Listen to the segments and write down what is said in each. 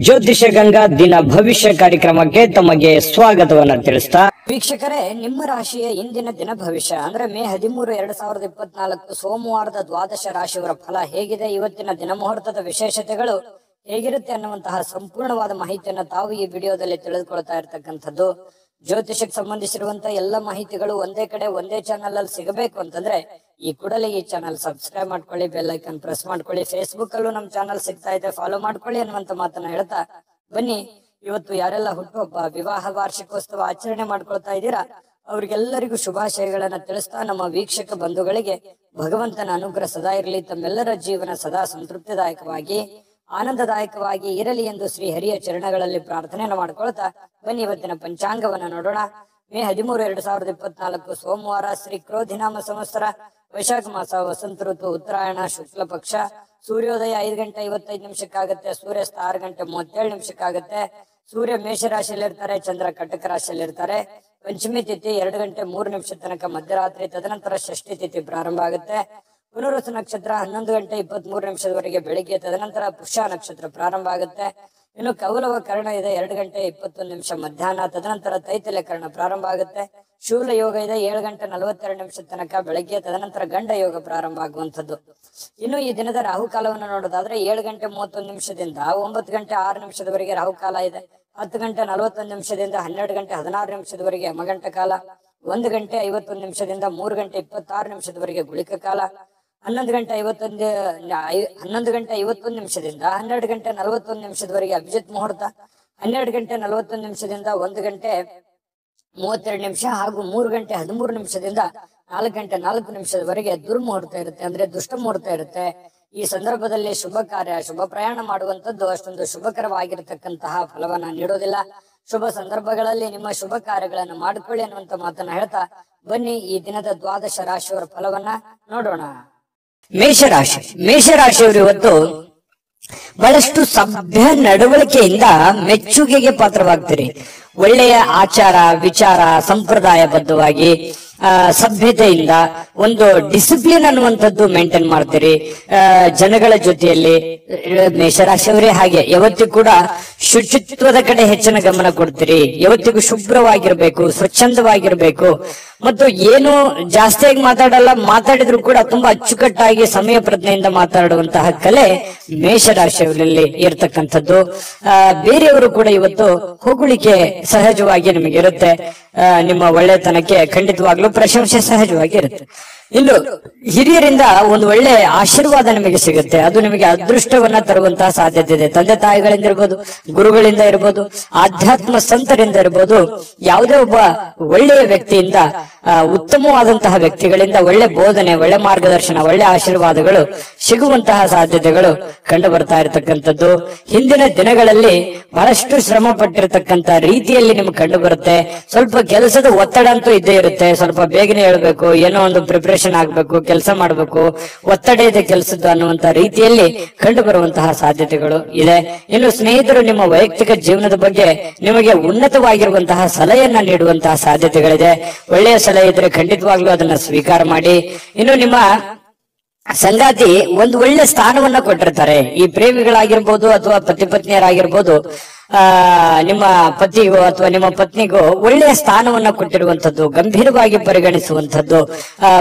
ಜ್ಯೋತಿಷ ಗಂಗಾ ದಿನ ಭವಿಷ್ಯ ಕಾರ್ಯಕ್ರಮಕ್ಕೆ ತಮಗೆ ಸ್ವಾಗತವನ್ನ ತಿಳಿಸ್ತಾ ವೀಕ್ಷಕರೇ, ನಿಮ್ಮ ರಾಶಿಯ ಇಂದಿನ ದಿನ ಭವಿಷ್ಯ ಅಂದ್ರೆ ಮೇ 13, 2024 ಸೋಮವಾರದ ದ್ವಾದಶ ರಾಶಿಯವರ ಫಲ ಹೇಗಿದೆ, ಇವತ್ತಿನ ದಿನ ಮುಹೂರ್ತದ ವಿಶೇಷತೆಗಳು ಹೇಗಿರುತ್ತೆ ಅನ್ನುವಂತಹ ಸಂಪೂರ್ಣವಾದ ಮಾಹಿತಿಯನ್ನ ತಾವು ಈ ವಿಡಿಯೋದಲ್ಲಿ ತಿಳಿದುಕೊಳ್ತಾ ಇರ್ತಕ್ಕಂಥದ್ದು. ಜ್ಯೋತಿಷಕ್ಕೆ ಸಂಬಂಧಿಸಿರುವಂತಹ ಎಲ್ಲ ಮಾಹಿತಿಗಳು ಒಂದೇ ಕಡೆ ಒಂದೇ ಚಾನಲ್ ಅಲ್ಲಿ ಸಿಗಬೇಕು ಅಂತಂದ್ರೆ ಈ ಕೂಡಲೇ ಈ ಚಾನಲ್ ಸಬ್ಸ್ಕ್ರೈಬ್ ಮಾಡ್ಕೊಳ್ಳಿ, ಬೆಲ್ ಐಕನ್ ಪ್ರೆಸ್ ಮಾಡ್ಕೊಳ್ಳಿ. ಫೇಸ್ಬುಕ್ ಅಲ್ಲೂ ನಮ್ಮ ಚಾನಲ್ ಸಿಗ್ತಾ ಇದೆ, ಫಾಲೋ ಮಾಡ್ಕೊಳ್ಳಿ ಅನ್ನುವಂತ ಮಾತನ್ನ ಹೇಳ್ತಾ ಬನ್ನಿ. ಇವತ್ತು ಯಾರೆಲ್ಲ ಹುಟ್ಟುಹಬ್ಬ, ವಿವಾಹ ವಾರ್ಷಿಕೋತ್ಸವ ಆಚರಣೆ ಮಾಡ್ಕೊಳ್ತಾ ಇದ್ದೀರಾ ಅವ್ರಿಗೆಲ್ಲರಿಗೂ ಶುಭಾಶಯಗಳನ್ನ ತಿಳಿಸ್ತಾ ನಮ್ಮ ವೀಕ್ಷಕ ಬಂಧುಗಳಿಗೆ ಭಗವಂತನ ಅನುಗ್ರಹ ಸದಾ ಇರಲಿ, ತಮ್ಮೆಲ್ಲರ ಜೀವನ ಸದಾ ಸಂತೃಪ್ತಿದಾಯಕವಾಗಿ ಆನಂದದಾಯಕವಾಗಿ ಇರಲಿ ಎಂದು ಶ್ರೀ ಹರಿಯ ಚರಣಗಳಲ್ಲಿ ಪ್ರಾರ್ಥನೆಯನ್ನು ಮಾಡ್ಕೊಳ್ತಾ ಬನ್ನಿ ಇವತ್ತಿನ ಪಂಚಾಂಗವನ್ನ ನೋಡೋಣ. ಮೇ 13, 2024 ಸೋಮವಾರ, ಶ್ರೀ ಕ್ರೋಧಿನಾಮ ಸಂವತ್ಸರ, ವೈಶಾಖ ಮಾಸ, ವಸಂತ ಋತು, ಉತ್ತರಾಯಣ, ಶುಕ್ಲ ಪಕ್ಷ. ಸೂರ್ಯೋದಯ 5 ಗಂಟೆ 55 ನಿಮಿಷಕ್ಕಾಗತ್ತೆ, ಸೂರ್ಯಾಸ್ತ 6 ಗಂಟೆ 37 ನಿಮಿಷಕ್ಕಾಗತ್ತೆ. ಸೂರ್ಯ ಮೇಷ ರಾಶಿಯಲ್ಲಿ ಇರ್ತಾರೆ, ಚಂದ್ರ ಕಟಕ ರಾಶಿಯಲ್ಲಿ ಇರ್ತಾರೆ. ಪಂಚಮಿ ತಿಥಿ 2 ಗಂಟೆ 3 ನಿಮಿಷ ತನಕ ಮಧ್ಯರಾತ್ರಿ, ತದನಂತರ ಷಷ್ಠಿ ತಿಥಿ ಪ್ರಾರಂಭ ಆಗುತ್ತೆ. ಪುನರ್ವಸು ನಕ್ಷತ್ರ 11 ಗಂಟೆ 23 ನಿಮಿಷದವರೆಗೆ ಬೆಳಿಗ್ಗೆ, ತದನಂತರ ಪುಷ್ಯ ನಕ್ಷತ್ರ ಪ್ರಾರಂಭ ಆಗುತ್ತೆ. ಇನ್ನು ಕೌಲವ ಕರ್ಣ ಇದೆ 2 ಗಂಟೆ 21 ನಿಮಿಷ ಮಧ್ಯಾಹ್ನ, ತದನಂತರ ತೈತಲ್ಯ ಕರ್ಣ ಪ್ರಾರಂಭ ಆಗುತ್ತೆ. ಶೂಲ ಯೋಗ ಇದೆ 7 ಗಂಟೆ 42 ನಿಮಿಷ ತನಕ ಬೆಳಗ್ಗೆ, ತದನಂತರ ಗಂಡ ಯೋಗ ಪ್ರಾರಂಭ ಆಗುವಂಥದ್ದು. ಇನ್ನು ಈ ದಿನದ ರಾಹುಕಾಲವನ್ನು ನೋಡೋದಾದ್ರೆ 7 ಗಂಟೆ 31 ನಿಮಿಷದಿಂದ 9 ಗಂಟೆ 6 ನಿಮಿಷದವರೆಗೆ ರಾಹುಕಾಲ ಇದೆ. 10 ಗಂಟೆ 41 ನಿಮಿಷದಿಂದ 12 ಗಂಟೆ 16 ನಿಮಿಷದವರೆಗೆ ಯಮಗಂಟ ಕಾಲ. 1 ಗಂಟೆ 51 ನಿಮಿಷದಿಂದ 3 ಗಂಟೆ 26 ನಿಮಿಷದವರೆಗೆ ಗುಳಿಕ ಕಾಲ. 11 ಗಂಟೆ 51 ನಿಮಿಷದಿಂದ 12 ಗಂಟೆ 41 ನಿಮಿಷದವರೆಗೆ ಅಭಿಜಿತ್ ಮುಹೂರ್ತ. 12 ಗಂಟೆ 41 ನಿಮಿಷದಿಂದ 1 ಗಂಟೆ 32 ನಿಮಿಷ ಹಾಗೂ 3 ಗಂಟೆ 13 ನಿಮಿಷದಿಂದ 4 ಗಂಟೆ 4 ನಿಮಿಷದವರೆಗೆ ದುರ್ಮುಹೂರ್ತ ಇರುತ್ತೆ, ಅಂದ್ರೆ ದುಷ್ಟ ಮುಹೂರ್ತ ಇರುತ್ತೆ. ಈ ಸಂದರ್ಭದಲ್ಲಿ ಶುಭ ಕಾರ್ಯ, ಶುಭ ಪ್ರಯಾಣ ಮಾಡುವಂತದ್ದು ಅಷ್ಟೊಂದು ಶುಭಕರವಾಗಿರತಕ್ಕಂತಹ ಫಲವನ್ನ ನೀಡೋದಿಲ್ಲ. ಶುಭ ಸಂದರ್ಭಗಳಲ್ಲಿ ನಿಮ್ಮ ಶುಭ ಕಾರ್ಯಗಳನ್ನು ಮಾಡಿಕೊಳ್ಳಿ ಅನ್ನುವಂತ ಮಾತನ್ನ ಹೇಳ್ತಾ ಬನ್ನಿ ಈ ದಿನದ ದ್ವಾದಶ ರಾಶಿಯವರ ಫಲವನ್ನ ನೋಡೋಣ. ಮೇಷರಾಶಿಯವರು ಇವತ್ತು ಬಹಳಷ್ಟು ಸಭ್ಯ ನಡವಳಿಕೆಯಿಂದ ಮೆಚ್ಚುಗೆಗೆ ಪಾತ್ರವಾಗ್ತೀರಿ. ಒಳ್ಳೆಯ ಆಚಾರ ವಿಚಾರ ಸಂಪ್ರದಾಯಬದ್ಧವಾಗಿ ಸಭ್ಯತೆಯಿಂದ ಒಂದು ಡಿಸಿಪ್ಲಿನ್ ಅನ್ನುವಂಥದ್ದು ಮೇಂಟೈನ್ ಮಾಡ್ತೀರಿ. ಜನಗಳ ಜೊತೆಯಲ್ಲಿ ಮೇಷರಾಶಿಯವರೇ ಹಾಗೆ ಯಾವತ್ತಿಗೂ ಕೂಡ ಶುಚಿತ್ವದ ಕಡೆ ಹೆಚ್ಚಿನ ಗಮನ ಕೊಡ್ತೀರಿ. ಯಾವತ್ತಿಗೂ ಶುಭ್ರವಾಗಿರ್ಬೇಕು, ಸ್ವಚ್ಛಂದವಾಗಿರ್ಬೇಕು. ಮತ್ತು ಏನು ಜಾಸ್ತಿಯಾಗಿ ಮಾತಾಡಲ್ಲ, ಮಾತಾಡಿದ್ರು ಕೂಡ ತುಂಬಾ ಅಚ್ಚುಕಟ್ಟಾಗಿ ಸಮಯ ಪ್ರಜ್ಞೆಯಿಂದ ಮಾತಾಡುವಂತಹ ಕಲೆ ಮೇಷರಾಶಿಯವರಲ್ಲಿ ಇರ್ತಕ್ಕಂಥದ್ದು. ಬೇರೆಯವರು ಕೂಡ ಇವತ್ತು ಹೊಗಳಿಕೆ ಸಹಜವಾಗಿ ನಿಮಗೆ ಇರುತ್ತೆ. ನಿಮ್ಮ ಒಳ್ಳೆತನಕ್ಕೆ ಖಂಡಿತವಾಗ್ಲೂ ಪ್ರಶಂಸೆ ಸಹಜವಾಗಿ ಇರುತ್ತೆ. ಇನ್ನು ಹಿರಿಯರಿಂದ ಒಂದು ಒಳ್ಳೆ ಆಶೀರ್ವಾದ ನಿಮಗೆ ಸಿಗುತ್ತೆ, ಅದು ನಿಮಗೆ ಅದೃಷ್ಟವನ್ನ ತರುವಂತಹ ಸಾಧ್ಯತೆ ಇದೆ. ತಂದೆ ತಾಯಿಗಳಿಂದ ಇರ್ಬೋದು, ಗುರುಗಳಿಂದ ಇರ್ಬೋದು, ಆಧ್ಯಾತ್ಮ ಸಂತರಿಂದ ಇರ್ಬೋದು, ಯಾವುದೇ ಒಬ್ಬ ಒಳ್ಳೆಯ ವ್ಯಕ್ತಿಯಿಂದ, ಉತ್ತಮವಾದಂತಹ ವ್ಯಕ್ತಿಗಳಿಂದ ಒಳ್ಳೆ ಬೋಧನೆ, ಒಳ್ಳೆ ಮಾರ್ಗದರ್ಶನ, ಒಳ್ಳೆ ಆಶೀರ್ವಾದಗಳು ಸಿಗುವಂತಹ ಸಾಧ್ಯತೆಗಳು ಕಂಡು ಬರ್ತಾ ಇರತಕ್ಕಂಥದ್ದು. ಹಿಂದಿನ ದಿನಗಳಲ್ಲಿ ಬಹಳಷ್ಟು ಶ್ರಮ ಪಟ್ಟಿರ್ತಕ್ಕಂಥ ರೀತಿಯಲ್ಲಿ ನಿಮ್ಗೆ ಕಂಡು ಬರುತ್ತೆ. ಸ್ವಲ್ಪ ಕೆಲಸದ ಒತ್ತಡ ಅಂತೂ ಇದ್ದೇ ಇರುತ್ತೆ. ಸ್ವಲ್ಪ ಬೇಗನೆ ಹೇಳ್ಬೇಕು, ಏನೋ ಒಂದು ಪ್ರಿಪರೇಷನ್ ಆಗ್ಬೇಕು, ಕೆಲಸ ಮಾಡ್ಬೇಕು, ಒತ್ತಡ ಇದೆ ಕೆಲಸದ್ದು ಅನ್ನುವಂತ ರೀತಿಯಲ್ಲಿ ಕಂಡು ಬರುವಂತಹ ಸಾಧ್ಯತೆಗಳು ಇದೆ. ಇನ್ನು ಸ್ನೇಹಿತರು ನಿಮ್ಮ ವೈಯಕ್ತಿಕ ಜೀವನದ ಬಗ್ಗೆ ನಿಮಗೆ ಉನ್ನತವಾಗಿರುವಂತಹ ಸಲಹೆಯನ್ನ ನೀಡುವಂತಹ ಸಾಧ್ಯತೆಗಳಿದೆ. ಒಳ್ಳೆಯ ಸಲಹೆ ಇದ್ರೆ ಖಂಡಿತವಾಗ್ಲೂ ಅದನ್ನ ಸ್ವೀಕಾರ ಮಾಡಿ. ಇನ್ನು ನಿಮ್ಮ ಸಂಗಾತಿ ಒಂದು ಒಳ್ಳೆ ಸ್ಥಾನವನ್ನ ಕೊಟ್ಟಿರ್ತಾರೆ. ಈ ಪ್ರೇಮಿಗಳಾಗಿರ್ಬೋದು ಅಥವಾ ಪತಿ ಪತ್ನಿಯರಾಗಿರ್ಬೋದು, ನಿಮ್ಮ ಪತಿಗೋ ಅಥವಾ ನಿಮ್ಮ ಪತ್ನಿಗೋ ಒಳ್ಳೆಯ ಸ್ಥಾನವನ್ನ ಕೊಟ್ಟಿರುವಂತದ್ದು, ಗಂಭೀರವಾಗಿ ಪರಿಗಣಿಸುವಂತದ್ದು,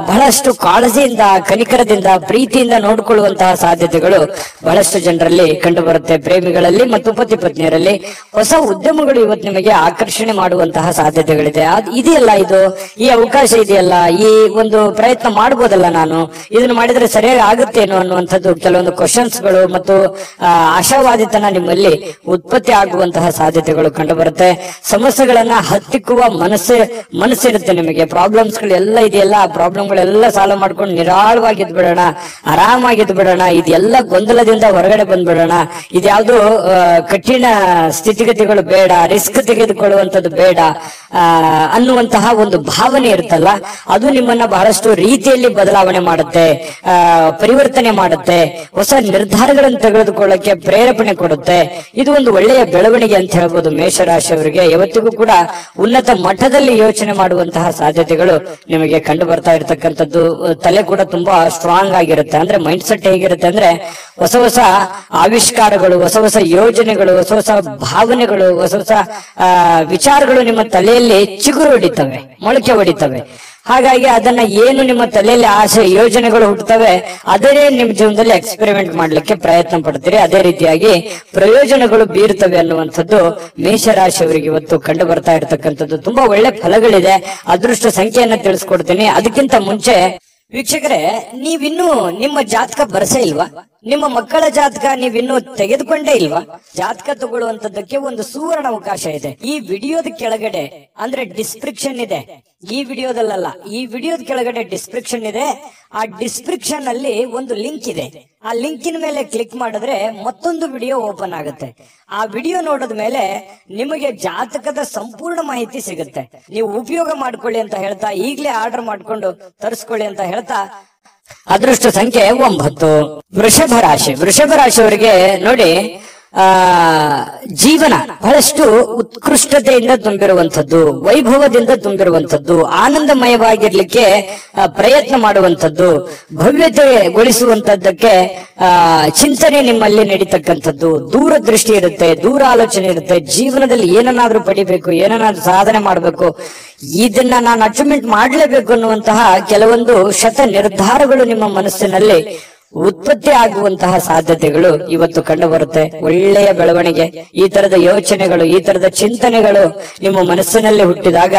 ಬಹಳಷ್ಟು ಕಾಳಜಿಯಿಂದ, ಕನಿಕರದಿಂದ, ಪ್ರೀತಿಯಿಂದ ನೋಡಿಕೊಳ್ಳುವಂತಹ ಸಾಧ್ಯತೆಗಳು ಬಹಳಷ್ಟು ಜನರಲ್ಲಿ ಕಂಡು ಬರುತ್ತೆ. ಪ್ರೇಮಿಗಳಲ್ಲಿ ಮತ್ತು ಪತಿ ಪತ್ನಿಯರಲ್ಲಿ ಹೊಸ ಉದ್ಯಮಗಳು ಇವತ್ತು ನಿಮಗೆ ಆಕರ್ಷಣೆ ಮಾಡುವಂತಹ ಸಾಧ್ಯತೆಗಳಿದೆ. ಇದೆಯಲ್ಲ, ಇದು ಈ ಅವಕಾಶ ಇದೆಯಲ್ಲ, ಈ ಒಂದು ಪ್ರಯತ್ನ ಮಾಡಬಹುದಲ್ಲ, ನಾನು ಇದನ್ನು ಮಾಡಿದ್ರೆ ಸರಿಯಾಗಿ ಆಗುತ್ತೇನೋ ಅನ್ನುವಂಥದ್ದು ಕೆಲವೊಂದು ಕ್ವಶನ್ಸ್ಗಳು ಮತ್ತು ಆಶಾವಾದಿತನ ನಿಮ್ಮಲ್ಲಿ ಉತ್ಪತ್ತಿ ಆಗುವಂತಹ ಸಾಧ್ಯತೆಗಳು ಕಂಡು ಬರುತ್ತೆ. ಸಮಸ್ಯೆಗಳನ್ನ ಹತ್ತಿಕ್ಕುವ ಮನಸ್ಸಿರುತ್ತೆ ನಿಮಗೆ. ಪ್ರಾಬ್ಲಮ್ಸ್ ಗಳೆಲ್ಲ ಇದೆಯಲ್ಲ, ಆ ಪ್ರಾಬ್ಲಮ್ಗಳೆಲ್ಲ ಸಾಲ್ವ್ ಮಾಡ್ಕೊಂಡು ನಿರಾಳವಾಗಿದ್ ಬಿಡೋಣ, ಆರಾಮಾಗಿದ್ ಬಿಡೋಣ, ಇದೆಲ್ಲ ಗೊಂದಲದಿಂದ ಹೊರಗಡೆ ಬಂದ್ಬಿಡೋಣ, ಇದ್ಯಾವುದು ಕಠಿಣ ಸ್ಥಿತಿಗತಿಗಳು ಬೇಡ, ರಿಸ್ಕ್ ತೆಗೆದುಕೊಳ್ಳುವಂಥದ್ದು ಬೇಡ ಅನ್ನುವಂತಹ ಒಂದು ಭಾವನೆ ಇರುತ್ತಲ್ಲ, ಅದು ನಿಮ್ಮನ್ನ ಬಹಳಷ್ಟು ರೀತಿಯಲ್ಲಿ ಬದಲಾವಣೆ ಮಾಡುತ್ತೆ, ಪರಿವರ್ತನೆ ಮಾಡುತ್ತೆ, ಹೊಸ ನಿರ್ಧಾರಗಳನ್ನು ತೆಗೆದುಕೊಳ್ಳಕ್ಕೆ ಪ್ರೇರೇಪಣೆ ಕೊಡುತ್ತೆ. ಇದು ಒಂದು ಒಳ್ಳೆಯ ಬೆಳವಣಿಗೆ ಬೆಳವಣಿಗೆ ಅಂತ ಹೇಳ್ಬೋದು. ಮೇಷರಾಶಿಯವರಿಗೆ ಯಾವತ್ತಿಗೂ ಕೂಡ ಉನ್ನತ ಮಟ್ಟದಲ್ಲಿ ಯೋಚನೆ ಮಾಡುವಂತಹ ಸಾಧ್ಯತೆಗಳು ನಿಮಗೆ ಕಂಡು ಬರ್ತಾ ಇರತಕ್ಕಂಥದ್ದು. ತಲೆ ಕೂಡ ತುಂಬಾ ಸ್ಟ್ರಾಂಗ್ ಆಗಿರುತ್ತೆ. ಅಂದ್ರೆ ಮೈಂಡ್ ಸೆಟ್ ಹೇಗಿರುತ್ತೆ ಅಂದ್ರೆ ಹೊಸ ಹೊಸ ಆವಿಷ್ಕಾರಗಳು, ಹೊಸ ಹೊಸ ಯೋಜನೆಗಳು, ಹೊಸ ಹೊಸ ಭಾವನೆಗಳು, ಹೊಸ ಹೊಸ ವಿಚಾರಗಳು ನಿಮ್ಮ ತಲೆಯಲ್ಲಿ ಚಿಗುರು ಹೊಡಿತವೆ, ಮೊಳಕೆ ಹೊಡಿತವೆ. ಹಾಗಾಗಿ ಅದನ್ನ ಏನು ನಿಮ್ಮ ತಲೆಯಲ್ಲಿ ಆಸೆ ಯೋಜನೆಗಳು ಹುಟ್ಟುತ್ತವೆ ಅದೇ ನಿಮ್ಮ ಜೀವನದಲ್ಲಿ ಎಕ್ಸ್ಪೆರಿಮೆಂಟ್ ಮಾಡ್ಲಿಕ್ಕೆ ಪ್ರಯತ್ನ ಪಡ್ತೀರಿ. ಅದೇ ರೀತಿಯಾಗಿ ಪ್ರಯೋಜನಗಳು ಬೀರ್ತವೆ ಅನ್ನುವಂಥದ್ದು ಮೇಷರಾಶಿಯವರಿಗೆ ಇವತ್ತು ಕಂಡು ಬರ್ತಾ ಇರತಕ್ಕಂಥದ್ದು. ತುಂಬಾ ಒಳ್ಳೆ ಫಲಗಳಿದೆ. ಅದೃಷ್ಟ ಸಂಖ್ಯೆಯನ್ನ ತಿಳಿಸ್ಕೊಡ್ತೀನಿ. ಅದಕ್ಕಿಂತ ಮುಂಚೆ ವೀಕ್ಷಕರೇ, ನೀವಿನ್ನೂ ನಿಮ್ಮ ಜಾತಕ ಬರಸೇ ಇಲ್ವಾ? ನಿಮ್ಮ ಮಕ್ಕಳ ಜಾತಕ ನೀವಿನ್ನೂ ತೆಗೆದುಕೊಂಡೇ ಇಲ್ವಾ? ಜಾತಕ ತಗೊಳ್ಳುವಂತದ್ದಕ್ಕೆ ಒಂದು ಸುವರ್ಣ ಅವಕಾಶ ಇದೆ. ಈ ವಿಡಿಯೋದ ಕೆಳಗಡೆ ಅಂದ್ರೆ ಡಿಸ್ಕ್ರಿಪ್ಷನ್ ಇದೆ. ಈ ವಿಡಿಯೋದಲ್ಲ, ಈ ವಿಡಿಯೋದ ಕೆಳಗಡೆ ಡಿಸ್ಕ್ರಿಪ್ಷನ್ ಇದೆ. ಆ ಡಿಸ್ಕ್ರಿಪ್ಷನ್ ಅಲ್ಲಿ ಒಂದು ಲಿಂಕ್ ಇದೆ. ಆ ಲಿಂಕಿನ ಮೇಲೆ ಕ್ಲಿಕ್ ಮಾಡಿದ್ರೆ ಮತ್ತೊಂದು ವಿಡಿಯೋ ಓಪನ್ ಆಗುತ್ತೆ. ಆ ವಿಡಿಯೋ ನೋಡಿದ ಮೇಲೆ ನಿಮಗೆ ಜಾತಕದ ಸಂಪೂರ್ಣ ಮಾಹಿತಿ ಸಿಗುತ್ತೆ. ನೀವು ಉಪಯೋಗ ಮಾಡ್ಕೊಳ್ಳಿ ಅಂತ ಹೇಳ್ತಾ, ಈಗಲೇ ಆರ್ಡರ್ ಮಾಡ್ಕೊಂಡು ತರಿಸ್ಕೊಳ್ಳಿ ಅಂತ ಹೇಳ್ತಾ, ಅದೃಷ್ಟ ಸಂಖ್ಯೆ 9. ವೃಷಭ ರಾಶಿ. ವೃಷಭ ರಾಶಿಯವರಿಗೆ ನೋಡಿ, ಜೀವನ ಬಹಳಷ್ಟು ಉತ್ಕೃಷ್ಟತೆಯಿಂದ ತುಂಬಿರುವಂಥದ್ದು, ವೈಭವದಿಂದ ತುಂಬಿರುವಂಥದ್ದು, ಆನಂದಮಯವಾಗಿರ್ಲಿಕ್ಕೆ ಪ್ರಯತ್ನ ಮಾಡುವಂಥದ್ದು, ಭವ್ಯತೆಗೊಳಿಸುವಂತದ್ದಕ್ಕೆ ಚಿಂತನೆ ನಿಮ್ಮಲ್ಲಿ ನಡೀತಕ್ಕಂಥದ್ದು, ದೂರದೃಷ್ಟಿ ಇರುತ್ತೆ, ದೂರ ಆಲೋಚನೆ ಇರುತ್ತೆ. ಜೀವನದಲ್ಲಿ ಏನನ್ನಾದ್ರೂ ಪಡಿಬೇಕು, ಏನನ್ನಾದ್ರೂ ಸಾಧನೆ ಮಾಡಬೇಕು, ಇದನ್ನ ನಾನು ಅಚೀವ್ಮೆಂಟ್ ಮಾಡಲೇಬೇಕು ಅನ್ನುವಂತಹ ಕೆಲವೊಂದು ಶತ ನಿರ್ಧಾರಗಳು ನಿಮ್ಮ ಮನಸ್ಸಿನಲ್ಲಿ ಉತ್ಪತ್ತಿ ಆಗುವಂತಹ ಸಾಧ್ಯತೆಗಳು ಇವತ್ತು ಕಂಡು ಬರುತ್ತೆ. ಒಳ್ಳೆಯ ಬೆಳವಣಿಗೆ, ಈ ತರದ ಯೋಚನೆಗಳು, ಈ ತರದ ಚಿಂತನೆಗಳು ನಿಮ್ಮ ಮನಸ್ಸಿನಲ್ಲಿ ಹುಟ್ಟಿದಾಗ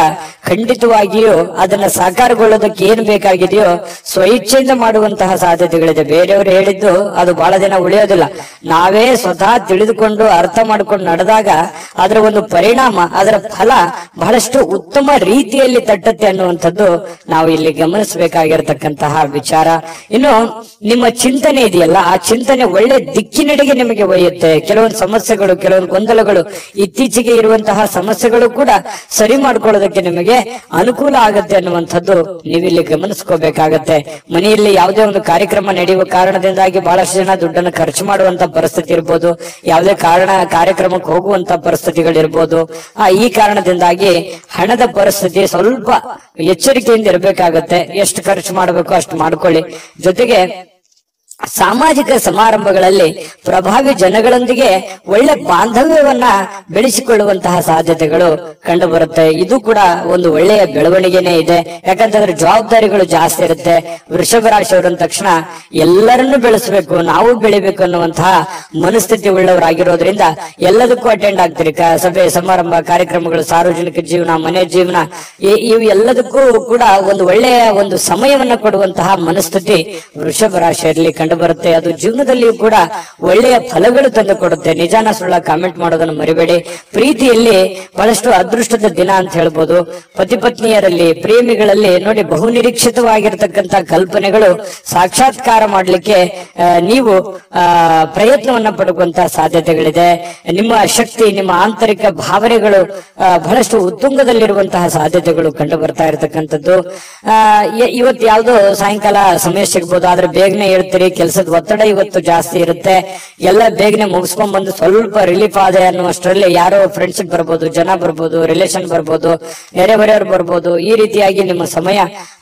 ಖಂಡಿತವಾಗಿಯೂ ಅದನ್ನ ಸಾಕಾರಗೊಳ್ಳೋದಕ್ಕೆ ಏನ್ ಬೇಕಾಗಿದೆಯೋ ಸ್ವಇಚ್ಛೆಯಿಂದ ಮಾಡುವಂತಹ ಸಾಧ್ಯತೆಗಳಿದೆ. ಬೇರೆಯವರು ಹೇಳಿದ್ದು ಅದು ಬಹಳ ದಿನ ಉಳಿಯೋದಿಲ್ಲ. ನಾವೇ ಸ್ವತಃ ತಿಳಿದುಕೊಂಡು ಅರ್ಥ ಮಾಡ್ಕೊಂಡು ನಡೆದಾಗ ಅದರ ಒಂದು ಪರಿಣಾಮ, ಅದರ ಫಲ ಬಹಳಷ್ಟು ಉತ್ತಮ ರೀತಿಯಲ್ಲಿ ತಟ್ಟತ್ತೆ ಅನ್ನುವಂಥದ್ದು ನಾವು ಇಲ್ಲಿ ಗಮನಿಸಬೇಕಾಗಿರತಕ್ಕಂತಹ ವಿಚಾರ. ಇನ್ನು ನಿಮ್ಮ ಚಿಂತನೆ ಇದೆಯಲ್ಲ, ಆ ಚಿಂತನೆ ಒಳ್ಳೆ ದಿಕ್ಕಿನೆಡೆಗೆ ನಿಮಗೆ ಒಯ್ಯುತ್ತೆ. ಕೆಲವೊಂದು ಸಮಸ್ಯೆಗಳು, ಕೆಲವೊಂದು ಗೊಂದಲಗಳು, ಇತ್ತೀಚೆಗೆ ಇರುವಂತಹ ಸಮಸ್ಯೆಗಳು ಕೂಡ ಸರಿ ಮಾಡ್ಕೊಳ್ಳೋದಕ್ಕೆ ನಿಮಗೆ ಅನುಕೂಲ ಆಗುತ್ತೆ ಅನ್ನುವಂಥದ್ದು ನೀವಿಲ್ಲಿ ಗಮನಿಸ್ಕೋಬೇಕಾಗತ್ತೆ. ಮನೆಯಲ್ಲಿ ಯಾವುದೇ ಒಂದು ಕಾರ್ಯಕ್ರಮ ನಡೆಯುವ ಕಾರಣದಿಂದಾಗಿ ಬಹಳಷ್ಟು ಜನ ದುಡ್ಡನ್ನು ಖರ್ಚು ಮಾಡುವಂತ ಪರಿಸ್ಥಿತಿ ಇರ್ಬೋದು, ಯಾವುದೇ ಕಾರ್ಯಕ್ರಮಕ್ಕೆ ಹೋಗುವಂತ ಪರಿಸ್ಥಿತಿಗಳಿರ್ಬೋದು. ಈ ಕಾರಣದಿಂದಾಗಿ ಹಣದ ಪರಿಸ್ಥಿತಿ ಸ್ವಲ್ಪ ಎಚ್ಚರಿಕೆಯಿಂದ ಇರಬೇಕಾಗತ್ತೆ. ಎಷ್ಟು ಖರ್ಚು ಮಾಡಬೇಕು ಅಷ್ಟು ಮಾಡ್ಕೊಳ್ಳಿ. ಜೊತೆಗೆ ಸಾಮಾಜಿಕ ಸಮಾರಂಭಗಳಲ್ಲಿ ಪ್ರಭಾವಿ ಜನಗಳೊಂದಿಗೆ ಒಳ್ಳೆ ಬಾಂಧವ್ಯವನ್ನ ಬೆಳೆಸಿಕೊಳ್ಳುವಂತಹ ಸಾಧ್ಯತೆಗಳು ಕಂಡು ಬರುತ್ತೆ. ಇದು ಕೂಡ ಒಂದು ಒಳ್ಳೆಯ ಬೆಳವಣಿಗೆನೇ ಇದೆ. ಯಾಕಂತಂದ್ರೆ ಜವಾಬ್ದಾರಿಗಳು ಜಾಸ್ತಿ ಇರುತ್ತೆ. ವೃಷಭ ರಾಶಿಯವರು ಅಂದ ತಕ್ಷಣ ಎಲ್ಲರನ್ನೂ ಬೆಳೆಸಬೇಕು, ನಾವು ಬೆಳಿಬೇಕು ಅನ್ನುವಂತಹ ಮನಸ್ಥಿತಿ ಉಳ್ಳವರಾಗಿರೋದ್ರಿಂದ ಎಲ್ಲದಕ್ಕೂ ಅಟೆಂಡ್ ಆಗ್ತೀರಿ. ಸಭೆ ಸಮಾರಂಭ, ಕಾರ್ಯಕ್ರಮಗಳು, ಸಾರ್ವಜನಿಕ ಜೀವನ, ಮನೆ ಜೀವನ, ಇವು ಎಲ್ಲದಕ್ಕೂ ಕೂಡ ಒಂದು ಒಳ್ಳೆಯ ಒಂದು ಸಮಯವನ್ನ ಕೊಡುವಂತಹ ಮನಸ್ಥಿತಿ ವೃಷಭ ರಾಶಿಯಲ್ಲಿ ಕಂಡು ಬರುತ್ತೆ. ಅದು ಜೀವನದಲ್ಲಿಯೂ ಕೂಡ ಒಳ್ಳೆಯ ಫಲಗಳು ತಂದು ಕೊಡುತ್ತೆ. ನಿಜಾನ ಸುಳ್ಳ ಕಾಮೆಂಟ್ ಮಾಡೋದನ್ನು ಮರಿಬೇಡಿ. ಪ್ರೀತಿಯಲ್ಲಿ ಬಹಳಷ್ಟು ಅದೃಷ್ಟದ ದಿನ ಅಂತ ಹೇಳ್ಬೋದು. ಪತಿ ಪತ್ನಿಯರಲ್ಲಿ, ಪ್ರೇಮಿಗಳಲ್ಲಿ ನೋಡಿ, ಬಹುನಿರೀಕ್ಷಿತವಾಗಿರ್ತಕ್ಕಂಥ ಕಲ್ಪನೆಗಳು ಸಾಕ್ಷಾತ್ಕಾರ ಮಾಡಲಿಕ್ಕೆ ನೀವು ಪ್ರಯತ್ನವನ್ನ ಪಡುವಂತಹ ಸಾಧ್ಯತೆಗಳಿದೆ. ನಿಮ್ಮ ಶಕ್ತಿ, ನಿಮ್ಮ ಆಂತರಿಕ ಭಾವನೆಗಳು ಬಹಳಷ್ಟು ಉತ್ತುಂಗದಲ್ಲಿರುವಂತಹ ಸಾಧ್ಯತೆಗಳು ಕಂಡು ಬರ್ತಾ ಇರತಕ್ಕಂಥದ್ದು. ಇವತ್ತು ಯಾವ್ದೋ ಸಾಯಂಕಾಲ ಸಮಯ ಸಿಗ್ಬೋದು, ಆದ್ರೆ ಬೇಗನೆ ಹೇಳ್ತೀರಿ. ಕೆಲಸದ ಒತ್ತಡ ಇವತ್ತು ಜಾಸ್ತಿ ಇರುತ್ತೆ. ಎಲ್ಲ ಬೇಗನೆ ಮುಗಿಸ್ಕೊಂಡ್ ಬಂದು ಸ್ವಲ್ಪ ರಿಲೀಫ್ ಆದ ಅನ್ನುವಷ್ಟರಲ್ಲಿ ಯಾರೋ ಫ್ರೆಂಡ್ಸ್ ಬರ್ಬೋದು, ಜನ ಬರ್ಬೋದು, ರಿಲೇಷನ್ ಬರ್ಬೋದು, ನೆರೆಹೊರೆಯವರು ಬರ್ಬೋದು. ಈ ರೀತಿಯಾಗಿ ನಿಮ್ಮ ಸಮಯ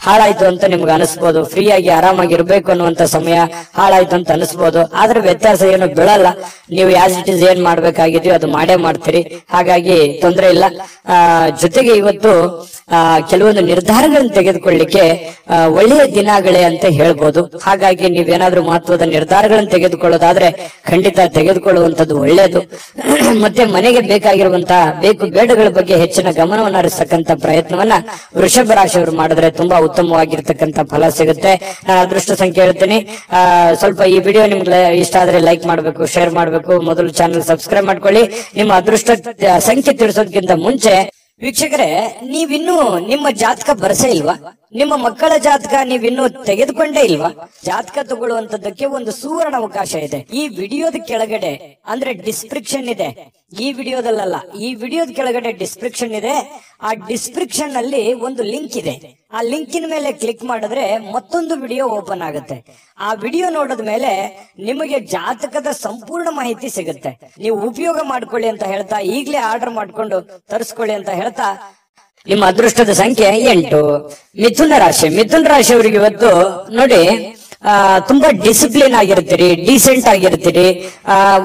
ಹಾಳಾಯ್ತು ಅಂತ ನಿಮ್ಗೆ ಅನಿಸ್ಬೋದು. ಫ್ರೀ ಆಗಿ ಆರಾಮಾಗಿ ಇರ್ಬೇಕು ಅನ್ನುವಂತ ಸಮಯ ಹಾಳಾಯ್ತು ಅಂತ ಅನಿಸ್ಬೋದು. ಆದ್ರೆ ವ್ಯತ್ಯಾಸ ಏನು ಬೀಳಲ್ಲ. ನೀವು ಆಸ್ ಇಟ್ ಇಸ್ ಏನ್ ಮಾಡ್ಬೇಕಾಗಿದೆಯೋ ಅದು ಮಾಡೇ ಮಾಡ್ತೀರಿ. ಹಾಗಾಗಿ ತೊಂದರೆ ಇಲ್ಲ. ಜೊತೆಗೆ ಇವತ್ತು ಕೆಲವೊಂದು ನಿರ್ಧಾರಗಳನ್ನು ತೆಗೆದುಕೊಳ್ಳಿಕ್ಕೆ ಒಳ್ಳೆಯ ದಿನಗಳೇ ಅಂತ ಹೇಳ್ಬೋದು. ಹಾಗಾಗಿ ನೀವೇನಾದ್ರೂ ಮಹತ್ವದ ನಿರ್ಧಾರಗಳನ್ನು ತೆಗೆದುಕೊಳ್ಳೋದಾದ್ರೆ ಖಂಡಿತ ತೆಗೆದುಕೊಳ್ಳುವಂತದ್ದು ಒಳ್ಳೆಯದು. ಮತ್ತೆ ಮನೆಗೆ ಬೇಕಾಗಿರುವಂತಹ ಬೇಕು ಬೇಡಗಳ ಬಗ್ಗೆ ಹೆಚ್ಚಿನ ಗಮನವನ್ನು ಹರಿಸತಕ್ಕಂತ ಪ್ರಯತ್ನವನ್ನ ವೃಷಭ ರಾಶಿಯವರು ಮಾಡಿದ್ರೆ ತುಂಬಾ ಉತ್ತಮವಾಗಿರ್ತಕ್ಕಂಥ ಫಲ ಸಿಗುತ್ತೆ. ನಾನು ಅದೃಷ್ಟ ಸಂಖ್ಯೆ ಹೇಳ್ತೀನಿ. ಸ್ವಲ್ಪ ಈ ವಿಡಿಯೋ ನಿಮ್ಗೆ ಇಷ್ಟ ಆದ್ರೆ ಲೈಕ್ ಮಾಡ್ಬೇಕು, ಶೇರ್ ಮಾಡ್ಬೇಕು. ಮೊದಲು ಚಾನಲ್ ಸಬ್ಸ್ಕ್ರೈಬ್ ಮಾಡ್ಕೊಳ್ಳಿ. ನಿಮ್ಮ ಅದೃಷ್ಟ ಸಂಖ್ಯೆ ತಿಳಿಸೋದಕ್ಕಿಂತ ಮುಂಚೆ ವೀಕ್ಷಕರೇ, ನೀವಿನ್ನೂ ನಿಮ್ಮ ಜಾತಕ ಬರಸೇ ಇಲ್ವಾ? ನಿಮ್ಮ ಮಕ್ಕಳ ಜಾತಕ ನೀವಿನ್ನೂ ತೆಗೆದುಕೊಂಡೇ ಇಲ್ವಾ? ಜಾತಕ ತಗೊಳ್ಳುವಂತದ್ದಕ್ಕೆ ಒಂದು ಸುವರ್ಣ ಅವಕಾಶ ಇದೆ. ಈ ವಿಡಿಯೋದ ಕೆಳಗಡೆ ಅಂದ್ರೆ ಡಿಸ್ಕ್ರಿಪ್ಷನ್ ಇದೆ, ಈ ವಿಡಿಯೋದಲ್ಲ, ಈ ವಿಡಿಯೋದ ಕೆಳಗಡೆ ಡಿಸ್ಕ್ರಿಪ್ಷನ್ ಇದೆ. ಆ ಡಿಸ್ಕ್ರಿಪ್ಷನ್ ಅಲ್ಲಿ ಒಂದು ಲಿಂಕ್ ಇದೆ. ಆ ಲಿಂಕಿನ ಮೇಲೆ ಕ್ಲಿಕ್ ಮಾಡಿದ್ರೆ ಮತ್ತೊಂದು ವಿಡಿಯೋ ಓಪನ್ ಆಗುತ್ತೆ. ಆ ವಿಡಿಯೋ ನೋಡಿದ ಮೇಲೆ ನಿಮಗೆ ಜಾತಕದ ಸಂಪೂರ್ಣ ಮಾಹಿತಿ ಸಿಗುತ್ತೆ. ನೀವು ಉಪಯೋಗ ಮಾಡ್ಕೊಳ್ಳಿ ಅಂತ ಹೇಳ್ತಾ, ಈಗಲೇ ಆರ್ಡರ್ ಮಾಡ್ಕೊಂಡು ತರಿಸ್ಕೊಳ್ಳಿ ಅಂತ ಹೇಳ್ತಾ, ನಿಮ್ಮ ಅದೃಷ್ಟದ ಸಂಖ್ಯೆ 8. ಮಿಥುನ ರಾಶಿ. ಮಿಥುನ ರಾಶಿಯವರಿಗೆ ಇವತ್ತು ನೋಡಿ, ತುಂಬಾ ಡಿಸಿಪ್ಲಿನ್ ಆಗಿರ್ತೀರಿ, ಡೀಸೆಂಟ್ ಆಗಿರ್ತೀರಿ,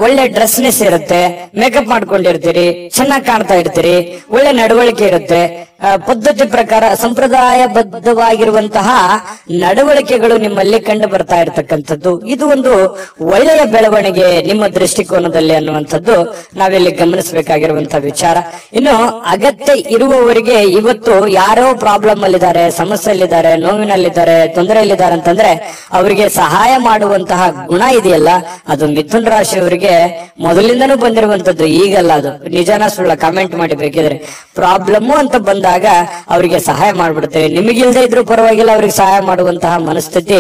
ಒಳ್ಳೆ ಡ್ರೆಸ್ನೆಸ್ ಇರುತ್ತೆ, ಮೇಕಪ್ ಮಾಡ್ಕೊಂಡಿರ್ತೀರಿ, ಚೆನ್ನಾಗಿ ಕಾಣ್ತಾ ಇರ್ತೀರಿ, ಒಳ್ಳೆ ನಡವಳಿಕೆ ಇರುತ್ತೆ, ಪದ್ಧತಿ ಪ್ರಕಾರ ಸಂಪ್ರದಾಯಬದ್ಧವಾಗಿರುವಂತಹ ನಡವಳಿಕೆಗಳು ನಿಮ್ಮಲ್ಲಿ ಕಂಡು ಬರ್ತಾ ಇರತಕ್ಕಂಥದ್ದು. ಇದು ಒಂದು ಒಳ್ಳೆಯ ಬೆಳವಣಿಗೆ ನಿಮ್ಮ ದೃಷ್ಟಿಕೋನದಲ್ಲಿ ಅನ್ನುವಂಥದ್ದು ನಾವಿಲ್ಲಿ ಗಮನಿಸಬೇಕಾಗಿರುವಂತಹ ವಿಚಾರ. ಇನ್ನು ಅಗತ್ಯ ಇರುವವರಿಗೆ ಇವತ್ತು ಯಾರೋ ಪ್ರಾಬ್ಲಮ್ ಅಲ್ಲಿದ್ದಾರೆ, ಸಮಸ್ಯೆಯಲ್ಲಿದ್ದಾರೆ, ನೋವಿನಲ್ಲಿದ್ದಾರೆ, ತೊಂದರೆಯಲ್ಲಿದ್ದಾರೆ ಅಂತಂದ್ರೆ ಅವರಿಗೆ ಸಹಾಯ ಮಾಡುವಂತಹ ಗುಣ ಇದೆಯಲ್ಲ, ಅದು ಮಿಥುನ ರಾಶಿಯವರಿಗೆ ಮೊದಲಿಂದನೂ ಬಂದಿರುವಂತದ್ದು, ಈಗಲ್ಲ. ಅದು ನಿಜಾನ ಸುಳ್ಳ ಕಾಮೆಂಟ್ ಮಾಡಿ ಬೇಕಿದ್ರೆ. ಪ್ರಾಬ್ಲಮ್ ಅಂತ ಬಂದಾಗ ಅವರಿಗೆ ಸಹಾಯ ಮಾಡ್ಬಿಡ್ತೇವೆ. ನಿಮಗಿಲ್ದೇ ಇದ್ರೂ ಪರವಾಗಿಲ್ಲ, ಅವ್ರಿಗೆ ಸಹಾಯ ಮಾಡುವಂತಹ ಮನಸ್ಥಿತಿ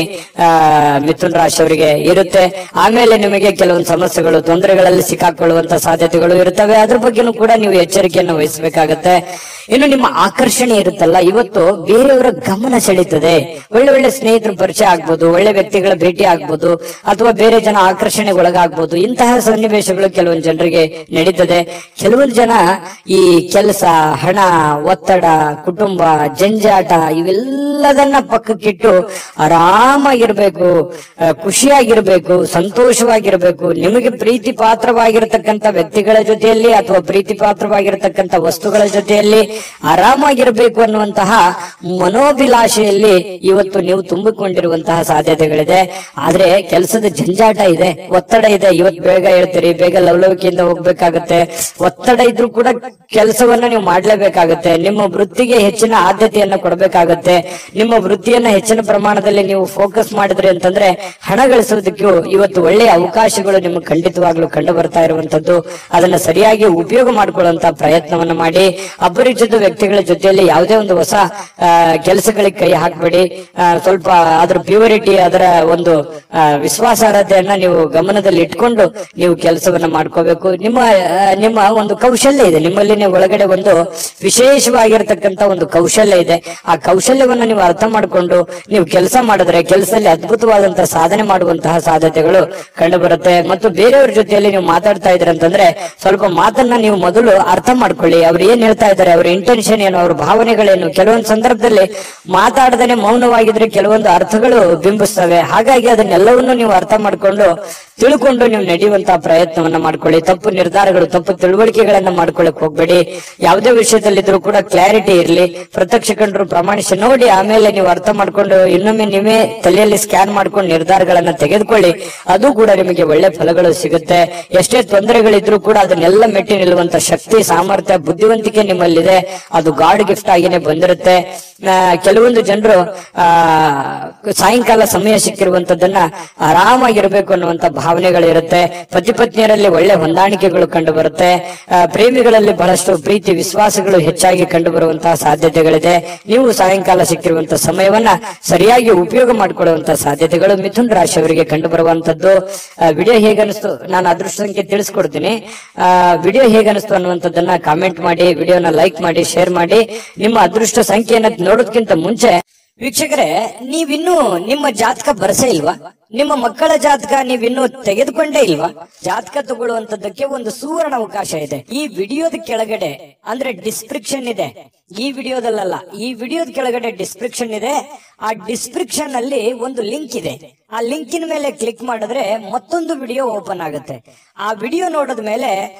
ಮಿಥುನ ರಾಶಿಯವರಿಗೆ ಇರುತ್ತೆ. ಆಮೇಲೆ ನಿಮಗೆ ಕೆಲವೊಂದು ಸಮಸ್ಯೆಗಳು, ತೊಂದರೆಗಳಲ್ಲಿ ಸಿಕ್ಕಾಕೊಳ್ಳುವಂತಹ ಸಾಧ್ಯತೆಗಳು ಇರುತ್ತವೆ. ಅದ್ರ ಬಗ್ಗೆನೂ ಕೂಡ ನೀವು ಎಚ್ಚರಿಕೆಯನ್ನು ವಹಿಸಬೇಕಾಗತ್ತೆ. ಇನ್ನು ನಿಮ್ಮ ಆಕರ್ಷಣೆ ಇರುತ್ತಲ್ಲ, ಇವತ್ತು ಬೇರೆಯವರ ಗಮನ ಸೆಳೀತದೆ. ಒಳ್ಳೆ ಒಳ್ಳೆ ಸ್ನೇಹಿತರ ಪರಿಚಯ ಆಗ್ಬೋದು, ಒಳ್ಳೆ ವ್ಯಕ್ತಿಗಳ ಭೇಟಿ ಆಗ್ಬೋದು, ಅಥವಾ ಬೇರೆ ಜನ ಆಕರ್ಷಣೆಗೆ ಒಳಗಾಗ್ಬೋದು. ಇಂತಹ ಸನ್ನಿವೇಶಗಳು ಕೆಲವೊಂದು ಜನರಿಗೆ ನಡೀತದೆ. ಕೆಲವೊಂದು ಜನ ಈ ಕೆಲಸ, ಹಣ, ಒತ್ತಡ, ಕುಟುಂಬ, ಜಂಜಾಟ ಇವೆಲ್ಲದನ್ನ ಪಕ್ಕಕ್ಕಿಟ್ಟು ಆರಾಮಾಗಿರ್ಬೇಕು, ಖುಷಿಯಾಗಿರ್ಬೇಕು, ಸಂತೋಷವಾಗಿರ್ಬೇಕು, ನಿಮಗೆ ಪ್ರೀತಿ ಪಾತ್ರವಾಗಿರ್ತಕ್ಕಂಥ ವ್ಯಕ್ತಿಗಳ ಜೊತೆಯಲ್ಲಿ ಅಥವಾ ಪ್ರೀತಿ ಪಾತ್ರವಾಗಿರ್ತಕ್ಕಂಥ ವಸ್ತುಗಳ ಜೊತೆಯಲ್ಲಿ ಆರಾಮಾಗಿರ್ಬೇಕು ಅನ್ನುವಂತಹ ಮನೋಭಿಲಾಷೆಯಲ್ಲಿ ಇವತ್ತು ನೀವು ತುಂಬಿಕೊಂಡಿರುವಂತಹ ಸಾಧ್ಯತೆಗಳಿದೆ. ಆದ್ರೆ ಕೆಲಸದ ಜಂಜಾಟ ಇದೆ, ಒತ್ತಡ ಇದೆ. ಇವತ್ತು ಬೇಗ ಹೇಳ್ತೀರಿ, ಬೇಗ ಲವಲವಿಕೆಯಿಂದ ಹೋಗ್ಬೇಕಾಗತ್ತೆ. ಒತ್ತಡ ಇದ್ರೂ ಕೂಡ ಕೆಲಸವನ್ನ ನೀವು ಮಾಡ್ಲೇಬೇಕಾಗತ್ತೆ. ನಿಮ್ಮ ವೃತ್ತಿಗೆ ಹೆಚ್ಚಿನ ಆದ್ಯತೆಯನ್ನ ಕೊಡಬೇಕಾಗತ್ತೆ. ನಿಮ್ಮ ವೃತ್ತಿಯನ್ನ ಹೆಚ್ಚಿನ ಪ್ರಮಾಣದಲ್ಲಿ ನೀವು ಫೋಕಸ್ ಮಾಡಿದ್ರಿ ಅಂತಂದ್ರೆ ಹಣ ಗಳಿಸೋದಕ್ಕೂ ಇವತ್ತು ಒಳ್ಳೆಯ ಅವಕಾಶಗಳು ನಿಮಗೆ ಖಂಡಿತವಾಗ್ಲೂ ಕಂಡು ಬರ್ತಾ ಇರುವಂತದ್ದು. ಅದನ್ನ ಸರಿಯಾಗಿ ಉಪಯೋಗ ಮಾಡ್ಕೊಳ್ಳುವಂತ ಪ್ರಯತ್ನವನ್ನ ಮಾಡಿ. ಅಪರಿಚಿತ ವ್ಯಕ್ತಿಗಳ ಜೊತೆಯಲ್ಲಿ ಯಾವುದೇ ಒಂದು ಹೊಸ ಕೆಲಸಗಳಿಗೆ ಕೈ ಹಾಕಬೇಡಿ. ಸ್ವಲ್ಪ ಅದರ ಪ್ಯೂರಿಟಿ, ಅದರ ಒಂದು ವಿಶ್ವಾಸಾರ್ಹತೆಯನ್ನ ನೀವು ಗಮನದಲ್ಲಿ ಇಟ್ಕೊಂಡು ನೀವು ಕೆಲಸವನ್ನ ಮಾಡ್ಕೋಬೇಕು. ನಿಮ್ಮ ಒಂದು ಕೌಶಲ್ಯ ಇದೆ ನಿಮ್ಮಲ್ಲಿ, ನೀವು ಒಳಗಡೆ ಒಂದು ವಿಶೇಷವಾಗಿರ್ತಕ್ಕಂಥ ಒಂದು ಕೌಶಲ್ಯ ಇದೆ. ಆ ಕೌಶಲ್ಯವನ್ನ ನೀವು ಅರ್ಥ ಮಾಡಿಕೊಂಡು ನೀವು ಕೆಲಸ ಮಾಡಿದ್ರೆ ಕೆಲಸದಲ್ಲಿ ಅದ್ಭುತವಾದಂತಹ ಸಾಧನೆ ಮಾಡುವಂತಹ ಸಾಧ್ಯತೆಗಳು ಕಂಡು ಬರುತ್ತೆ. ಮತ್ತು ಬೇರೆಯವ್ರ ಜೊತೆಯಲ್ಲಿ ನೀವು ಮಾತಾಡ್ತಾ ಇದ್ರೆ ಅಂತಂದ್ರೆ ಸ್ವಲ್ಪ ಮಾತನ್ನ ನೀವು ಮೊದಲು ಅರ್ಥ ಮಾಡ್ಕೊಳ್ಳಿ. ಅವ್ರು ಏನ್ ಹೇಳ್ತಾ ಇದ್ದಾರೆ, ಅವ್ರ ಇಂಟೆನ್ಷನ್ ಏನು, ಅವ್ರ ಭಾವನೆಗಳೇನು. ಕೆಲವೊಂದು ಸಂದರ್ಭದಲ್ಲಿ ಮಾತಾಡದೇನೆ ಮೌನವಾಗಿದ್ರೆ ಕೆಲವೊಂದು ಅರ್ಥಗಳು ಬಿಂಬಿಸ್ತವೆ. ಹಾಗಾಗಿ ಅದನ್ನೆಲ್ಲವನ್ನು ನೀವು ಅರ್ಥ ಮಾಡ್ಕೊಂಡು ತಿಳ್ಕೊಂಡು ನೀವು ನಡೆಯುವಂತಹ ಪ್ರಯತ್ನವನ್ನ ಮಾಡ್ಕೊಳ್ಳಿ. ತಪ್ಪು ನಿರ್ಧಾರಗಳು, ತಪ್ಪು ತಿಳುವಳಿಕೆಗಳನ್ನ ಮಾಡ್ಕೊಳ್ಳಕ್ ಹೋಗ್ಬೇಡಿ. ಯಾವುದೇ ವಿಷಯದಲ್ಲಿದ್ರು ಕೂಡ ಕ್ಲಾರಿಟಿ ಇರಲಿ. ಪ್ರತ್ಯಕ್ಷ ಕಂಡ್ರು ಪ್ರಮಾಣಿಸಿ ನೋಡಿ, ಆಮೇಲೆ ನೀವು ಅರ್ಥ ಮಾಡ್ಕೊಂಡು ಇನ್ನೊಮ್ಮೆ ನೀವೇ ತಲೆಯಲ್ಲಿ ಸ್ಕ್ಯಾನ್ ಮಾಡ್ಕೊಂಡು ನಿರ್ಧಾರಗಳನ್ನ ತೆಗೆದುಕೊಳ್ಳಿ. ಅದು ಕೂಡ ನಿಮಗೆ ಒಳ್ಳೆ ಫಲಗಳು ಸಿಗುತ್ತೆ. ಎಷ್ಟೇ ತೊಂದರೆಗಳಿದ್ರು ಕೂಡ ಅದನ್ನೆಲ್ಲ ಮೆಟ್ಟಿ ನಿಲ್ಲುವಂತ ಶಕ್ತಿ, ಸಾಮರ್ಥ್ಯ, ಬುದ್ಧಿವಂತಿಕೆ ನಿಮ್ಮಲ್ಲಿದೆ. ಅದು ಗಾಡ್ ಗಿಫ್ಟ್ ಆಗಿನೇ ಬಂದಿರುತ್ತೆ. ಕೆಲವೊಂದು ಜನರು ಸಾಯಂಕಾಲ ಸಮಯ ಸಿಕ್ಕಿರುವಂತದ್ದನ್ನ ಆರಾಮಾಗಿರ್ಬೇಕು ಅನ್ನುವಂತ ಭಾವನೆಗಳಿರುತ್ತೆ. ಪತಿ ಪತ್ನಿಯರಲ್ಲಿ ಒಳ್ಳೆ ಹೊಂದಾಣಿಕೆಗಳು ಕಂಡು ಬರುತ್ತೆ. ಪ್ರೇಮಿಗಳಲ್ಲಿ ಬಹಳಷ್ಟು ಪ್ರೀತಿ ವಿಶ್ವಾಸಗಳು ಹೆಚ್ಚಾಗಿ ಕಂಡು ಬರುವಂತಹ ಸಾಧ್ಯತೆಗಳಿದೆ. ನೀವು ಸಾಯಂಕಾಲ ಸಿಕ್ಕಿರುವಂತಹ ಸಮಯವನ್ನ ಸರಿಯಾಗಿ ಉಪಯೋಗ ಮಾಡಿಕೊಳ್ಳುವಂತಹ ಸಾಧ್ಯತೆಗಳು ಮಿಥುನ ರಾಶಿಯವರಿಗೆ ಕಂಡು ಬರುವಂತದ್ದು. ವಿಡಿಯೋ ಹೇಗನಿಸ್ತು, ನಾನು ಅದೃಷ್ಟ ಸಂಖ್ಯೆ ತಿಳಿಸ್ಕೊಡ್ತೀನಿ. ವಿಡಿಯೋ ಹೇಗನಿಸ್ತು ಅನ್ನುವಂಥದ್ದನ್ನ ಕಾಮೆಂಟ್ ಮಾಡಿ, ವಿಡಿಯೋನ ಲೈಕ್ ಮಾಡಿ, ಶೇರ್ ಮಾಡಿ. ನಿಮ್ಮ ಅದೃಷ್ಟ ಸಂಖ್ಯೆಯನ್ನ ನೋಡೋದಕ್ಕಿಂತ ಮುಂಚೆ ವೀಕ್ಷಕರೇ, ನೀವಿನ್ನೂ ನಿಮ್ಮ ಜಾತಕ ಬರಸೇ ಇಲ್ವಾ? ನಿಮ್ಮ ಮಕ್ಕಳ ಜಾತಕ ನೀವಿನ್ನೂ ತೆಗೆದುಕೊಂಡೇ ಇಲ್ವಾ? ಜಾತಕ ತಗೊಳ್ಳುವಂತದ್ದಕ್ಕೆ ಒಂದು ಸುವರ್ಣ ಅವಕಾಶ ಇದೆ. ಈ ವಿಡಿಯೋದ ಕೆಳಗಡೆ ಅಂದ್ರೆ ಡಿಸ್ಕ್ರಿಪ್ಷನ್ ಇದೆ, ಈ ವಿಡಿಯೋದಲ್ಲ, ಈ ವಿಡಿಯೋದ ಕೆಳಗಡೆ ಡಿಸ್ಕ್ರಿಪ್ಷನ್ ಇದೆ. ಆ ಡಿಸ್ಕ್ರಿಪ್ಷನ್ ಅಲ್ಲಿ ಒಂದು ಲಿಂಕ್ ಇದೆ. ಆ ಲಿಂಕಿನ ಮೇಲೆ ಕ್ಲಿಕ್ ಮಾಡಿದ್ರೆ ಮತ್ತೊಂದು ವಿಡಿಯೋ ಓಪನ್ ಆಗುತ್ತೆ. ಆ ವಿಡಿಯೋ ನೋಡಿದ ಮೇಲೆ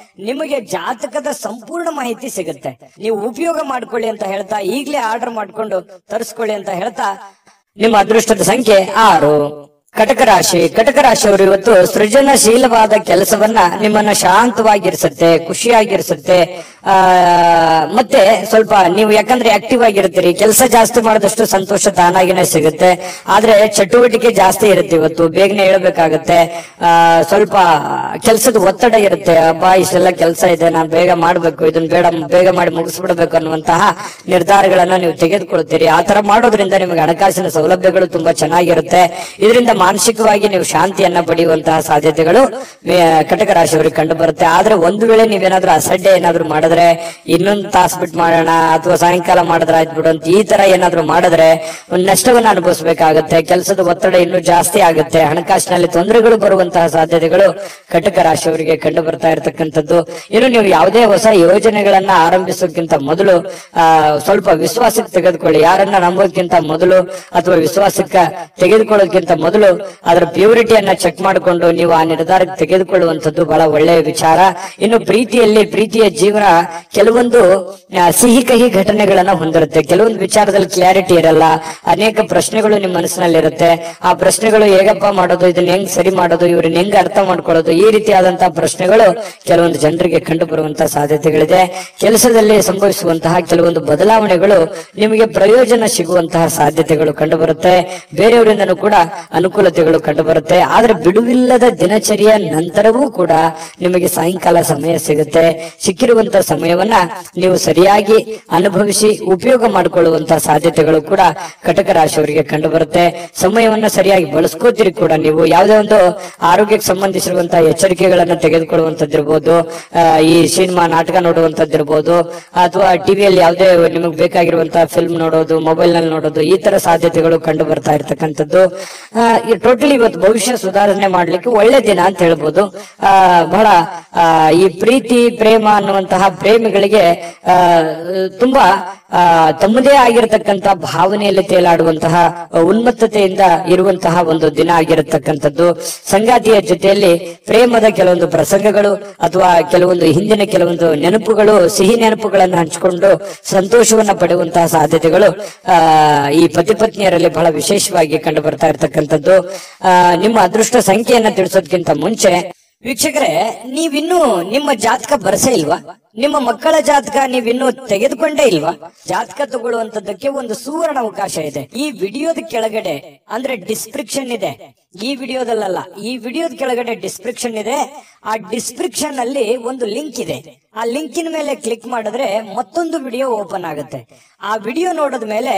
ನಿಮಗೆ ಜಾತಕದ ಸಂಪೂರ್ಣ ಮಾಹಿತಿ ಸಿಗುತ್ತೆ. ನೀವು ಉಪಯೋಗ ಮಾಡ್ಕೊಳ್ಳಿ ಅಂತ ಹೇಳ್ತಾ, ಈಗಲೇ ಆರ್ಡರ್ ಮಾಡ್ಕೊಂಡು ತರಿಸ್ಕೊಳ್ಳಿ ಅಂತ ಹೇಳ್ತಾ, ನಿಮ್ಮ ಅದೃಷ್ಟದ ಸಂಖ್ಯೆ 6. ಕಟಕ ರಾಶಿಯವರು ಇವತ್ತು ಸೃಜನಶೀಲವಾದ ಕೆಲಸವನ್ನ ನಿಮ್ಮನ್ನ ಶಾಂತವಾಗಿರಿಸುತ್ತೆ, ಖುಷಿಯಾಗಿರಿಸುತ್ತೆ. ಮತ್ತೆ ಸ್ವಲ್ಪ ನೀವು ಯಾಕಂದ್ರೆ ಆಕ್ಟಿವ್ ಆಗಿರ್ತೀರಿ, ಕೆಲಸ ಜಾಸ್ತಿ ಮಾಡಿದಷ್ಟು ಸಂತೋಷ ತಾನಾಗಿನೇ ಸಿಗುತ್ತೆ. ಆದ್ರೆ ಚಟುವಟಿಕೆ ಜಾಸ್ತಿ ಇರುತ್ತೆ, ಇವತ್ತು ಬೇಗನೆ ಹೇಳ್ಬೇಕಾಗತ್ತೆ. ಸ್ವಲ್ಪ ಕೆಲಸದ ಒತ್ತಡ ಇರುತ್ತೆ. ಅಬ್ಬಾ ಇಷ್ಟೆಲ್ಲ ಕೆಲಸ ಇದೆ, ನಾನು ಬೇಗ ಮಾಡ್ಬೇಕು, ಇದನ್ನ ಬೇಗ ಮಾಡಿ ಮುಗಿಸ್ಬಿಡ್ಬೇಕು ಅನ್ನುವಂತಹ ನಿರ್ಧಾರಗಳನ್ನ ನೀವು ತೆಗೆದುಕೊಳ್ತೀರಿ. ಆ ತರ ಮಾಡೋದ್ರಿಂದ ನಿಮಗೆ ಹಣಕಾಸಿನ ಸೌಲಭ್ಯಗಳು ತುಂಬಾ ಚೆನ್ನಾಗಿರುತ್ತೆ. ಇದರಿಂದ ಮಾನಸಿಕವಾಗಿ ನೀವು ಶಾಂತಿಯನ್ನ ಪಡೆಯುವಂತಹ ಸಾಧ್ಯತೆಗಳು ಕಟಕ ರಾಶಿಯವರಿಗೆ ಕಂಡು ಬರುತ್ತೆ. ಆದ್ರೆ ಒಂದು ವೇಳೆ ನೀವೇನಾದ್ರೂ ಅಸಡ್ಡೆ ಏನಾದ್ರು ಮಾಡಿದ್ರೆ, ಇನ್ನೊಂದು ತಾಸು ಬಿಟ್ಟು ಮಾಡೋಣ ಅಥವಾ ಸಾಯಂಕಾಲ ಮಾಡಿದ್ರೆ ಆಯ್ತು ಬಿಡು ಅಂತ ಈ ತರ ಏನಾದ್ರು ಮಾಡಿದ್ರೆ ನಷ್ಟವನ್ನ ಅನುಭವಿಸಬೇಕಾಗುತ್ತೆ. ಕೆಲಸದ ಒತ್ತಡ ಇನ್ನೂ ಜಾಸ್ತಿ ಆಗುತ್ತೆ. ಹಣಕಾಸಿನಲ್ಲಿ ತೊಂದರೆಗಳು ಬರುವಂತಹ ಸಾಧ್ಯತೆಗಳು ಕಟಕ ರಾಶಿಯವರಿಗೆ ಕಂಡು ಬರ್ತಾ ಇರತಕ್ಕಂಥದ್ದು. ಇನ್ನು ನೀವು ಯಾವುದೇ ಹೊಸ ಯೋಜನೆಗಳನ್ನ ಆರಂಭಿಸೋಕ್ಕಿಂತ ಮೊದಲು ಸ್ವಲ್ಪ ವಿಶ್ವಾಸಕ್ಕೆ ತೆಗೆದುಕೊಳ್ಳಿ. ಯಾರನ್ನ ನಂಬೋದಕ್ಕಿಂತ ಮೊದಲು ಅಥವಾ ವಿಶ್ವಾಸಕ್ಕೆ ತೆಗೆದುಕೊಳ್ಳೋದಕ್ಕಿಂತ ಮೊದಲು ಅದರ ಪ್ಯೂರಿಟಿಯನ್ನ ಚೆಕ್ ಮಾಡಿಕೊಂಡು ನೀವು ಆ ನಿರ್ಧಾರಕ್ಕೆ ತೆಗೆದುಕೊಳ್ಳುವಂಥದ್ದು ಬಹಳ ಒಳ್ಳೆಯ ವಿಚಾರ. ಇನ್ನು ಪ್ರೀತಿಯ ಜೀವನ ಕೆಲವೊಂದು ಸಿಹಿ ಕಹಿ ಘಟನೆಗಳನ್ನ ಹೊಂದಿರುತ್ತೆ. ಕೆಲವೊಂದು ವಿಚಾರದಲ್ಲಿ ಕ್ಲಾರಿಟಿ ಇರಲ್ಲ. ಅನೇಕ ಪ್ರಶ್ನೆಗಳು ನಿಮ್ಮ ಮನಸ್ಸಿನಲ್ಲಿರುತ್ತೆ. ಆ ಪ್ರಶ್ನೆಗಳು ಹೇಗಪ್ಪ ಮಾಡೋದು, ಇದನ್ನ ಹೆಂಗ್ ಸರಿ ಮಾಡೋದು, ಇವ್ರನ್ನ ಹೆಂಗ್ ಅರ್ಥ ಮಾಡ್ಕೊಳ್ಳೋದು, ಈ ರೀತಿಯಾದಂತಹ ಪ್ರಶ್ನೆಗಳು ಕೆಲವೊಂದು ಜನರಿಗೆ ಕಂಡು ಬರುವಂತಹ ಸಾಧ್ಯತೆಗಳಿದೆ. ಕೆಲಸದಲ್ಲಿ ಸಂಭವಿಸುವಂತಹ ಕೆಲವೊಂದು ಬದಲಾವಣೆಗಳು ನಿಮಗೆ ಪ್ರಯೋಜನ ಸಿಗುವಂತಹ ಸಾಧ್ಯತೆಗಳು ಕಂಡು ಬರುತ್ತೆ. ಬೇರೆಯವರಿಂದನೂ ಕೂಡ ಅನುಕೂಲತೆಗಳು ಕಂಡು ಬರುತ್ತೆ. ಆದ್ರೆ ಬಿಡುವಿಲ್ಲದ ದಿನಚರಿಯ ನಂತರವೂ ಕೂಡ ನಿಮಗೆ ಸಾಯಂಕಾಲ ಸಮಯ ಸಿಗುತ್ತೆ. ಸಿಕ್ಕಿರುವಂತಹ ಸಮಯವನ್ನ ನೀವು ಸರಿಯಾಗಿ ಅನುಭವಿಸಿ ಉಪಯೋಗ ಮಾಡಿಕೊಳ್ಳುವಂತಹ ಸಾಧ್ಯತೆಗಳು ಕೂಡ ಕಟಕ ರಾಶಿಯವರಿಗೆ ಕಂಡು ಬರುತ್ತೆ. ಸಮಯವನ್ನ ಸರಿಯಾಗಿ ಬಳಸ್ಕೋತೀರಿ ಕೂಡ. ನೀವು ಯಾವುದೇ ಒಂದು ಆರೋಗ್ಯಕ್ಕೆ ಸಂಬಂಧಿಸಿರುವಂತಹ ಎಚ್ಚರಿಕೆಗಳನ್ನ ತೆಗೆದುಕೊಳ್ಳುವಂತದ್ದಿರ್ಬೋದು, ಈ ಸಿನಿಮಾ ನಾಟಕ ನೋಡುವಂತದ್ದಿರ್ಬೋದು, ಅಥವಾ ಟಿವಿಯಲ್ಲಿ ಯಾವುದೇ ನಿಮಗೆ ಬೇಕಾಗಿರುವಂತಹ ಫಿಲ್ಮ್ ನೋಡೋದು, ಮೊಬೈಲ್ ನಲ್ಲಿ ನೋಡೋದು, ಈ ತರ ಸಾಧ್ಯತೆಗಳು ಕಂಡು ಬರ್ತಾ ಇರ್ತಕ್ಕಂಥದ್ದು. ಟೋಟಲಿ ಇವತ್ತು ಭವಿಷ್ಯ ಸುಧಾರಣೆ ಮಾಡ್ಲಿಕ್ಕೆ ಒಳ್ಳೆ ದಿನ ಅಂತ ಹೇಳ್ಬೋದು. ಬಹಳ ಈ ಪ್ರೀತಿ ಪ್ರೇಮ ಅನ್ನುವಂತಹ ಪ್ರೇಮಿಗಳಿಗೆ ತುಂಬಾ ತಮ್ಮದೇ ಆಗಿರತಕ್ಕಂತಹ ಭಾವನೆಯಲ್ಲಿ ತೇಲಾಡುವಂತಹ ಉನ್ಮತ್ತತೆಯಿಂದ ಇರುವಂತಹ ಒಂದು ದಿನ ಆಗಿರತಕ್ಕಂಥದ್ದು. ಸಂಗಾತಿಯ ಜೊತೆಯಲ್ಲಿ ಪ್ರೇಮದ ಕೆಲವೊಂದು ಪ್ರಸಂಗಗಳು ಅಥವಾ ಕೆಲವೊಂದು ಹಿಂದಿನ ಕೆಲವೊಂದು ನೆನಪುಗಳು, ಸಿಹಿ ನೆನಪುಗಳನ್ನು ಹಂಚಿಕೊಂಡು ಸಂತೋಷವನ್ನ ಪಡೆಯುವಂತಹ ಸಾಧ್ಯತೆಗಳು ಈ ಪತಿ ಪತ್ನಿಯರಲ್ಲಿ ಬಹಳ ವಿಶೇಷವಾಗಿ ಕಂಡು ಬರ್ತಾ ಇರ್ತಕ್ಕಂಥದ್ದು. ನಿಮ್ಮ ಅದೃಷ್ಟ ಸಂಖ್ಯೆಯನ್ನ ತಿಳಿಸೋದಕ್ಕಿಂತ ಮುಂಚೆ ವೀಕ್ಷಕರೇ, ನೀವಿನ್ನೂ ನಿಮ್ಮ ಜಾತಕ ಬರಸೇ ಇಲ್ವಾ? ನಿಮ್ಮ ಮಕ್ಕಳ ಜಾತಕ ನೀವಿನ್ನೂ ತೆಗೆದುಕೊಂಡೇ ಇಲ್ವಾ? ಜಾತಕ ತಗೊಳ್ಳುವಂತದ್ದಕ್ಕೆ ಒಂದು ಸುವರ್ಣ ಅವಕಾಶ ಇದೆ. ಈ ವಿಡಿಯೋದ ಕೆಳಗಡೆ ಅಂದ್ರೆ ಡಿಸ್ಕ್ರಿಪ್ಷನ್ ಇದೆ. ಈ ವಿಡಿಯೋದಲ್ಲ, ಈ ವಿಡಿಯೋದ ಕೆಳಗಡೆ ಡಿಸ್ಕ್ರಿಪ್ಷನ್ ಇದೆ. ಆ ಡಿಸ್ಕ್ರಿಪ್ಷನ್ ಅಲ್ಲಿ ಒಂದು ಲಿಂಕ್ ಇದೆ. ಆ ಲಿಂಕಿನ ಮೇಲೆ ಕ್ಲಿಕ್ ಮಾಡಿದ್ರೆ ಮತ್ತೊಂದು ವಿಡಿಯೋ ಓಪನ್ ಆಗುತ್ತೆ. ಆ ವಿಡಿಯೋ ನೋಡಿದ ಮೇಲೆ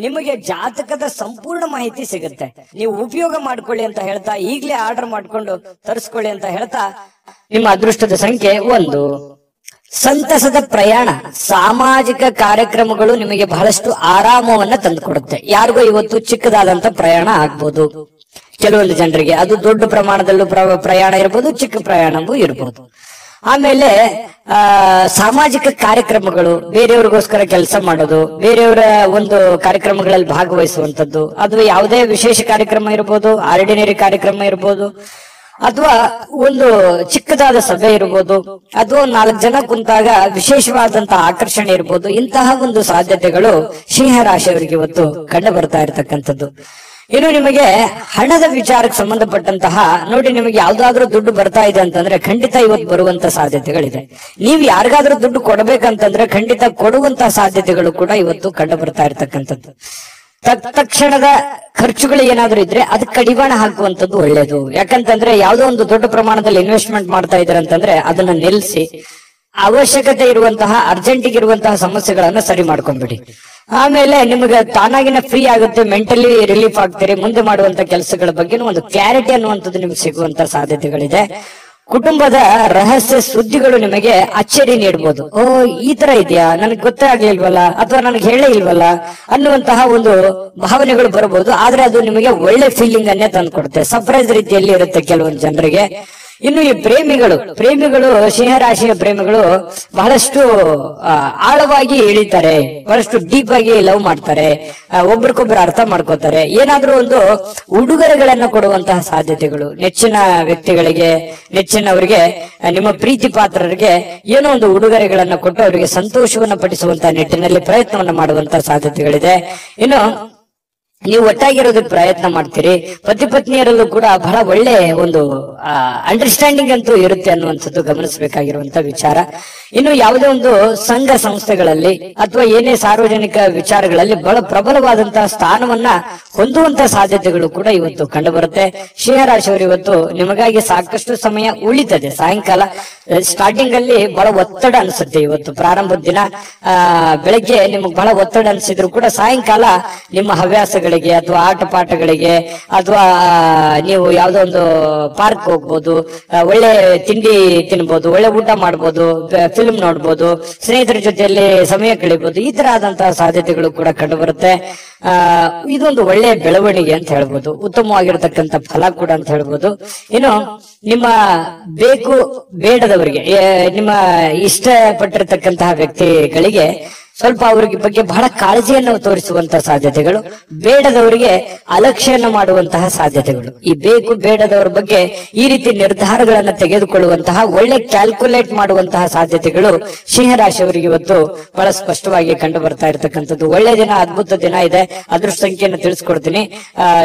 ನಿಮಗೆ ಜಾತಕದ ಸಂಪೂರ್ಣ ಮಾಹಿತಿ ಸಿಗುತ್ತೆ. ನೀವು ಉಪಯೋಗ ಮಾಡ್ಕೊಳ್ಳಿ ಅಂತ ಹೇಳ್ತಾ, ಈಗಲೇ ಆರ್ಡರ್ ಮಾಡ್ಕೊಂಡು ತರಿಸ್ಕೊಳ್ಳಿ ಅಂತ ಹೇಳ್ತಾ, ನಿಮ್ಮ ಅದೃಷ್ಟದ ಸಂಖ್ಯೆ 1. ಸಂತಸದ ಪ್ರಯಾಣ, ಸಾಮಾಜಿಕ ಕಾರ್ಯಕ್ರಮಗಳು ನಿಮಗೆ ಬಹಳಷ್ಟು ಆರಾಮವನ್ನ ತಂದುಕೊಡುತ್ತೆ. ಯಾರಿಗೋ ಇವತ್ತು ಚಿಕ್ಕದಾದಂತ ಪ್ರಯಾಣ ಆಗ್ಬೋದು. ಕೆಲವೊಂದು ಜನರಿಗೆ ಅದು ದೊಡ್ಡ ಪ್ರಮಾಣದಲ್ಲೂ ಪ್ರಯಾಣ ಇರ್ಬೋದು, ಚಿಕ್ಕ ಪ್ರಯಾಣವೂ ಇರ್ಬೋದು. ಆಮೇಲೆ ಸಾಮಾಜಿಕ ಕಾರ್ಯಕ್ರಮಗಳು, ಬೇರೆಯವ್ರಿಗೋಸ್ಕರ ಕೆಲಸ ಮಾಡೋದು, ಬೇರೆಯವರ ಒಂದು ಕಾರ್ಯಕ್ರಮಗಳಲ್ಲಿ ಭಾಗವಹಿಸುವಂತದ್ದು, ಅದು ಯಾವುದೇ ವಿಶೇಷ ಕಾರ್ಯಕ್ರಮ ಇರ್ಬೋದು, ಆರ್ಡಿನರಿ ಕಾರ್ಯಕ್ರಮ ಇರ್ಬೋದು, ಅಥವಾ ಒಂದು ಚಿಕ್ಕದಾದ ಸಭೆ ಇರ್ಬೋದು, ಅಥವಾ 4 ಜನ ಕುಂತಾಗ ವಿಶೇಷವಾದಂತಹ ಆಕರ್ಷಣೆ ಇರ್ಬೋದು. ಇಂತಹ ಒಂದು ಸಾಧ್ಯತೆಗಳು ಸಿಂಹ ರಾಶಿಯವರಿಗೆ ಇವತ್ತು ಕಂಡು ಬರ್ತಾ ಇರತಕ್ಕಂಥದ್ದು. ಇನ್ನು ನಿಮಗೆ ಹಣದ ವಿಚಾರಕ್ಕೆ ಸಂಬಂಧಪಟ್ಟಂತಹ ನೋಡಿ, ನಿಮಗೆ ಯಾವ್ದಾದ್ರೂ ದುಡ್ಡು ಬರ್ತಾ ಇದೆ ಅಂತಂದ್ರೆ ಖಂಡಿತ ಇವತ್ತು ಬರುವಂತ ಸಾಧ್ಯತೆಗಳಿದೆ. ನೀವು ಯಾರಿಗಾದ್ರೂ ದುಡ್ಡು ಕೊಡಬೇಕಂತಂದ್ರೆ ಖಂಡಿತ ಕೊಡುವಂತಹ ಸಾಧ್ಯತೆಗಳು ಕೂಡ ಇವತ್ತು ಕಂಡು ಬರ್ತಾ ಇರ್ತಕ್ಕಂಥದ್ದು. ತಕ್ಷಣದ ಖರ್ಚುಗಳು ಏನಾದ್ರೂ ಇದ್ರೆ ಅದಕ್ಕೆ ಕಡಿವಾಣ ಹಾಕುವಂತದ್ದು ಒಳ್ಳೇದು. ಯಾಕಂತಂದ್ರೆ ಯಾವ್ದೋ ಒಂದು ದೊಡ್ಡ ಪ್ರಮಾಣದಲ್ಲಿ ಇನ್ವೆಸ್ಟ್ಮೆಂಟ್ ಮಾಡ್ತಾ ಇದ್ದಾರೆ ಅಂತಂದ್ರೆ ಅದನ್ನ ನಿಲ್ಲಿಸಿ ಅವಶ್ಯಕತೆ ಇರುವಂತಹ ಅರ್ಜೆಂಟಿಗೆ ಇರುವಂತಹ ಸಮಸ್ಯೆಗಳನ್ನ ಸರಿ ಮಾಡ್ಕೊಂಡ್ಬಿಡಿ. ಆಮೇಲೆ ನಿಮಗೆ ತಾನಾಗಿನ ಫ್ರೀ ಆಗುತ್ತೆ, ಮೆಂಟಲಿ ರಿಲೀಫ್ ಆಗ್ತೀರಿ. ಮುಂದೆ ಮಾಡುವಂತ ಕೆಲಸಗಳ ಬಗ್ಗೆ ಒಂದು ಕ್ಲಾರಿಟಿ ಅನ್ನುವಂಥದ್ದು ನಿಮ್ಗೆ ಸಿಗುವಂತ ಸಾಧ್ಯತೆಗಳಿದೆ. ಕುಟುಂಬದ ರಹಸ್ಯ ಸುದ್ದಿಗಳು ನಿಮಗೆ ಅಚ್ಚರಿ ನೀಡಬಹುದು. ಓ, ಈ ತರ ಇದೆಯಾ, ನನಗೆ ಗೊತ್ತೇ ಆಗ್ಲಿಲ್ವಲ್ಲ, ಅಥವಾ ನನಗೆ ಹೇಳೇ ಇಲ್ವಲ್ಲ ಅನ್ನುವಂತಹ ಒಂದು ಭಾವನೆಗಳು ಬರಬಹುದು. ಆದ್ರೆ ಅದು ನಿಮಗೆ ಒಳ್ಳೆ ಫೀಲಿಂಗ್ ಅನ್ನೇ ತಂದ್ಕೊಡುತ್ತೆ. ಸರ್ಪ್ರೈಸ್ ರೀತಿಯಲ್ಲಿ ಇರುತ್ತೆ ಕೆಲವೊಂದು ಜನರಿಗೆ. ಇನ್ನು ಈ ಪ್ರೇಮಿಗಳು ಸಿಂಹರಾಶಿಯ ಪ್ರೇಮಿಗಳು ಬಹಳಷ್ಟು ಆಳವಾಗಿ ಇಳಿತಾರೆ, ಬಹಳಷ್ಟು ಡೀಪ್ ಆಗಿ ಲವ್ ಮಾಡ್ತಾರೆ, ಒಬ್ರಿಗೊಬ್ರು ಅರ್ಥ ಮಾಡ್ಕೋತಾರೆ. ಏನಾದ್ರೂ ಒಂದು ಉಡುಗೊರೆಗಳನ್ನ ಕೊಡುವಂತಹ ಸಾಧ್ಯತೆಗಳು, ನೆಚ್ಚಿನ ವ್ಯಕ್ತಿಗಳಿಗೆ, ನೆಚ್ಚಿನವರಿಗೆ, ನಿಮ್ಮ ಪ್ರೀತಿ ಪಾತ್ರರಿಗೆ ಏನೋ ಒಂದು ಉಡುಗೊರೆಗಳನ್ನ ಕೊಟ್ಟು ಅವರಿಗೆ ಸಂತೋಷವನ್ನ ಪಡಿಸುವಂತಹ ನಿಟ್ಟಿನಲ್ಲಿ ಪ್ರಯತ್ನವನ್ನ ಮಾಡುವಂತಹ ಸಾಧ್ಯತೆಗಳಿದೆ. ಇನ್ನು ನೀವು ಒಟ್ಟಾಗಿರೋದಕ್ಕೆ ಪ್ರಯತ್ನ ಮಾಡ್ತೀರಿ. ಪತಿ ಪತ್ನಿಯರಲ್ಲೂ ಕೂಡ ಬಹಳ ಒಳ್ಳೆ ಒಂದು ಅಂಡರ್ಸ್ಟ್ಯಾಂಡಿಂಗ್ ಅಂತೂ ಇರುತ್ತೆ ಅನ್ನುವಂಥದ್ದು ಗಮನಿಸಬೇಕಾಗಿರುವಂತ ವಿಚಾರ. ಇನ್ನು ಯಾವುದೇ ಒಂದು ಸಂಘ ಸಂಸ್ಥೆಗಳಲ್ಲಿ ಅಥವಾ ಏನೇ ಸಾರ್ವಜನಿಕ ವಿಚಾರಗಳಲ್ಲಿ ಬಹಳ ಪ್ರಬಲವಾದಂತಹ ಸ್ಥಾನವನ್ನ ಹೊಂದುವಂತಹ ಸಾಧ್ಯತೆಗಳು ಕೂಡ ಇವತ್ತು ಕಂಡು ಬರುತ್ತೆ. ಸಿಂಹರಾಶಿಯವರು ಇವತ್ತು ನಿಮಗಾಗಿ ಸಾಕಷ್ಟು ಸಮಯ ಉಳಿತದೆ. ಸಾಯಂಕಾಲ ಸ್ಟಾರ್ಟಿಂಗ್ ಅಲ್ಲಿ ಬಹಳ ಒತ್ತಡ ಅನ್ಸುತ್ತೆ. ಇವತ್ತು ಪ್ರಾರಂಭದ ದಿನ ಬೆಳಗ್ಗೆ ನಿಮಗೆ ಬಹಳ ಒತ್ತಡ ಅನ್ಸಿದ್ರು ಕೂಡ ಸಾಯಂಕಾಲ ನಿಮ್ಮ ಹವ್ಯಾಸಗಳಿಗೆ ಅಥವಾ ಆಟ ಪಾಠಗಳಿಗೆ ಅಥವಾ ನೀವು ಯಾವ್ದೋ ಒಂದು ಪಾರ್ಕ್ ಹೋಗ್ಬೋದು, ಒಳ್ಳೆ ತಿಂಡಿ ತಿನ್ಬೋದು, ಒಳ್ಳೆ ಊಟ ಮಾಡ್ಬೋದು, ಫಿಲ್ಮ್ ನೋಡ್ಬೋದು, ಸ್ನೇಹಿತರ ಜೊತೆಯಲ್ಲಿ ಸಮಯ ಕಳಿಬಹುದು. ಈ ತರ ಆದಂತಹ ಸಾಧ್ಯತೆಗಳು ಕೂಡ ಕಂಡು ಬರುತ್ತೆ. ಇದೊಂದು ಒಳ್ಳೆಯ ಬೆಳವಣಿಗೆ ಅಂತ ಹೇಳ್ಬೋದು, ಉತ್ತಮವಾಗಿರತಕ್ಕಂತ ಫಲ ಕೂಡ ಅಂತ ಹೇಳ್ಬೋದು. ಇನ್ನು ನಿಮ್ಮ ಬೇಕು ಬೇಡದವರಿಗೆ, ನಿಮ್ಮ ಇಷ್ಟಪಟ್ಟಿರತಕ್ಕಂತಹ ವ್ಯಕ್ತಿಗಳಿಗೆ ಸ್ವಲ್ಪ ಅವ್ರಿಗೆ ಬಗ್ಗೆ ಬಹಳ ಕಾಳಜಿಯನ್ನು ತೋರಿಸುವಂತಹ ಸಾಧ್ಯತೆಗಳು, ಬೇಡದವರಿಗೆ ಅಲಕ್ಷ್ಯನ ಮಾಡುವಂತಹ ಸಾಧ್ಯತೆಗಳು. ಈ ಬೇಕು ಬೇಡದವರ ಬಗ್ಗೆ ಈ ರೀತಿ ನಿರ್ಧಾರಗಳನ್ನು ತೆಗೆದುಕೊಳ್ಳುವಂತಹ ಒಳ್ಳೆ ಕ್ಯಾಲ್ಕುಲೇಟ್ ಮಾಡುವಂತಹ ಸಾಧ್ಯತೆಗಳು ಸಿಂಹರಾಶಿಯವರಿಗೆ ಇವತ್ತು ಬಹಳ ಸ್ಪಷ್ಟವಾಗಿ ಕಂಡು ಬರ್ತಾ ಇರತಕ್ಕಂಥದ್ದು. ಒಳ್ಳೆ ದಿನ, ಅದ್ಭುತ ದಿನ ಇದೆ. ಅದೃಷ್ಟ ಸಂಖ್ಯೆಯನ್ನು ತಿಳಿಸ್ಕೊಡ್ತೀನಿ.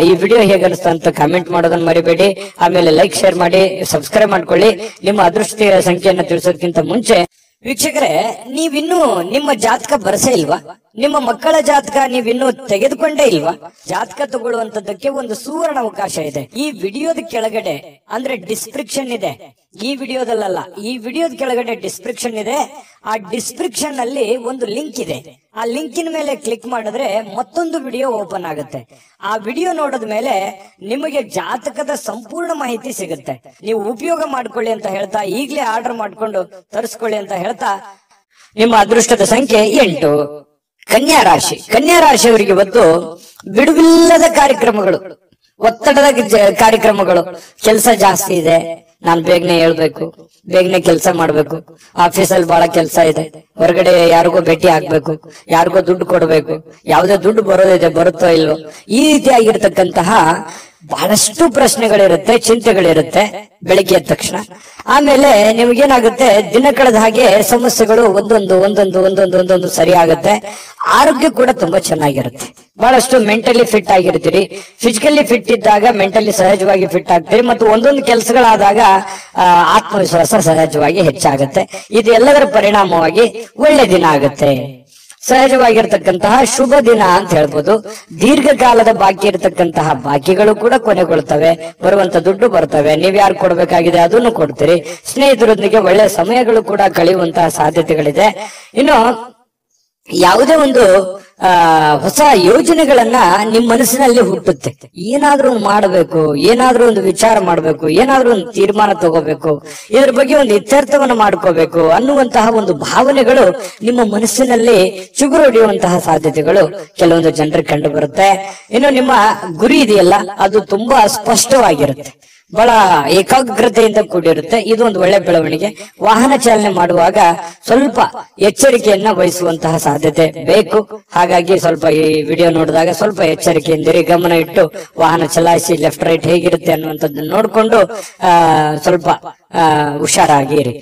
ಈ ವಿಡಿಯೋ ಹೇಗೆ ಅನಿಸ್ತಾ ಅಂತ ಕಾಮೆಂಟ್ ಮಾಡೋದನ್ನ ಮರಿಬೇಡಿ. ಆಮೇಲೆ ಲೈಕ್, ಶೇರ್ ಮಾಡಿ, ಸಬ್ಸ್ಕ್ರೈಬ್ ಮಾಡ್ಕೊಳ್ಳಿ. ನಿಮ್ಮ ಅದೃಷ್ಟ ಸಂಖ್ಯೆಯನ್ನು ತಿಳಿಸೋದಕ್ಕಿಂತ ಮುಂಚೆ ವೀಕ್ಷಕರೇ, ನೀವಿನ್ನೂ ನಿಮ್ಮ ಜಾತಕ ಬರಸೇ ಇಲ್ವಾ? ನಿಮ್ಮ ಮಕ್ಕಳ ಜಾತಕ ನೀವಿನ್ನೂ ತೆಗೆದುಕೊಂಡೇ ಇಲ್ವಾ? ಜಾತಕ ತಗೊಳ್ಳುವಂತದ್ದಕ್ಕೆ ಒಂದು ಸುವರ್ಣ ಅವಕಾಶ ಇದೆ. ಈ ವಿಡಿಯೋದ ಕೆಳಗಡೆ ಅಂದ್ರೆ ಡಿಸ್ಕ್ರಿಪ್ಷನ್ ಇದೆ. ಈ ವಿಡಿಯೋದಲ್ಲ, ಈ ವಿಡಿಯೋದ ಕೆಳಗಡೆ ಡಿಸ್ಕ್ರಿಪ್ಷನ್ ಇದೆ. ಆ ಡಿಸ್ಕ್ರಿಪ್ಷನ್ ಅಲ್ಲಿ ಒಂದು ಲಿಂಕ್ ಇದೆ. ಆ ಲಿಂಕಿನ ಮೇಲೆ ಕ್ಲಿಕ್ ಮಾಡಿದ್ರೆ ಮತ್ತೊಂದು ವಿಡಿಯೋ ಓಪನ್ ಆಗುತ್ತೆ. ಆ ವಿಡಿಯೋ ನೋಡಿದ ಮೇಲೆ ನಿಮಗೆ ಜಾತಕದ ಸಂಪೂರ್ಣ ಮಾಹಿತಿ ಸಿಗುತ್ತೆ. ನೀವು ಉಪಯೋಗ ಮಾಡ್ಕೊಳ್ಳಿ ಅಂತ ಹೇಳ್ತಾ, ಈಗಲೇ ಆರ್ಡರ್ ಮಾಡ್ಕೊಂಡು ತರಿಸ್ಕೊಳ್ಳಿ ಅಂತ ಹೇಳ್ತಾ, ನಿಮ್ಮ ಅದೃಷ್ಟದ ಸಂಖ್ಯೆ 8. ಕನ್ಯಾ ರಾಶಿ. ಕನ್ಯಾ ರಾಶಿಯವರಿಗೆ ಇವತ್ತು ಬಿಡುವಿಲ್ಲದ ಕಾರ್ಯಕ್ರಮಗಳು, ಒತ್ತಡದ ಕಾರ್ಯಕ್ರಮಗಳು. ಕೆಲಸ ಜಾಸ್ತಿ ಇದೆ, ನಾನು ಬೇಗನೆ ಹೇಳ್ಬೇಕು, ಬೇಗನೆ ಕೆಲಸ ಮಾಡ್ಬೇಕು, ಆಫೀಸಲ್ಲಿ ಬಹಳ ಕೆಲಸ ಇದೆ, ಹೊರಗಡೆ ಯಾರಿಗೋ ಭೇಟಿ ಆಗ್ಬೇಕು, ಯಾರಿಗೋ ದುಡ್ಡು ಕೊಡ್ಬೇಕು, ಯಾವುದೇ ದುಡ್ಡು ಬರೋದಿದೆ, ಬರುತ್ತೋ ಇಲ್ವೋ, ಈ ರೀತಿಯಾಗಿರ್ತಕ್ಕಂತಹ ಬಹಳಷ್ಟು ಪ್ರಶ್ನೆಗಳಿರುತ್ತೆ, ಚಿಂತೆಗಳಿರುತ್ತೆ ಬೆಳಿಗ್ಗೆ ಎದ್ದ ತಕ್ಷಣ. ಆಮೇಲೆ ನಿಮಗೇನಾಗುತ್ತೆ, ದಿನ ಕಳೆದ ಹಾಗೆ ಸಮಸ್ಯೆಗಳು ಒಂದೊಂದು ಸರಿ ಆಗುತ್ತೆ. ಆರೋಗ್ಯ ಕೂಡ ತುಂಬಾ ಚೆನ್ನಾಗಿರುತ್ತೆ. ಬಹಳಷ್ಟು ಮೆಂಟಲಿ ಫಿಟ್ ಆಗಿರ್ತೀರಿ. ಫಿಸಿಕಲಿ ಫಿಟ್ ಇದ್ದಾಗ ಮೆಂಟಲಿ ಸಹಜವಾಗಿ ಫಿಟ್ ಆಗ್ತೀರಿ. ಮತ್ತು ಒಂದೊಂದು ಕೆಲಸಗಳಾದಾಗ ಆತ್ಮವಿಶ್ವಾಸ ಸಹಜವಾಗಿ ಹೆಚ್ಚಾಗುತ್ತೆ. ಇದು ಎಲ್ಲದರ ಪರಿಣಾಮವಾಗಿ ಒಳ್ಳೆ ದಿನ ಆಗುತ್ತೆ. ಸಹಜವಾಗಿರ್ತಕ್ಕಂತಹ ಶುಭ ದಿನ ಅಂತ ಹೇಳ್ಬೋದು. ದೀರ್ಘಕಾಲದ ಬಾಕಿ ಇರತಕ್ಕಂತಹ ಬಾಕಿಗಳು ಕೂಡ ಕೊನೆಗೊಳ್ತವೆ. ಬರುವಂತ ದುಡ್ಡು ಬರ್ತವೆ. ನೀವ್ ಯಾರು ಕೊಡ್ಬೇಕಾಗಿದೆ ಅದನ್ನು ಕೊಡ್ತೀರಿ. ಸ್ನೇಹಿತರೊಂದಿಗೆ ಒಳ್ಳೆ ಸಮಯಗಳು ಕೂಡ ಕಳೆಯುವಂತಹ ಸಾಧ್ಯತೆಗಳಿದೆ. ಇನ್ನು ಯಾವುದೇ ಒಂದು ಹೊಸ ಯೋಜನೆಗಳನ್ನ ನಿಮ್ ಮನಸ್ಸಿನಲ್ಲಿ ಹುಟ್ಟುತ್ತೆ. ಏನಾದ್ರೂ ಮಾಡಬೇಕು, ಏನಾದ್ರೂ ಒಂದು ವಿಚಾರ ಮಾಡಬೇಕು, ಏನಾದ್ರೂ ಒಂದು ತೀರ್ಮಾನ ತಗೋಬೇಕು, ಇದ್ರ ಬಗ್ಗೆ ಒಂದು ಇತ್ಯರ್ಥವನ್ನು ಮಾಡ್ಕೋಬೇಕು ಅನ್ನುವಂತಹ ಒಂದು ಭಾವನೆಗಳು ನಿಮ್ಮ ಮನಸ್ಸಿನಲ್ಲಿ ಚಿಗುರೊಡೆಯುವಂತಹ ಸಾಧ್ಯತೆಗಳು ಕೆಲವೊಂದು ಜನರಿಗೆ ಕಂಡು ಬರುತ್ತೆ. ಇನ್ನು ನಿಮ್ಮ ಗುರಿ ಇದೆಯಲ್ಲ, ಅದು ತುಂಬಾ ಸ್ಪಷ್ಟವಾಗಿರುತ್ತೆ, ಬಹಳ ಏಕಾಗ್ರತೆಯಿಂದ ಕೂಡಿರುತ್ತೆ. ಇದು ಒಂದು ಒಳ್ಳೆ ಬೆಳವಣಿಗೆ. ವಾಹನ ಚಾಲನೆ ಮಾಡುವಾಗ ಸ್ವಲ್ಪ ಎಚ್ಚರಿಕೆಯನ್ನ ವಹಿಸುವಂತಹ ಸಾಧ್ಯತೆ ಬೇಕು. ಹಾಗಾಗಿ ಸ್ವಲ್ಪ ಈ ವಿಡಿಯೋ ನೋಡಿದಾಗ ಸ್ವಲ್ಪ ಎಚ್ಚರಿಕೆಯಿಂದಿರಿ, ಗಮನ ಇಟ್ಟು ವಾಹನ ಚಲಾಯಿಸಿ. ಲೆಫ್ಟ್ ರೈಟ್ ಹೇಗಿರುತ್ತೆ ಅನ್ನುವಂಥದ್ದನ್ನ ನೋಡ್ಕೊಂಡು ಸ್ವಲ್ಪ ಹುಷಾರಾಗಿರಿ.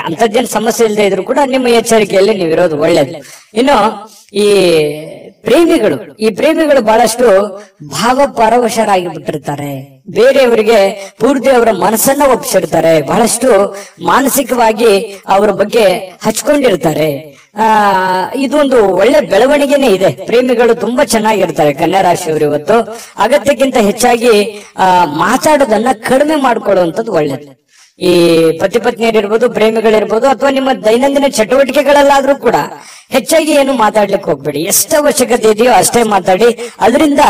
ಅಂತದ್ದೇನು ಸಮಸ್ಯೆ ಇಲ್ಲದೆ ಇದ್ರು ಕೂಡ ನಿಮ್ಮ ಎಚ್ಚರಿಕೆಯಲ್ಲಿ ನೀವಿರೋದು ಒಳ್ಳೇದು. ಇನ್ನು ಈ ಪ್ರೇಮಿಗಳು ಬಹಳಷ್ಟು ಭಾವಪರವಶರಾಗಿ ಬಿಟ್ಟಿರ್ತಾರೆ. ಬೇರೆಯವರಿಗೆ ಪೂರ್ತಿ ಅವರ ಮನಸ್ಸನ್ನ ಒಪ್ಪಿಸಿರ್ತಾರೆ. ಬಹಳಷ್ಟು ಮಾನಸಿಕವಾಗಿ ಅವರ ಬಗ್ಗೆ ಹಚ್ಕೊಂಡಿರ್ತಾರೆ. ಇದೊಂದು ಒಳ್ಳೆ ಬೆಳವಣಿಗೆನೇ ಇದೆ. ಪ್ರೇಮಿಗಳು ತುಂಬಾ ಚೆನ್ನಾಗಿರ್ತಾರೆ. ಕನ್ಯಾ ರಾಶಿಯವರು ಇವತ್ತು ಅಗತ್ಯಕ್ಕಿಂತ ಹೆಚ್ಚಾಗಿ ಮಾತಾಡೋದನ್ನ ಕಡಿಮೆ ಮಾಡ್ಕೊಳ್ಳುವಂಥದ್ದು ಒಳ್ಳೇದು. ಈ ಪತಿ ಪತ್ನಿಯರಿರ್ಬೋದು, ಪ್ರೇಮಿಗಳಿರ್ಬೋದು, ಅಥವಾ ನಿಮ್ಮ ದೈನಂದಿನ ಚಟುವಟಿಕೆಗಳಲ್ಲಾದ್ರೂ ಕೂಡ ಹೆಚ್ಚಾಗಿ ಏನು ಮಾತಾಡ್ಲಿಕ್ಕೆ ಹೋಗ್ಬೇಡಿ. ಎಷ್ಟು ಅವಶ್ಯಕತೆ ಇದೆಯೋ ಅಷ್ಟೇ ಮಾತಾಡಿ. ಅದರಿಂದ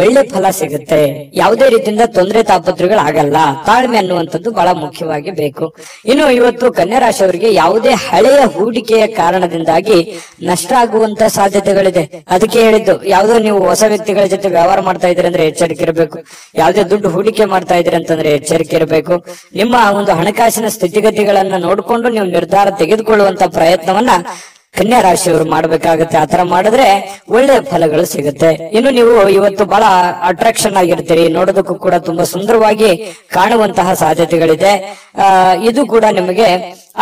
ಒಳ್ಳೆ ಫಲ ಸಿಗುತ್ತೆ. ಯಾವುದೇ ರೀತಿಯಿಂದ ತೊಂದರೆ ತಾಪತ್ರಗಳಾಗಲ್ಲ. ತಾಳ್ಮೆ ಅನ್ನುವಂಥದ್ದು ಬಹಳ ಮುಖ್ಯವಾಗಿ ಬೇಕು. ಇನ್ನು ಇವತ್ತು ಕನ್ಯಾ ರಾಶಿಯವರಿಗೆ ಯಾವುದೇ ಹಳೆಯ ಹೂಡಿಕೆಯ ಕಾರಣದಿಂದಾಗಿ ನಷ್ಟ ಆಗುವಂತ ಸಾಧ್ಯತೆಗಳಿದೆ. ಅದಕ್ಕೆ ಹೇಳಿದ್ದು, ಯಾವುದೋ ನೀವು ಹೊಸ ವ್ಯಕ್ತಿಗಳ ಜೊತೆ ವ್ಯವಹಾರ ಮಾಡ್ತಾ ಇದ್ರಿ ಅಂದ್ರೆ ಎಚ್ಚರಿಕೆ ಇರಬೇಕು. ಯಾವುದೇ ದುಡ್ಡು ಹೂಡಿಕೆ ಮಾಡ್ತಾ ಇದ್ರಿ ಅಂತಂದ್ರೆ ಎಚ್ಚರಿಕೆ ಇರಬೇಕು. ನಿಮ್ಮ ಒಂದು ಹಣಕಾಸಿನ ಸ್ಥಿತಿಗತಿಗಳನ್ನ ನೋಡಿಕೊಂಡು ನೀವು ನಿರ್ಧಾರ ತೆಗೆದುಕೊಳ್ಳುವಂತ ಪ್ರಯತ್ನವನ್ನ ಕನ್ಯಾ ರಾಶಿಯವರು ಮಾಡ್ಬೇಕಾಗತ್ತೆ. ಆತರ ಮಾಡಿದ್ರೆ ಒಳ್ಳೆಯ ಫಲಗಳು ಸಿಗುತ್ತೆ. ಇನ್ನು ನೀವು ಇವತ್ತು ಬಹಳ ಅಟ್ರಾಕ್ಷನ್ ಆಗಿರ್ತೀರಿ, ನೋಡೋದಕ್ಕೂ ಕೂಡ ತುಂಬಾ ಸುಂದರವಾಗಿ ಕಾಣುವಂತಹ ಸಾಧ್ಯತೆಗಳಿದೆ. ಇದು ಕೂಡ ನಿಮಗೆ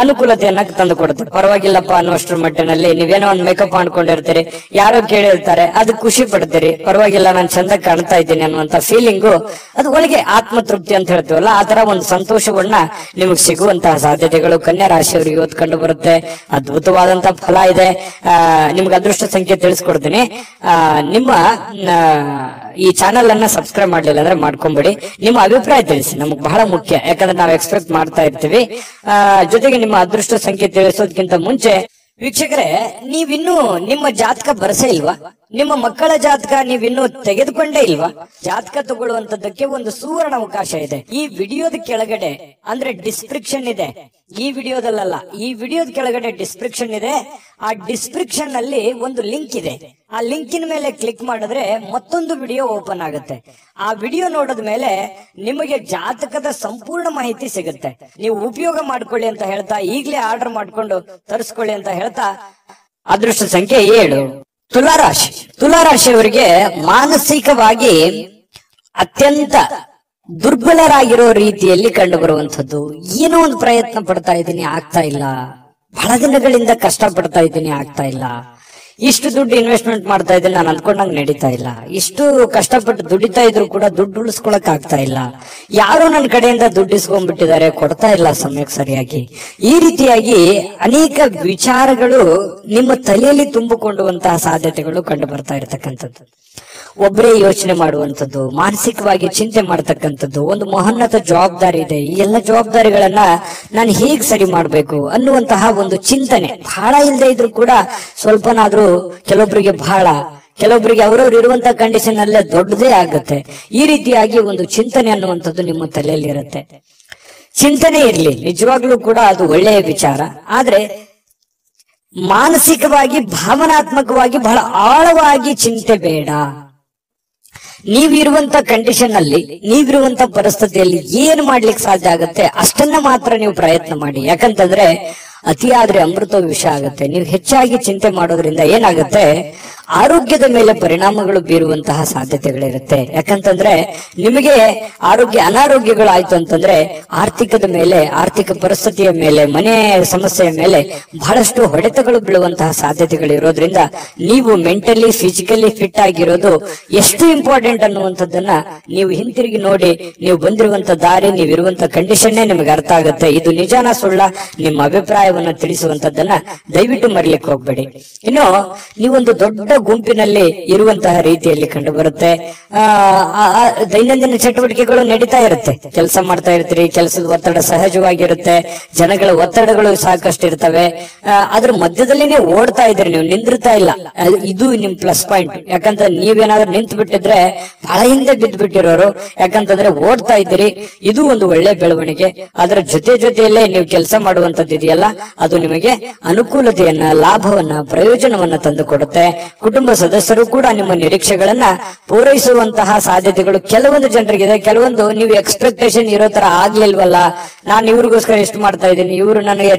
ಅನುಕೂಲತೆಯನ್ನ ತಂದು ಕೊಡುತ್ತೆ. ಪರವಾಗಿಲ್ಲಪ್ಪ ಅನ್ನುವಷ್ಟರ ಮಟ್ಟಿನಲ್ಲಿ ನೀವೇನೋ ಒಂದು ಮೇಕಪ್ ಮಾಡ್ಕೊಂಡಿರ್ತೀರಿ, ಯಾರೋ ಕೇಳಿರ್ತಾರೆ, ಅದು ಖುಷಿ ಪಡ್ತೀರಿ, ಪರವಾಗಿಲ್ಲ ನಾನು ಚಂದ ಕಾಣ್ತಾ ಇದ್ದೀನಿ ಅನ್ನುವಂತ ಫೀಲಿಂಗು, ಅದು ಒಳಗೆ ಆತ್ಮತೃಪ್ತಿ ಅಂತ ಹೇಳ್ತೀವಲ್ಲ, ಆ ತರ ಒಂದು ಸಂತೋಷವನ್ನ ನಿಮಗೆ ಸಿಗುವಂತಹ ಸಾಧ್ಯತೆಗಳು ಕನ್ಯಾ ರಾಶಿಯವರಿಗೆ ಇವತ್ತು ಕಂಡು ಬರುತ್ತೆ. ಅದ್ಭುತವಾದಂತಹ ಫಲ ಇದೆ. ನಿಮ್ಗೆ ಅದೃಷ್ಟ ಸಂಖ್ಯೆ ತಿಳಿಸ್ಕೊಡ್ತೀನಿ. ನಿಮ್ಮ ಈ ಚಾನೆಲ್ ಅನ್ನ ಸಬ್ಸ್ಕ್ರೈಬ್ ಮಾಡ್ಲಿಲ್ಲ ಅಂದ್ರೆ ಮಾಡ್ಕೊಂಬಿಡಿ. ನಿಮ್ಮ ಅಭಿಪ್ರಾಯ ತಿಳಿಸಿ, ನಮಗ್ ಬಹಳ ಮುಖ್ಯ. ಯಾಕಂದ್ರೆ ನಾವು ಎಕ್ಸ್ಪೆಕ್ಟ್ ಮಾಡ್ತಾ ಇರ್ತೀವಿ. ಜೊತೆಗೆ ನಿಮ್ಮ ಅದೃಷ್ಟ ಸಂಖ್ಯೆ ತಿಳಿಸೋದಕ್ಕಿಂತ ಮುಂಚೆ ವೀಕ್ಷಕರೇ, ನೀವಿನ್ನೂ ನಿಮ್ಮ ಜಾತಕ ಬರಸೇ ಇಲ್ವಾ? ನಿಮ್ಮ ಮಕ್ಕಳ ಜಾತಕ ನೀವಿನ್ನೂ ತೆಗೆದುಕೊಂಡೇ ಇಲ್ವಾ? ಜಾತಕ ತಗೊಳ್ಳುವಂತದ್ದಕ್ಕೆ ಒಂದು ಸುವರ್ಣ ಅವಕಾಶ ಇದೆ. ಈ ವಿಡಿಯೋದ ಕೆಳಗಡೆ ಅಂದ್ರೆ ಡಿಸ್ಕ್ರಿಪ್ಷನ್ ಇದೆ. ಈ ವಿಡಿಯೋದಲ್ಲ, ಈ ವಿಡಿಯೋದ ಕೆಳಗಡೆ ಡಿಸ್ಕ್ರಿಪ್ಷನ್ ಇದೆ. ಆ ಡಿಸ್ಕ್ರಿಪ್ಷನ್ ನಲ್ಲಿ ಒಂದು ಲಿಂಕ್ ಇದೆ. ಆ ಲಿಂಕಿನ ಮೇಲೆ ಕ್ಲಿಕ್ ಮಾಡಿದ್ರೆ ಮತ್ತೊಂದು ವಿಡಿಯೋ ಓಪನ್ ಆಗುತ್ತೆ. ಆ ವಿಡಿಯೋ ನೋಡಿದ ಮೇಲೆ ನಿಮಗೆ ಜಾತಕದ ಸಂಪೂರ್ಣ ಮಾಹಿತಿ ಸಿಗುತ್ತೆ. ನೀವು ಉಪಯೋಗ ಮಾಡ್ಕೊಳ್ಳಿ ಅಂತ ಹೇಳ್ತಾ, ಈಗಲೇ ಆರ್ಡರ್ ಮಾಡ್ಕೊಂಡು ತರಿಸ್ಕೊಳ್ಳಿ ಅಂತ ಹೇಳ್ತಾ, ಅದೃಷ್ಟ ಸಂಖ್ಯೆ 7 ತುಲಾರಾಶಿ. ತುಲಾರಾಶಿಯವರಿಗೆ ಮಾನಸಿಕವಾಗಿ ಅತ್ಯಂತ ದುರ್ಬಲರಾಗಿರೋ ರೀತಿಯಲ್ಲಿ ಕಂಡು ಬರುವಂತದ್ದು. ಏನೋ ಒಂದು ಪ್ರಯತ್ನ ಪಡ್ತಾ ಇದ್ದೀನಿ, ಆಗ್ತಾ ಇಲ್ಲ. ಬಹಳ ದಿನಗಳಿಂದ ಕಷ್ಟ ಪಡ್ತಾ ಇದ್ದೀನಿ, ಆಗ್ತಾ ಇಲ್ಲ. ಇಷ್ಟು ದುಡ್ಡು ಇನ್ವೆಸ್ಟ್ಮೆಂಟ್ ಮಾಡ್ತಾ ಇದ್ದೀನಿ, ನಾನು ಅನ್ಕೊಂಡಂಗ್ ನಡೀತಾ ಇಲ್ಲ. ಇಷ್ಟು ಕಷ್ಟಪಟ್ಟು ದುಡಿತಾ ಇದ್ರು ಕೂಡ ದುಡ್ಡು ಉಳಿಸ್ಕೊಳಕ್ ಆಗ್ತಾ ಇಲ್ಲ. ಯಾರೋ ನನ್ನ ಕಡೆಯಿಂದ ದುಡ್ಡು ಇಸ್ಕೊಂಡ್ಬಿಟ್ಟಿದ್ದಾರೆ, ಕೊಡ್ತಾ ಇಲ್ಲ ಸಮಯಕ್ಕೆ ಸರಿಯಾಗಿ. ಈ ರೀತಿಯಾಗಿ ಅನೇಕ ವಿಚಾರಗಳು ನಿಮ್ಮ ತಲೆಯಲ್ಲಿ ತುಂಬಿಕೊಳ್ಳುವಂತಹ ಸಾಧ್ಯತೆಗಳು ಕಂಡು ಬರ್ತಾ ಇರತಕ್ಕಂಥದ್ದು. ಒಬ್ಬರೇ ಯೋಚನೆ ಮಾಡುವಂಥದ್ದು, ಮಾನಸಿಕವಾಗಿ ಚಿಂತೆ ಮಾಡ್ತಕ್ಕಂಥದ್ದು, ಒಂದು ಮಹೋನ್ನತ ಜವಾಬ್ದಾರಿ ಇದೆ. ಈ ಎಲ್ಲ ಜವಾಬ್ದಾರಿಗಳನ್ನ ನಾನು ಹೇಗ್ ಸರಿ ಮಾಡ್ಬೇಕು ಅನ್ನುವಂತಹ ಒಂದು ಚಿಂತನೆ ಬಹಳ ಇಲ್ಲದೆ ಇದ್ರು ಕೂಡ ಸ್ವಲ್ಪನಾದ್ರೂ ಕೆಲವೊಬ್ಬರಿಗೆ ಬಹಳ, ಕೆಲವೊಬ್ಬರಿಗೆ ಅವರವ್ರು ಇರುವಂತಹ ಕಂಡೀಷನ್ ಅಲ್ಲೇ ದೊಡ್ಡದೇ ಆಗುತ್ತೆ. ಈ ರೀತಿಯಾಗಿ ಒಂದು ಚಿಂತನೆ ಅನ್ನುವಂಥದ್ದು ನಿಮ್ಮ ತಲೆಯಲ್ಲಿ ಇರುತ್ತೆ. ಚಿಂತನೆ ಇರ್ಲಿ, ನಿಜವಾಗ್ಲೂ ಕೂಡ ಅದು ಒಳ್ಳೆಯ ವಿಚಾರ. ಆದ್ರೆ ಮಾನಸಿಕವಾಗಿ ಭಾವನಾತ್ಮಕವಾಗಿ ಬಹಳ ಆಳವಾಗಿ ಚಿಂತೆ ಬೇಡ. ನೀವಿರುವಂತ ಕಂಡೀಷನ್ ಅಲ್ಲಿ, ನೀವಿರುವಂತ ಪರಿಸ್ಥಿತಿಯಲ್ಲಿ ಏನ್ ಮಾಡ್ಲಿಕ್ಕೆ ಸಾಧ್ಯ ಆಗುತ್ತೆ ಅಷ್ಟನ್ನ ಮಾತ್ರ ನೀವು ಪ್ರಯತ್ನ ಮಾಡಿ. ಯಾಕಂತಂದ್ರೆ ಅತಿಯಾದ್ರೆ ಅಮೃತ ವಿಷ ಆಗುತ್ತೆ. ನೀವು ಹೆಚ್ಚಾಗಿ ಚಿಂತೆ ಮಾಡೋದ್ರಿಂದ ಏನಾಗುತ್ತೆ, ಆರೋಗ್ಯದ ಮೇಲೆ ಪರಿಣಾಮಗಳು ಬೀರುವಂತಹ ಸಾಧ್ಯತೆಗಳಿರುತ್ತೆ. ಯಾಕಂತಂದ್ರೆ ನಿಮಗೆ ಅನಾರೋಗ್ಯಗಳಾಯ್ತು ಅಂತಂದ್ರೆ ಆರ್ಥಿಕದ ಮೇಲೆ, ಆರ್ಥಿಕ ಪರಿಸ್ಥಿತಿಯ ಮೇಲೆ, ಮನೆ ಸಮಸ್ಯೆಯ ಮೇಲೆ ಬಹಳಷ್ಟು ಹೊಡೆತಗಳು ಬೀಳುವಂತಹ ಸಾಧ್ಯತೆಗಳು ಇರೋದ್ರಿಂದ ನೀವು ಮೆಂಟಲಿ ಫಿಸಿಕಲಿ ಫಿಟ್ ಆಗಿರೋದು ಎಷ್ಟು ಇಂಪಾರ್ಟೆಂಟ್ ಅನ್ನುವಂಥದ್ದನ್ನ ನೀವು ಹಿಂತಿರುಗಿ ನೋಡಿ. ನೀವು ಬಂದಿರುವಂತ ದಾರಿ, ನೀವಿರುವಂತ ಕಂಡೀಷನ್ನೇ ನಿಮಗೆ ಅರ್ಥ ಆಗುತ್ತೆ. ಇದು ನಿಜಾನ ಸುಳ್ಳ, ನಿಮ್ಮ ಅಭಿಪ್ರಾಯವನ್ನ ತಿಳಿಸುವಂತದ್ದನ್ನ ದಯವಿಟ್ಟು ಮರಿಲಿಕ್ಕೆ ಹೋಗ್ಬೇಡಿ. ಇನ್ನು ನೀವೊಂದು ದೊಡ್ಡ ಗುಂಪಿನಲ್ಲಿ ಇರುವಂತಹ ರೀತಿಯಲ್ಲಿ ಕಂಡು ಬರುತ್ತೆ. ದೈನಂದಿನ ಚಟುವಟಿಕೆಗಳು ನಡೀತಾ ಇರುತ್ತೆ, ಕೆಲಸ ಮಾಡ್ತಾ ಇರ್ತೀರಿ, ಕೆಲಸದ ಒತ್ತಡ ಸಹಜವಾಗಿರುತ್ತೆ, ಜನಗಳ ಒತ್ತಡಗಳು ಸಾಕಷ್ಟು ಇರ್ತವೆ. ಅದ್ರ ಮಧ್ಯದಲ್ಲಿನೇ ಓಡ್ತಾ ಇದ್ರಿ, ನೀವು ನಿಂದಿರ್ತಾ ಇಲ್ಲ. ಇದು ನಿಮ್ ಪ್ಲಸ್ ಪಾಯಿಂಟ್. ಯಾಕಂದ್ರೆ ನೀವೇನಾದ್ರೂ ನಿಂತು ಬಿಟ್ಟಿದ್ರೆ ಬಹಳ ಹಿಂದೆ ಬಿದ್ದು ಬಿಟ್ಟಿರೋರು. ಯಾಕಂತಂದ್ರೆ ಓಡ್ತಾ ಇದ್ದೀರಿ, ಇದು ಒಂದು ಒಳ್ಳೆ ಬೆಳವಣಿಗೆ. ಅದರ ಜೊತೆಯಲ್ಲೇ ನೀವು ಕೆಲಸ ಮಾಡುವಂತದ್ದು ಇದೆಯಲ್ಲ, ಅದು ನಿಮಗೆ ಅನುಕೂಲತೆಯನ್ನ, ಲಾಭವನ್ನ, ಪ್ರಯೋಜನವನ್ನ ತಂದು ಕೊಡುತ್ತೆ. ಕುಟುಂಬ ಸದಸ್ಯರು ಕೂಡ ನಿಮ್ಮ ನಿರೀಕ್ಷೆಗಳನ್ನ ಪೂರೈಸುವಂತಹ ಸಾಧ್ಯತೆಗಳು ಕೆಲವೊಂದು ಜನರಿಗಿದೆ. ಕೆಲವೊಂದು ನೀವು ಎಕ್ಸ್ಪೆಕ್ಟೇಷನ್ ಇರೋ ತರ ಆಗ್ಲಿಲ್ವಲ್ಲ, ನಾನು ಇವ್ರಿಗೋಸ್ಕರ ಎಷ್ಟು ಮಾಡ್ತಾ ಇದ್ದೀನಿ, ಇವರು ನನಗೆ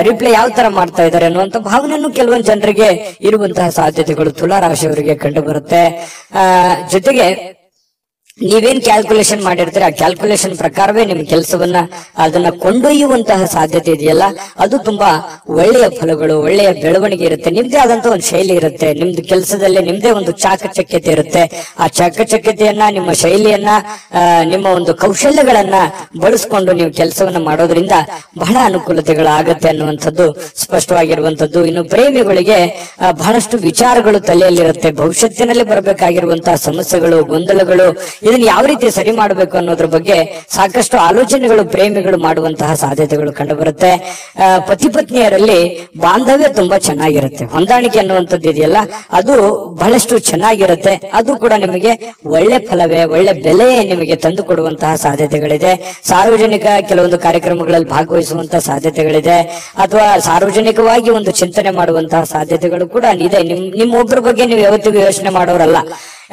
ರಿಪ್ಲೈ ಯಾವ ತರ ಮಾಡ್ತಾ ಇದ್ದಾರೆ ಅನ್ನುವಂತ ಭಾವನೆಯನ್ನು ಕೆಲವೊಂದು ಜನರಿಗೆ ಇರುವಂತಹ ಸಾಧ್ಯತೆಗಳು ತುಲಾರಾಶಿಯವರಿಗೆ ಕಂಡು ಬರುತ್ತೆ. ಜೊತೆಗೆ ನೀವೇನ್ ಕ್ಯಾಲ್ಕುಲೇಷನ್ ಮಾಡಿರ್ತೀರ, ಆ ಕ್ಯಾಲ್ಕುಲೇಷನ್ ಪ್ರಕಾರವೇ ನಿಮ್ ಕೆಲಸವನ್ನ ಅದನ್ನ ಕೊಂಡೊಯ್ಯುವಂತಹ ಸಾಧ್ಯತೆ ಇದೆಯಲ್ಲ, ಅದು ತುಂಬಾ ಒಳ್ಳೆಯ ಫಲಗಳು, ಒಳ್ಳೆಯ ಬೆಳವಣಿಗೆ ಇರುತ್ತೆ. ನಿಮ್ದೇ ಆದಂತ ಒಂದು ಶೈಲಿ ಇರುತ್ತೆ. ನಿಮ್ದು ಕೆಲಸದಲ್ಲೇ ನಿಮ್ದೇ ಒಂದು ಚಾಕಚಕ್ಯತೆ ಇರುತ್ತೆ. ಆ ಚಾಕಚಕ್ಯತೆಯನ್ನ, ನಿಮ್ಮ ಶೈಲಿಯನ್ನ, ನಿಮ್ಮ ಒಂದು ಕೌಶಲ್ಯಗಳನ್ನ ಬಳಸ್ಕೊಂಡು ನೀವು ಕೆಲಸವನ್ನ ಮಾಡೋದ್ರಿಂದ ಬಹಳ ಅನುಕೂಲತೆಗಳಾಗತ್ತೆ ಅನ್ನುವಂಥದ್ದು ಸ್ಪಷ್ಟವಾಗಿರುವಂತದ್ದು. ಇನ್ನು ಪ್ರೇಮಿಗಳಿಗೆ ಬಹಳಷ್ಟು ವಿಚಾರಗಳು ತಲೆಯಲ್ಲಿರುತ್ತೆ. ಭವಿಷ್ಯತ್ತಿನಲ್ಲಿ ಬರಬೇಕಾಗಿರುವಂತಹ ಸಮಸ್ಯೆಗಳು, ಗೊಂದಲಗಳು, ಇದನ್ನ ಯಾವ ರೀತಿ ಸರಿ ಮಾಡಬೇಕು ಅನ್ನೋದ್ರ ಬಗ್ಗೆ ಸಾಕಷ್ಟು ಆಲೋಚನೆಗಳು ಪ್ರೇಮಿಗಳು ಮಾಡುವಂತಹ ಸಾಧ್ಯತೆಗಳು ಕಂಡು ಬರುತ್ತೆ. ಪತಿ ಪತ್ನಿಯರಲ್ಲಿ ಬಾಂಧವ್ಯ ತುಂಬಾ ಚೆನ್ನಾಗಿರುತ್ತೆ. ಹೊಂದಾಣಿಕೆ ಅನ್ನುವಂಥದ್ದು ಇದೆಯಲ್ಲ, ಅದು ಬಹಳಷ್ಟು ಚೆನ್ನಾಗಿರುತ್ತೆ. ಅದು ಕೂಡ ನಿಮಗೆ ಒಳ್ಳೆ ಫಲವೇ, ಒಳ್ಳೆ ಬೆಲೆ ನಿಮಗೆ ತಂದು ಕೊಡುವಂತಹ ಸಾಧ್ಯತೆಗಳಿದೆ. ಸಾರ್ವಜನಿಕ ಕೆಲವೊಂದು ಕಾರ್ಯಕ್ರಮಗಳಲ್ಲಿ ಭಾಗವಹಿಸುವಂತಹ ಸಾಧ್ಯತೆಗಳಿದೆ, ಅಥವಾ ಸಾರ್ವಜನಿಕವಾಗಿ ಒಂದು ಚಿಂತನೆ ಮಾಡುವಂತಹ ಸಾಧ್ಯತೆಗಳು ಕೂಡ ಇದೆ. ನಿಮ್ಮೊಬ್ಬರ ಬಗ್ಗೆ ನೀವು ಯಾವತ್ತಿಗೂ ಯೋಚನೆ ಮಾಡೋರಲ್ಲ.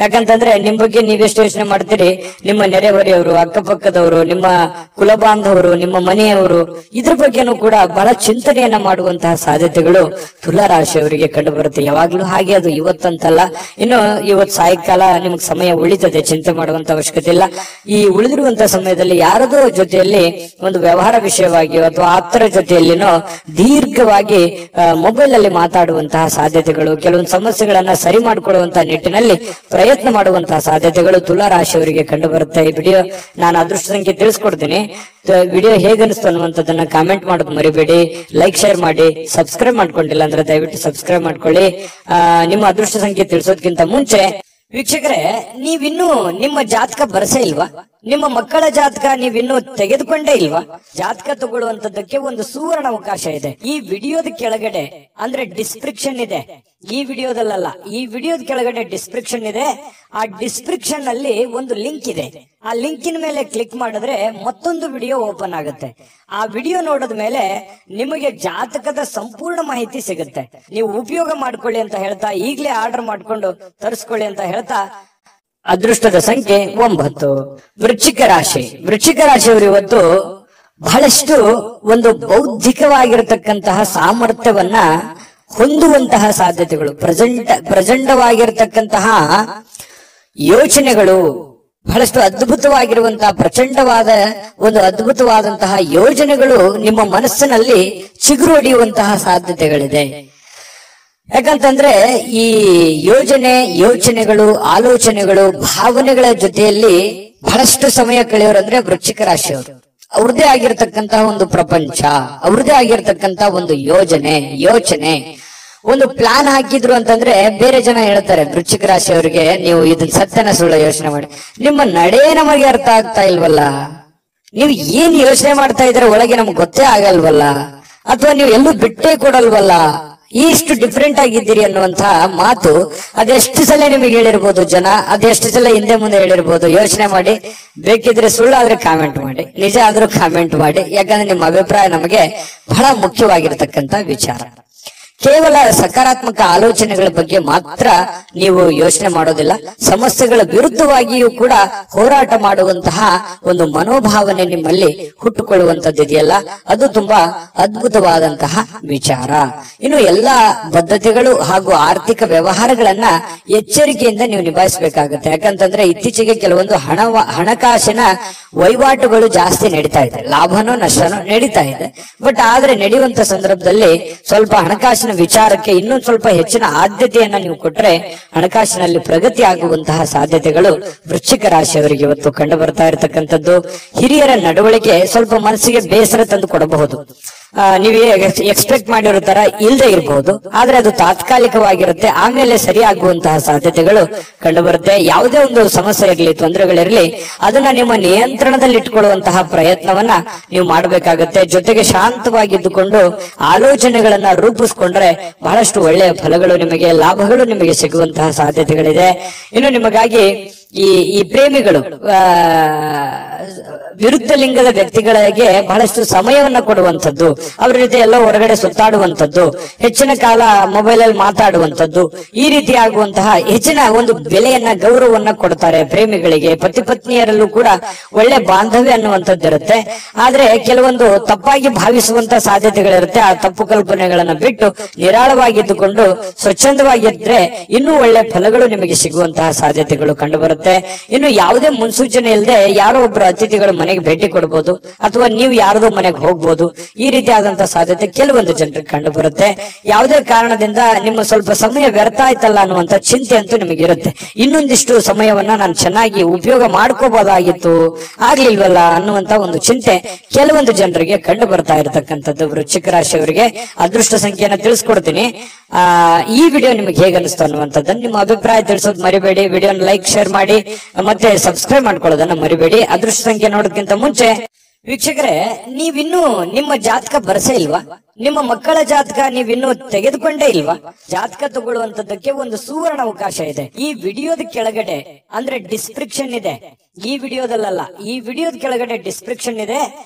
ಯಾಕಂತಂದ್ರೆ ನಿಮ್ ಬಗ್ಗೆ ನೀವೆಷ್ಟು ಯೋಚನೆ ಮಾಡ್ತೀರಿ, ನಿಮ್ಮ ನೆರೆಹೊರೆಯವರು, ಅಕ್ಕಪಕ್ಕದವರು, ನಿಮ್ಮ ಕುಲ ಬಾಂಧವರು, ನಿಮ್ಮ ಮನೆಯವರು, ಇದ್ರ ಬಗ್ಗೆನೂ ಕೂಡ ಬಹಳ ಚಿಂತನೆಯನ್ನ ಮಾಡುವಂತಹ ಸಾಧ್ಯತೆಗಳು ತುಲಾ ರಾಶಿಯವರಿಗೆ ಕಂಡು ಬರುತ್ತೆ. ಯಾವಾಗ್ಲೂ ಹಾಗೆ, ಅದು ಇವತ್ತಂತಲ್ಲ. ಇನ್ನು ಇವತ್ತು ಸಾಯಂಕಾಲ ನಿಮ್ಗೆ ಸಮಯ ಉಳಿತದೆ, ಚಿಂತೆ ಮಾಡುವಂತ ಅವಶ್ಯಕತೆ ಇಲ್ಲ. ಈ ಉಳಿದಿರುವಂತಹ ಸಮಯದಲ್ಲಿ ಯಾರದೋ ಜೊತೆಯಲ್ಲಿ ಒಂದು ವ್ಯವಹಾರ ವಿಷಯವಾಗಿಯೋ ಅಥವಾ ಆಪ್ತರ ಜೊತೆಯಲ್ಲಿನೋ ದೀರ್ಘವಾಗಿ ಮೊಬೈಲ್ ಅಲ್ಲಿ ಮಾತಾಡುವಂತಹ ಸಾಧ್ಯತೆಗಳು, ಕೆಲವೊಂದು ಸಮಸ್ಯೆಗಳನ್ನ ಸರಿ ಮಾಡಿಕೊಳ್ಳುವಂತಹ ನಿಟ್ಟಿನಲ್ಲಿ ಪ್ರಯತ್ನ ಮಾಡುವಂತಹ ಸಾಧ್ಯತೆಗಳು ತುಲಾ ರಾಶಿಯವರಿಗೆ ಕಂಡು ಬರುತ್ತೆ. ಈ ವಿಡಿಯೋ ನಾನು ಅದೃಷ್ಟ ಸಂಖ್ಯೆ ತಿಳಿಸ್ಕೊಡ್ತೀನಿ. ವಿಡಿಯೋ ಹೇಗನ್ನಿಸ್ತು ಅನ್ನುವಂಥದ್ದನ್ನ ಕಾಮೆಂಟ್ ಮಾಡೋದು ಮರಿಬೇಡಿ. ಲೈಕ್ ಶೇರ್ ಮಾಡಿ. ಸಬ್ಸ್ಕ್ರೈಬ್ ಮಾಡ್ಕೊಂಡಿಲ್ಲ ಅಂದ್ರೆ ದಯವಿಟ್ಟು ಸಬ್ಸ್ಕ್ರೈಬ್ ಮಾಡ್ಕೊಳ್ಳಿ. ನಿಮ್ಮ ಅದೃಷ್ಟ ಸಂಖ್ಯೆ ತಿಳಿಸೋದಕ್ಕಿಂತ ಮುಂಚೆ ವೀಕ್ಷಕರೇ, ನೀವಿನ್ನೂ ನಿಮ್ಮ ಜಾತಕ ಬರಸೇ ಇಲ್ವಾ? ನಿಮ್ಮ ಮಕ್ಕಳ ಜಾತಕ ನೀವಿನ್ನೂ ತೆಗೆದುಕೊಂಡೇ ಇಲ್ವಾ? ಜಾತಕ ತಗೊಳ್ಳುವಂತದ್ದಕ್ಕೆ ಒಂದು ಸುವರ್ಣ ಅವಕಾಶ ಇದೆ. ಈ ವಿಡಿಯೋದ ಕೆಳಗಡೆ ಅಂದ್ರೆ ಡಿಸ್ಕ್ರಿಪ್ಷನ್ ಇದೆ. ಈ ವಿಡಿಯೋದಲ್ಲ, ಈ ವಿಡಿಯೋದ ಕೆಳಗಡೆ ಡಿಸ್ಕ್ರಿಪ್ಷನ್ ಇದೆ. ಆ ಡಿಸ್ಕ್ರಿಪ್ಷನ್ ಅಲ್ಲಿ ಒಂದು ಲಿಂಕ್ ಇದೆ. ಆ ಲಿಂಕಿನ ಮೇಲೆ ಕ್ಲಿಕ್ ಮಾಡಿದ್ರೆ ಮತ್ತೊಂದು ವಿಡಿಯೋ ಓಪನ್ ಆಗುತ್ತೆ. ಆ ವಿಡಿಯೋ ನೋಡಿದ ಮೇಲೆ ನಿಮಗೆ ಜಾತಕದ ಸಂಪೂರ್ಣ ಮಾಹಿತಿ ಸಿಗುತ್ತೆ. ನೀವು ಉಪಯೋಗ ಮಾಡ್ಕೊಳ್ಳಿ ಅಂತ ಹೇಳ್ತಾ, ಈಗಲೇ ಆರ್ಡರ್ ಮಾಡ್ಕೊಂಡು ತರಿಸ್ಕೊಳ್ಳಿ ಅಂತ ಹೇಳ್ತಾ, ಅದೃಷ್ಟದ ಸಂಖ್ಯೆ 9. ವೃಶ್ಚಿಕ ರಾಶಿ. ವೃಶ್ಚಿಕ ರಾಶಿಯವರು ಇವತ್ತು ಬಹಳಷ್ಟು ಒಂದು ಬೌದ್ಧಿಕವಾಗಿರತಕ್ಕಂತಹ ಸಾಮರ್ಥ್ಯವನ್ನ ಹೊಂದುವಂತಹ ಸಾಧ್ಯತೆಗಳು, ಪ್ರಚಂಡವಾಗಿರತಕ್ಕಂತಹ ಯೋಚನೆಗಳು, ಬಹಳಷ್ಟು ಅದ್ಭುತವಾಗಿರುವಂತಹ ಪ್ರಚಂಡವಾದ ಒಂದು ಅದ್ಭುತವಾದಂತಹ ಯೋಜನೆಗಳು ನಿಮ್ಮ ಮನಸ್ಸಿನಲ್ಲಿ ಚಿಗುರು ಹೊಡೆಯುವಂತಹ ಸಾಧ್ಯತೆಗಳಿದೆ. ಯಾಕಂತಂದ್ರೆ ಈ ಯೋಚನೆಗಳು, ಆಲೋಚನೆಗಳು, ಭಾವನೆಗಳ ಜೊತೆಯಲ್ಲಿ ಬಹಳಷ್ಟು ಸಮಯ ಕಳೆಯೋರಂದ್ರೆ ವೃಶ್ಚಿಕ ರಾಶಿಯವರು. ಅವ್ರದೇ ಆಗಿರ್ತಕ್ಕಂತಹ ಒಂದು ಪ್ರಪಂಚ, ಅವ್ರದೇ ಆಗಿರ್ತಕ್ಕಂತಹ ಒಂದು ಯೋಚನೆ, ಒಂದು ಪ್ಲಾನ್ ಹಾಕಿದ್ರು ಅಂತಂದ್ರೆ ಬೇರೆ ಜನ ಹೇಳ್ತಾರೆ ವೃಶ್ಚಿಕ ರಾಶಿಯವರಿಗೆ, ನೀವು ಇದನ್ನ ಸತ್ಯನ ಸುಳ್ಳ ಯೋಚನೆ ಮಾಡಿ, ನಿಮ್ಮ ನಡೆ ನಮಗೆ ಅರ್ಥ ಆಗ್ತಾ ಇಲ್ವಲ್ಲ, ನೀವು ಏನ್ ಯೋಚನೆ ಮಾಡ್ತಾ ಇದ್ರೆ ಒಳಗೆ ನಮ್ಗೆ ಗೊತ್ತೇ ಆಗಲ್ವಲ್ಲ, ಅಥವಾ ನೀವು ಎಲ್ಲೂ ಬಿಟ್ಟೇ ಕೊಡಲ್ವಲ್ಲ, ಇಷ್ಟು ಡಿಫ್ರೆಂಟ್ ಆಗಿದ್ದೀರಿ ಅನ್ನುವಂತ ಮಾತು ಅದೆಷ್ಟು ಸಲ ನಿಮಗೆ ಹೇಳಿರ್ಬೋದು ಜನ, ಅದೆಷ್ಟು ಸಲ ಹಿಂದೆ ಮುಂದೆ ಹೇಳಿರ್ಬೋದು. ಯೋಚನೆ ಮಾಡಿ. ಬೇಕಿದ್ರೆ ಸುಳ್ಳಾದ್ರೆ ಕಾಮೆಂಟ್ ಮಾಡಿ, ನಿಜ ಆದ್ರೂ ಕಾಮೆಂಟ್ ಮಾಡಿ. ಯಾಕಂದ್ರೆ ನಿಮ್ಮ ಅಭಿಪ್ರಾಯ ನಮಗೆ ಬಹಳ ಮುಖ್ಯವಾಗಿರ್ತಕ್ಕಂತ ವಿಚಾರ. ಕೇವಲ ಸಕಾರಾತ್ಮಕ ಆಲೋಚನೆಗಳ ಬಗ್ಗೆ ಮಾತ್ರ ನೀವು ಯೋಚನೆ ಮಾಡೋದಿಲ್ಲ, ಸಮಸ್ಯೆಗಳ ವಿರುದ್ಧವಾಗಿಯೂ ಕೂಡ ಹೋರಾಟ ಮಾಡುವಂತಹ ಒಂದು ಮನೋಭಾವನೆ ನಿಮ್ಮಲ್ಲಿ ಹುಟ್ಟುಕೊಳ್ಳುವಂತದ್ದು ಇದೆಯಲ್ಲ, ಅದು ತುಂಬಾ ಅದ್ಭುತವಾದಂತಹ ವಿಚಾರ. ಇನ್ನು ಎಲ್ಲಾ ಬದ್ಧತೆಗಳು ಹಾಗೂ ಆರ್ಥಿಕ ವ್ಯವಹಾರಗಳನ್ನ ಎಚ್ಚರಿಕೆಯಿಂದ ನೀವು ನಿಭಾಯಿಸಬೇಕಾಗುತ್ತೆ. ಯಾಕಂತಂದ್ರೆ ಇತ್ತೀಚೆಗೆ ಕೆಲವೊಂದು ಹಣಕಾಸಿನ ವಹಿವಾಟುಗಳು ಜಾಸ್ತಿ ನಡೀತಾ ಇದೆ, ಲಾಭನೋ ನಷ್ಟನೋ ನಡೀತಾ ಇದೆ. ಬಟ್ ಆದ್ರೆ ನಡೆಯುವಂತ ಸಂದರ್ಭದಲ್ಲಿ ಸ್ವಲ್ಪ ಹಣಕಾಸಿನ ವಿಚಾರಕ್ಕೆ ಇನ್ನೊಂದು ಸ್ವಲ್ಪ ಹೆಚ್ಚಿನ ಆದ್ಯತೆಯನ್ನ ನೀವು ಕೊಟ್ರೆ ಹಣಕಾಸಿನಲ್ಲಿ ಪ್ರಗತಿ ಆಗುವಂತಹ ಸಾಧ್ಯತೆಗಳು ವೃಶ್ಚಿಕ ರಾಶಿಯವರಿಗೆ ಇವತ್ತು ಕಂಡು ಬರ್ತಾ ಇರತಕ್ಕಂಥದ್ದು. ಹಿರಿಯರ ನಡವಳಿಕೆ ಸ್ವಲ್ಪ ಮನಸ್ಸಿಗೆ ಬೇಸರ ತಂದು ಕೊಡಬಹುದು. ನೀವು ಎಕ್ಸ್ಪೆಕ್ಟ್ ಮಾಡಿರೋ ತರ ಇಲ್ಲದೆ ಇರಬಹುದು, ಆದ್ರೆ ಅದು ತಾತ್ಕಾಲಿಕವಾಗಿರುತ್ತೆ, ಆಮೇಲೆ ಸರಿಯಾಗುವಂತಹ ಸಾಧ್ಯತೆಗಳು ಕಂಡು ಬರುತ್ತೆ. ಯಾವುದೇ ಒಂದು ಸಮಸ್ಯೆ ಇರಲಿ, ತೊಂದರೆಗಳಿರಲಿ, ಅದನ್ನ ನಿಮ್ಮ ನಿಯಂತ್ರಣದಲ್ಲಿ ಇಟ್ಕೊಳ್ಳುವಂತಹ ಪ್ರಯತ್ನವನ್ನ ನೀವು ಮಾಡಬೇಕಾಗುತ್ತೆ. ಜೊತೆಗೆ ಶಾಂತವಾಗಿದ್ದುಕೊಂಡು ಆಲೋಚನೆಗಳನ್ನ ರೂಪಿಸ್ಕೊಂಡ್ರೆ ಬಹಳಷ್ಟು ಒಳ್ಳೆಯ ಫಲಗಳು ನಿಮಗೆ, ಲಾಭಗಳು ನಿಮಗೆ ಸಿಗುವಂತಹ ಸಾಧ್ಯತೆಗಳಿದೆ. ಇನ್ನು ನಿಮಗಾಗಿ ಈ ಪ್ರೇಮಿಗಳು ವಿರುದ್ಧ ಲಿಂಗದ ವ್ಯಕ್ತಿಗಳಿಗೆ ಬಹಳಷ್ಟು ಸಮಯವನ್ನ ಕೊಡುವಂಥದ್ದು, ಅವರ ಜೊತೆ ಎಲ್ಲ ಹೊರಗಡೆ ಸುತ್ತಾಡುವಂಥದ್ದು, ಹೆಚ್ಚಿನ ಕಾಲ ಮೊಬೈಲ್ ಅಲ್ಲಿ ಮಾತಾಡುವಂಥದ್ದು, ಈ ರೀತಿ ಆಗುವಂತಹ ಹೆಚ್ಚಿನ ಒಂದು ಬೆಲೆಯನ್ನ, ಗೌರವವನ್ನ ಕೊಡ್ತಾರೆ ಪ್ರೇಮಿಗಳಿಗೆ. ಪತಿ ಪತ್ನಿಯರಲ್ಲೂ ಕೂಡ ಒಳ್ಳೆ ಬಾಂಧವ್ಯ ಅನ್ನುವಂಥದ್ದು ಇರುತ್ತೆ. ಆದ್ರೆ ಕೆಲವೊಂದು ತಪ್ಪಾಗಿ ಭಾವಿಸುವಂತಹ ಸಾಧ್ಯತೆಗಳಿರುತ್ತೆ. ಆ ತಪ್ಪು ಕಲ್ಪನೆಗಳನ್ನ ಬಿಟ್ಟು ನಿರಾಳವಾಗಿದ್ದುಕೊಂಡು ಸ್ವಚ್ಛಂದವಾಗಿದ್ರೆ ಇನ್ನೂ ಒಳ್ಳೆ ಫಲಗಳು ನಿಮಗೆ ಸಿಗುವಂತಹ ಸಾಧ್ಯತೆಗಳು ಕಂಡು ಬರುತ್ತೆ. ಇನ್ನು ಯಾವುದೇ ಮುನ್ಸೂಚನೆ ಇಲ್ಲದೆ ಯಾರೋ ಒಬ್ಬರು ಅತಿಥಿಗಳು ಮನೆಗೆ ಭೇಟಿ ಕೊಡಬಹುದು, ಅಥವಾ ನೀವು ಯಾರದೋ ಮನೆಗೆ ಹೋಗ್ಬೋದು. ಈ ರೀತಿ ಆದಂತಹ ಸಾಧ್ಯತೆ ಕೆಲವೊಂದು ಜನರಿಗೆ ಕಂಡು ಬರುತ್ತೆ. ಯಾವುದೇ ಕಾರಣದಿಂದ ನಿಮ್ಮ ಸ್ವಲ್ಪ ಸಮಯ ವ್ಯರ್ಥ ಆಯ್ತಲ್ಲ ಅನ್ನುವಂತ ಚಿಂತೆ ಅಂತೂ ನಿಮಗೆ ಇರುತ್ತೆ. ಇನ್ನೊಂದಿಷ್ಟು ಸಮಯವನ್ನ ನಾನು ಚೆನ್ನಾಗಿ ಉಪಯೋಗ ಮಾಡ್ಕೋಬಹುದಾಗಿತ್ತು, ಆಗ್ಲಿಲ್ವಲ್ಲ ಅನ್ನುವಂತ ಒಂದು ಚಿಂತೆ ಕೆಲವೊಂದು ಜನರಿಗೆ ಕಂಡು ಬರ್ತಾ ಇರತಕ್ಕಂಥದ್ದು. ವೃಶ್ಚಿಕ ರಾಶಿಯವರಿಗೆ ಅದೃಷ್ಟ ಸಂಖ್ಯೆಯನ್ನ ತಿಳಿಸ್ಕೊಡ್ತೀನಿ. ಈ ವಿಡಿಯೋ ನಿಮಗೆ ಹೇಗೆ ಅನಿಸ್ತು ಅನ್ನುವಂಥದ್ದನ್ನು ನಿಮ್ಮ ಅಭಿಪ್ರಾಯ ತಿಳಿಸೋದು ಮರಿಬೇಡಿ. ವಿಡಿಯೋನ ಲೈಕ್ ಶೇರ್ ಮಾಡಿ ಮತ್ತೆ ಸಬ್ಸ್ಕ್ರೈಬ್ ಮಾಡ್ಕೊಳ್ಳೋದನ್ನ ಮರಿಬೇಡಿ. ಅದೃಷ್ಟ ಸಂಖ್ಯೆ ನೋಡೋದಕ್ಕಿಂತ ಮುಂಚೆ ವೀಕ್ಷಕರೇ, ನೀವಿನ್ನೂ ನಿಮ್ಮ ಜಾತಕ ಬರಸೇ ಇಲ್ವಾ? ನಿಮ್ಮ ಮಕ್ಕಳ ಜಾತಕ ನೀವಿನ್ನೂ ತೆಗೆದುಕೊಂಡೇ ಇಲ್ವಾ? ಜಾತಕ ತಗೊಳ್ಳುವಂತದ್ದಕ್ಕೆ ಒಂದು ಸುವರ್ಣ ಅವಕಾಶ ಇದೆ. ಈ ವಿಡಿಯೋದ ಕೆಳಗಡೆ ಅಂದ್ರೆ ಡಿಸ್ಕ್ರಿಪ್ಷನ್ ಇದೆ. ಈ ವಿಡಿಯೋದಲ್ಲ, ಈ ವಿಡಿಯೋದ ಕೆಳಗಡೆ ಡಿಸ್ಕ್ರಿಪ್ಷನ್ ಇದೆ.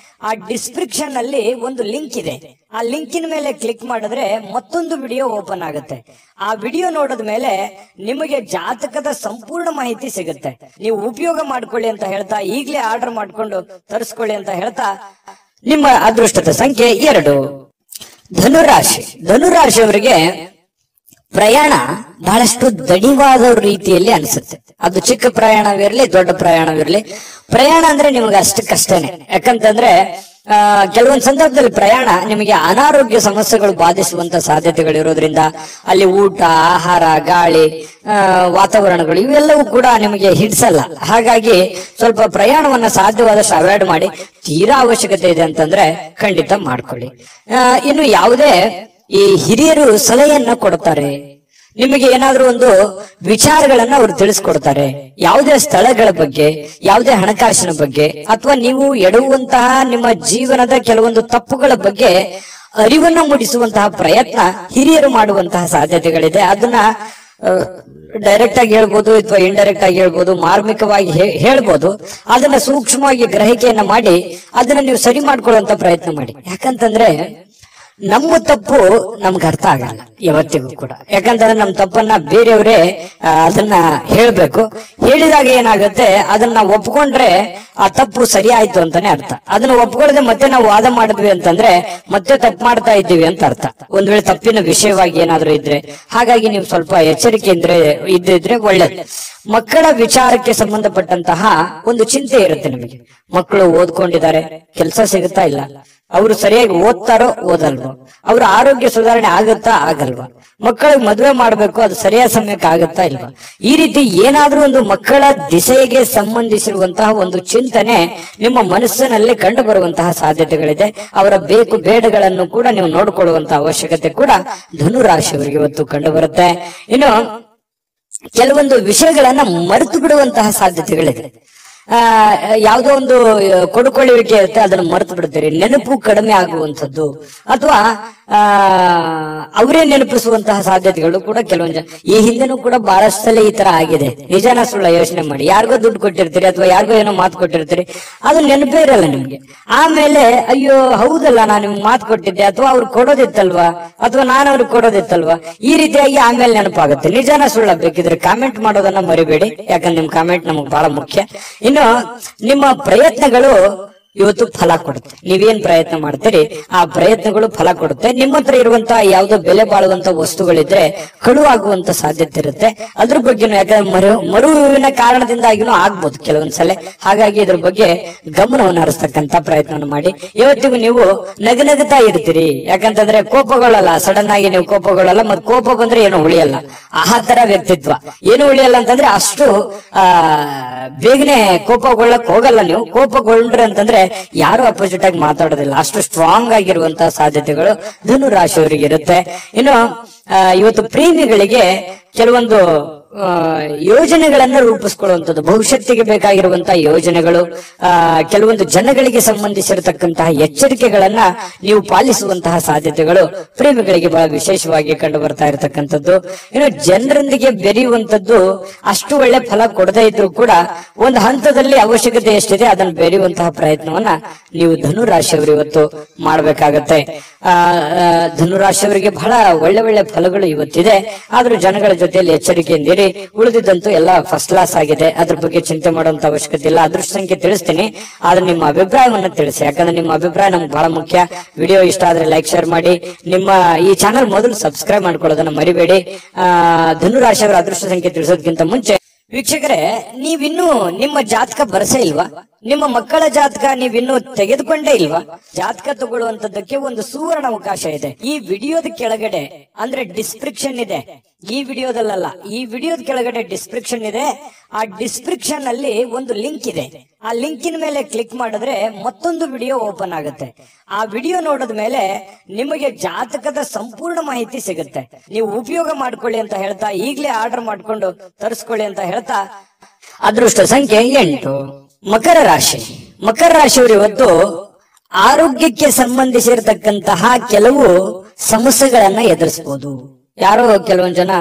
ಆ ಡಿಸ್ಕ್ರಿಪ್ಷನ್ ಅಲ್ಲಿ ಒಂದು ಲಿಂಕ್ ಇದೆ. ಆ ಲಿಂಕಿನ ಮೇಲೆ ಕ್ಲಿಕ್ ಮಾಡಿದ್ರೆ ಮತ್ತೊಂದು ವಿಡಿಯೋ ಓಪನ್ ಆಗುತ್ತೆ. ಆ ವಿಡಿಯೋ ನೋಡಿದ ಮೇಲೆ ನಿಮಗೆ ಜಾತಕದ ಸಂಪೂರ್ಣ ಮಾಹಿತಿ ಸಿಗುತ್ತೆ. ನೀವು ಉಪಯೋಗ ಮಾಡ್ಕೊಳ್ಳಿ ಅಂತ ಹೇಳ್ತಾ, ಈಗಲೇ ಆರ್ಡರ್ ಮಾಡ್ಕೊಂಡು ತರಿಸ್ಕೊಳ್ಳಿ ಅಂತ ಹೇಳ್ತಾ, ನಿಮ್ಮ ಅದೃಷ್ಟದ ಸಂಖ್ಯೆ 2. ಧನುರಾಶಿಯವರಿಗೆ ಪ್ರಯಾಣ ಬಹಳಷ್ಟು ದಣಿವಾದ ರೀತಿಯಲ್ಲಿ ಅನಿಸುತ್ತೆ. ಅದು ಚಿಕ್ಕ ಪ್ರಯಾಣವಿರ್ಲಿ, ದೊಡ್ಡ ಪ್ರಯಾಣವಿರ್ಲಿ, ಪ್ರಯಾಣ ಅಂದ್ರೆ ನಿಮಗೆ ಅಷ್ಟಕ್ಕಷ್ಟೇನೆ. ಯಾಕಂತಂದ್ರೆ ಕೆಲವೊಂದು ಸಂದರ್ಭದಲ್ಲಿ ಪ್ರಯಾಣ ನಿಮಗೆ ಅನಾರೋಗ್ಯ ಸಮಸ್ಯೆಗಳು ಬಾಧಿಸುವಂತ ಸಾಧ್ಯತೆಗಳಿರೋದ್ರಿಂದ ಅಲ್ಲಿ ಊಟ, ಆಹಾರ, ಗಾಳಿ, ವಾತಾವರಣಗಳು ಇವೆಲ್ಲವೂ ಕೂಡ ನಿಮಗೆ ಹಿಡಿಸಲ್ಲ. ಹಾಗಾಗಿ ಸ್ವಲ್ಪ ಪ್ರಯಾಣವನ್ನ ಸಾಧ್ಯವಾದಷ್ಟು ಅವಾಯ್ಡ್ ಮಾಡಿ. ತೀರಾ ಅವಶ್ಯಕತೆ ಇದೆ ಅಂತಂದ್ರೆ ಖಂಡಿತ ಮಾಡ್ಕೊಳ್ಳಿ. ಇನ್ನು ಯಾವುದೇ ಈ ಹಿರಿಯರು ಸಲಹೆಯನ್ನ ಕೊಡ್ತಾರೆ, ನಿಮಗೆ ಏನಾದ್ರೂ ಒಂದು ವಿಚಾರಗಳನ್ನ ಅವರು ತಿಳಿಸ್ಕೊಡ್ತಾರೆ. ಯಾವುದೇ ಸ್ಥಳಗಳ ಬಗ್ಗೆ, ಯಾವುದೇ ಹಣಕಾಸಿನ ಬಗ್ಗೆ, ಅಥವಾ ನೀವು ಎಡುವಂತಹ ನಿಮ್ಮ ಜೀವನದ ಕೆಲವೊಂದು ತಪ್ಪುಗಳ ಬಗ್ಗೆ ಅರಿವನ್ನ ಮೂಡಿಸುವಂತಹ ಪ್ರಯತ್ನ ಹಿರಿಯರು ಮಾಡುವಂತಹ ಸಾಧ್ಯತೆಗಳಿದೆ. ಅದನ್ನ ಡೈರೆಕ್ಟ್ ಆಗಿ ಹೇಳ್ಬೋದು ಅಥವಾ ಇಂಡೈರೆಕ್ಟ್ ಆಗಿ ಹೇಳ್ಬೋದು, ಮಾರ್ಮಿಕವಾಗಿ ಹೇಳ್ಬೋದು. ಅದನ್ನ ಸೂಕ್ಷ್ಮವಾಗಿ ಗ್ರಹಿಕೆಯನ್ನ ಮಾಡಿ ಅದನ್ನ ನೀವು ಸರಿ ಮಾಡ್ಕೊಳ್ಳುವಂತ ಪ್ರಯತ್ನ ಮಾಡಿ. ಯಾಕಂತಂದ್ರೆ ನಮ್ಮ ತಪ್ಪು ನಮ್ಗೆ ಅರ್ಥ ಆಗಲ್ಲ ಯಾವತ್ತಿಗೂ ಕೂಡ. ಯಾಕಂತಂದ್ರೆ ನಮ್ಮ ತಪ್ಪನ್ನ ಬೇರೆಯವರೇ ಅದನ್ನ ಹೇಳ್ಬೇಕು. ಹೇಳಿದಾಗ ಏನಾಗುತ್ತೆ, ಅದನ್ನ ಒಪ್ಕೊಂಡ್ರೆ ಆ ತಪ್ಪು ಸರಿ ಆಯ್ತು ಅಂತಾನೆ ಅರ್ಥ. ಅದನ್ನ ಒಪ್ಕೊಳ್ಳದೆ ಮತ್ತೆ ನಾವು ವಾದ ಮಾಡಿದ್ವಿ ಅಂತಂದ್ರೆ ಮತ್ತೆ ತಪ್ಪು ಮಾಡ್ತಾ ಇದ್ದೀವಿ ಅಂತ ಅರ್ಥ, ಒಂದ್ ವೇಳೆ ತಪ್ಪಿನ ವಿಷಯವಾಗಿ ಏನಾದ್ರೂ ಇದ್ರೆ. ಹಾಗಾಗಿ ನೀವು ಸ್ವಲ್ಪ ಎಚ್ಚರಿಕೆಯಿಂದ ಇದ್ದಿದ್ರೆ ಒಳ್ಳೇದು. ಮಕ್ಕಳ ವಿಚಾರಕ್ಕೆ ಸಂಬಂಧಪಟ್ಟಂತಹ ಒಂದು ಚಿಂತೆ ಇರುತ್ತೆ ನಿಮಗೆ. ಮಕ್ಕಳು ಓದ್ಕೊಂಡಿದ್ದಾರೆ, ಕೆಲಸ ಸಿಗುತ್ತಾ ಇಲ್ಲ, ಅವರು ಸರಿಯಾಗಿ ಓದ್ತಾರೋ ಓದಲ್ವೋ, ಅವ್ರ ಆರೋಗ್ಯ ಸುಧಾರಣೆ ಆಗುತ್ತಾ ಆಗಲ್ವಾ, ಮಕ್ಕಳಿಗೆ ಮದುವೆ ಮಾಡ್ಬೇಕು, ಅದು ಸರಿಯಾದ ಸಮಯಕ್ಕೆ ಆಗುತ್ತಾ ಇಲ್ವಾ, ಈ ರೀತಿ ಏನಾದ್ರೂ ಒಂದು ಮಕ್ಕಳ ದಿಸೆಗೆ ಸಂಬಂಧಿಸಿರುವಂತಹ ಒಂದು ಚಿಂತನೆ ನಿಮ್ಮ ಮನಸ್ಸಿನಲ್ಲಿ ಕಂಡು ಬರುವಂತಹ ಸಾಧ್ಯತೆಗಳಿದೆ. ಅವರ ಬೇಕು ಬೇಡಗಳನ್ನು ಕೂಡ ನೀವು ನೋಡಿಕೊಳ್ಳುವಂತಹ ಅವಶ್ಯಕತೆ ಕೂಡ ಧನುರಾಶಿಯವರಿಗೆ ಇವತ್ತು ಕಂಡು ಬರುತ್ತೆ. ಇನ್ನು ಕೆಲವೊಂದು ವಿಷಯಗಳನ್ನ ಮರೆತು ಬಿಡುವಂತಹ ಸಾಧ್ಯತೆಗಳಿದೆ. ಯಾವುದೋ ಒಂದು ಕೊಡುಕೊಳ್ಳುವಿಕೆ ಇರುತ್ತೆ, ಅದನ್ನು ಮರೆತು ಬಿಡ್ತೀರಿ. ನೆನಪು ಕಡಿಮೆ ಆಗುವಂಥದ್ದು ಅಥವಾ ಅವರೇ ನೆನಪಿಸುವಂತಹ ಸಾಧ್ಯತೆಗಳು ಕೂಡ ಕೆಲವೊಂದು ಈ ಹಿಂದೆನೂ ಕೂಡ ಬಹಳಷ್ಟು ಸಲ ಈ ತರ ಆಗಿದೆ. ನಿಜಾನ ಸುಳ್ಳ ಯೋಚನೆ ಮಾಡಿ, ಯಾರಿಗೋ ದುಡ್ಡು ಕೊಟ್ಟಿರ್ತೀರಿ ಅಥವಾ ಯಾರಿಗೋ ಏನೋ ಮಾತು ಕೊಟ್ಟಿರ್ತೀರಿ, ಅದು ನೆನಪೇ ಇರಲ್ಲ ನಿಮ್ಗೆ. ಆಮೇಲೆ ಅಯ್ಯೋ ಹೌದಲ್ಲ, ನಾನು ನಿಮ್ಗೆ ಮಾತು ಕೊಟ್ಟಿದ್ದೆ, ಅಥವಾ ಅವ್ರು ಕೊಡೋದಿತ್ತಲ್ವಾ, ಅಥವಾ ನಾನು ಅವ್ರಿಗೆ ಕೊಡೋದಿತ್ತಲ್ವಾ, ಈ ರೀತಿಯಾಗಿ ಆಮೇಲೆ ನೆನಪಾಗುತ್ತೆ. ನಿಜಾನ ಸುಳ್ಳ ಬೇಕಿದ್ರೆ ಕಾಮೆಂಟ್ ಮಾಡೋದನ್ನ ಮರಿಬೇಡಿ, ಯಾಕಂದ್ರೆ ನಿಮ್ ಕಾಮೆಂಟ್ ನಮಗ್ ಬಹಳ ಮುಖ್ಯ. ಇನ್ನು ನಿಮ್ಮ ಪ್ರಯತ್ನಗಳು ಇವತ್ತು ಫಲ ಕೊಡುತ್ತೆ. ನೀವೇನ್ ಪ್ರಯತ್ನ ಮಾಡ್ತೀರಿ ಆ ಪ್ರಯತ್ನಗಳು ಫಲ ಕೊಡುತ್ತೆ. ನಿಮ್ಮ ಹತ್ರ ಇರುವಂತಹ ಯಾವುದೋ ಬೆಲೆ ಬಾಳುವಂತ ವಸ್ತುಗಳಿದ್ರೆ ಕಳುವಾಗುವಂತ ಸಾಧ್ಯತೆ ಇರುತ್ತೆ. ಅದ್ರ ಬಗ್ಗೆನೂ, ಯಾಕಂದ್ರೆ ಮರುವಿನ ಕಾರಣದಿಂದಾಗಿನೂ ಆಗ್ಬೋದು ಕೆಲವೊಂದ್ಸಲ. ಹಾಗಾಗಿ ಇದ್ರ ಬಗ್ಗೆ ಗಮನವನ್ನು ಹರಿಸ್ತಕ್ಕಂತ ಪ್ರಯತ್ನವನ್ನು ಮಾಡಿ. ಇವತ್ತಿಗೂ ನೀವು ನಗನಗುತ್ತಾ ಇರ್ತೀರಿ, ಯಾಕಂತಂದ್ರೆ ಕೋಪಗೊಳ್ಳಲ್ಲ, ಸಡನ್ ಆಗಿ ನೀವು ಕೋಪಗೊಳ್ಳಲ್ಲ. ಮತ್ತೆ ಕೋಪ ಬಂದ್ರೆ ಏನು ಉಳಿಯಲ್ಲ, ಆ ತರ ವ್ಯಕ್ತಿತ್ವ. ಏನು ಉಳಿಯಲ್ಲ ಅಂತಂದ್ರೆ ಅಷ್ಟು ಬೇಗನೆ ಕೋಪಗೊಳ್ಳಕ್ ಹೋಗಲ್ಲ ನೀವು. ಕೋಪಗೊಂಡ್ರೆ ಅಂತಂದ್ರೆ ಯಾರು ಅಪೋಸಿಟ್ ಆಗಿ ಮಾತಾಡೋದಿಲ್ಲ, ಅಷ್ಟು ಸ್ಟ್ರಾಂಗ್ ಆಗಿರುವಂತಹ ಸಾಧ್ಯತೆಗಳು ಧನುರಾಶಿಯವರಿಗೆ ಇರುತ್ತೆ. ಇನ್ನು ಇವತ್ತು ಪ್ರೇಮಿಗಳಿಗೆ ಕೆಲವೊಂದು ಯೋಜನೆಗಳನ್ನ ರೂಪಿಸ್ಕೊಳ್ಳುವಂಥದ್ದು, ಭವಿಷ್ಯತ್ತಿಗೆ ಬೇಕಾಗಿರುವಂತಹ ಯೋಜನೆಗಳು, ಕೆಲವೊಂದು ಜನಗಳಿಗೆ ಸಂಬಂಧಿಸಿರತಕ್ಕಂತಹ ಎಚ್ಚರಿಕೆಗಳನ್ನ ನೀವು ಪಾಲಿಸುವಂತಹ ಸಾಧ್ಯತೆಗಳು ಪ್ರೇಮಿಗಳಿಗೆ ಬಹಳ ವಿಶೇಷವಾಗಿ ಕಂಡು ಬರ್ತಾ ಇರತಕ್ಕಂಥದ್ದು. ಇನ್ನು ಜನರೊಂದಿಗೆ ಬೆರೆಯುವಂಥದ್ದು ಅಷ್ಟು ಒಳ್ಳೆ ಫಲ ಕೊಡದೇ ಇದ್ರು ಕೂಡ ಒಂದು ಹಂತದಲ್ಲಿ ಅವಶ್ಯಕತೆ ಎಷ್ಟಿದೆ ಅದನ್ನು ಬೆರೆಯುವಂತಹ ಪ್ರಯತ್ನವನ್ನ ನೀವು ಧನುರಾಶಿಯವರು ಇವತ್ತು ಮಾಡಬೇಕಾಗತ್ತೆ. ಧನುರಾಶಿಯವರಿಗೆ ಬಹಳ ಒಳ್ಳೆ ಒಳ್ಳೆ ಫಲಗಳು ಇವತ್ತಿದೆ. ಆದ್ರೂ ಜನಗಳ ಜೊತೆಯಲ್ಲಿ ಎಚ್ಚರಿಕೆಯಿಂದಿರಿ. ಉಳಿದಿದ್ದಂತೂ ಎಲ್ಲ ಫಸ್ಟ್ ಕ್ಲಾಸ್ ಆಗಿದೆ, ಅದ್ರ ಬಗ್ಗೆ ಚಿಂತೆ ಮಾಡುವಂತ ಅವಶ್ಯಕತೆ ಇಲ್ಲ. ಅದೃಷ್ಟ ಸಂಖ್ಯೆ ತಿಳಿಸ್ತೀನಿ, ಆದ್ರೆ ನಿಮ್ಮ ಅಭಿಪ್ರಾಯವನ್ನ ತಿಳಿಸಿ, ಯಾಕಂದ್ರೆ ನಿಮ್ಮ ಅಭಿಪ್ರಾಯ ನಮ್ಗೆ ಬಹಳ ಮುಖ್ಯ. ವಿಡಿಯೋ ಇಷ್ಟ ಆದ್ರೆ ಲೈಕ್, ಶೇರ್ ಮಾಡಿ. ನಿಮ್ಮ ಈ ಚಾನಲ್ ಮೊದಲು ಸಬ್ಸ್ಕ್ರೈಬ್ ಮಾಡ್ಕೊಳ್ಳೋದನ್ನ ಮರಿಬೇಡಿ. ಧನುರಾಶಿಯವರ ಅದೃಷ್ಟ ಸಂಖ್ಯೆ ತಿಳಿಸೋದಕ್ಕಿಂತ ಮುಂಚೆ ವೀಕ್ಷಕರೇ, ನೀವಿನ್ನೂ ನಿಮ್ಮ ಜಾತಕ ಬರಸೇ ಇಲ್ವಾ? ನಿಮ್ಮ ಮಕ್ಕಳ ಜಾತಕ ನೀವಿನ್ನೂ ತೆಗೆದುಕೊಂಡೇ ಇಲ್ವಾ? ಜಾತಕ ತಗೊಳ್ಳುವಂತದ್ದಕ್ಕೆ ಒಂದು ಸುವರ್ಣ ಅವಕಾಶ ಇದೆ. ಈ ವಿಡಿಯೋದ ಕೆಳಗಡೆ ಅಂದ್ರೆ ಡಿಸ್ಕ್ರಿಪ್ಷನ್ ಇದೆ. ಈ ವಿಡಿಯೋದಲ್ಲ, ಈ ವಿಡಿಯೋದ ಕೆಳಗಡೆ ಡಿಸ್ಕ್ರಿಪ್ಷನ್ ಇದೆ. ಆ ಡಿಸ್ಕ್ರಿಪ್ಷನ್ ಅಲ್ಲಿ ಒಂದು ಲಿಂಕ್ ಇದೆ. ಆ ಲಿಂಕಿನ ಮೇಲೆ ಕ್ಲಿಕ್ ಮಾಡಿದ್ರೆ ಮತ್ತೊಂದು ವಿಡಿಯೋ ಓಪನ್ ಆಗುತ್ತೆ. ಆ ವಿಡಿಯೋ ನೋಡಿದ ಮೇಲೆ ನಿಮಗೆ ಜಾತಕದ ಸಂಪೂರ್ಣ ಮಾಹಿತಿ ಸಿಗುತ್ತೆ. ನೀವು ಉಪಯೋಗ ಮಾಡ್ಕೊಳ್ಳಿ ಅಂತ ಹೇಳ್ತಾ, ಈಗಲೇ ಆರ್ಡರ್ ಮಾಡ್ಕೊಂಡು ತರಿಸ್ಕೊಳ್ಳಿ ಅಂತ ಹೇಳ್ತಾ, ಅದೃಷ್ಟ ಸಂಖ್ಯೆ 8. ಮಕರ ರಾಶಿ. ಮಕರ ರಾಶಿಯವರು ಇವತ್ತು ಆರೋಗ್ಯಕ್ಕೆ ಸಂಬಂಧಿಸಿರತಕ್ಕಂತಹ ಕೆಲವು ಸಮಸ್ಯೆಗಳನ್ನ ಎದುರಿಸಬಹುದು. ಯಾರೋ ಕೆಲವೊಂದ್ ಜನ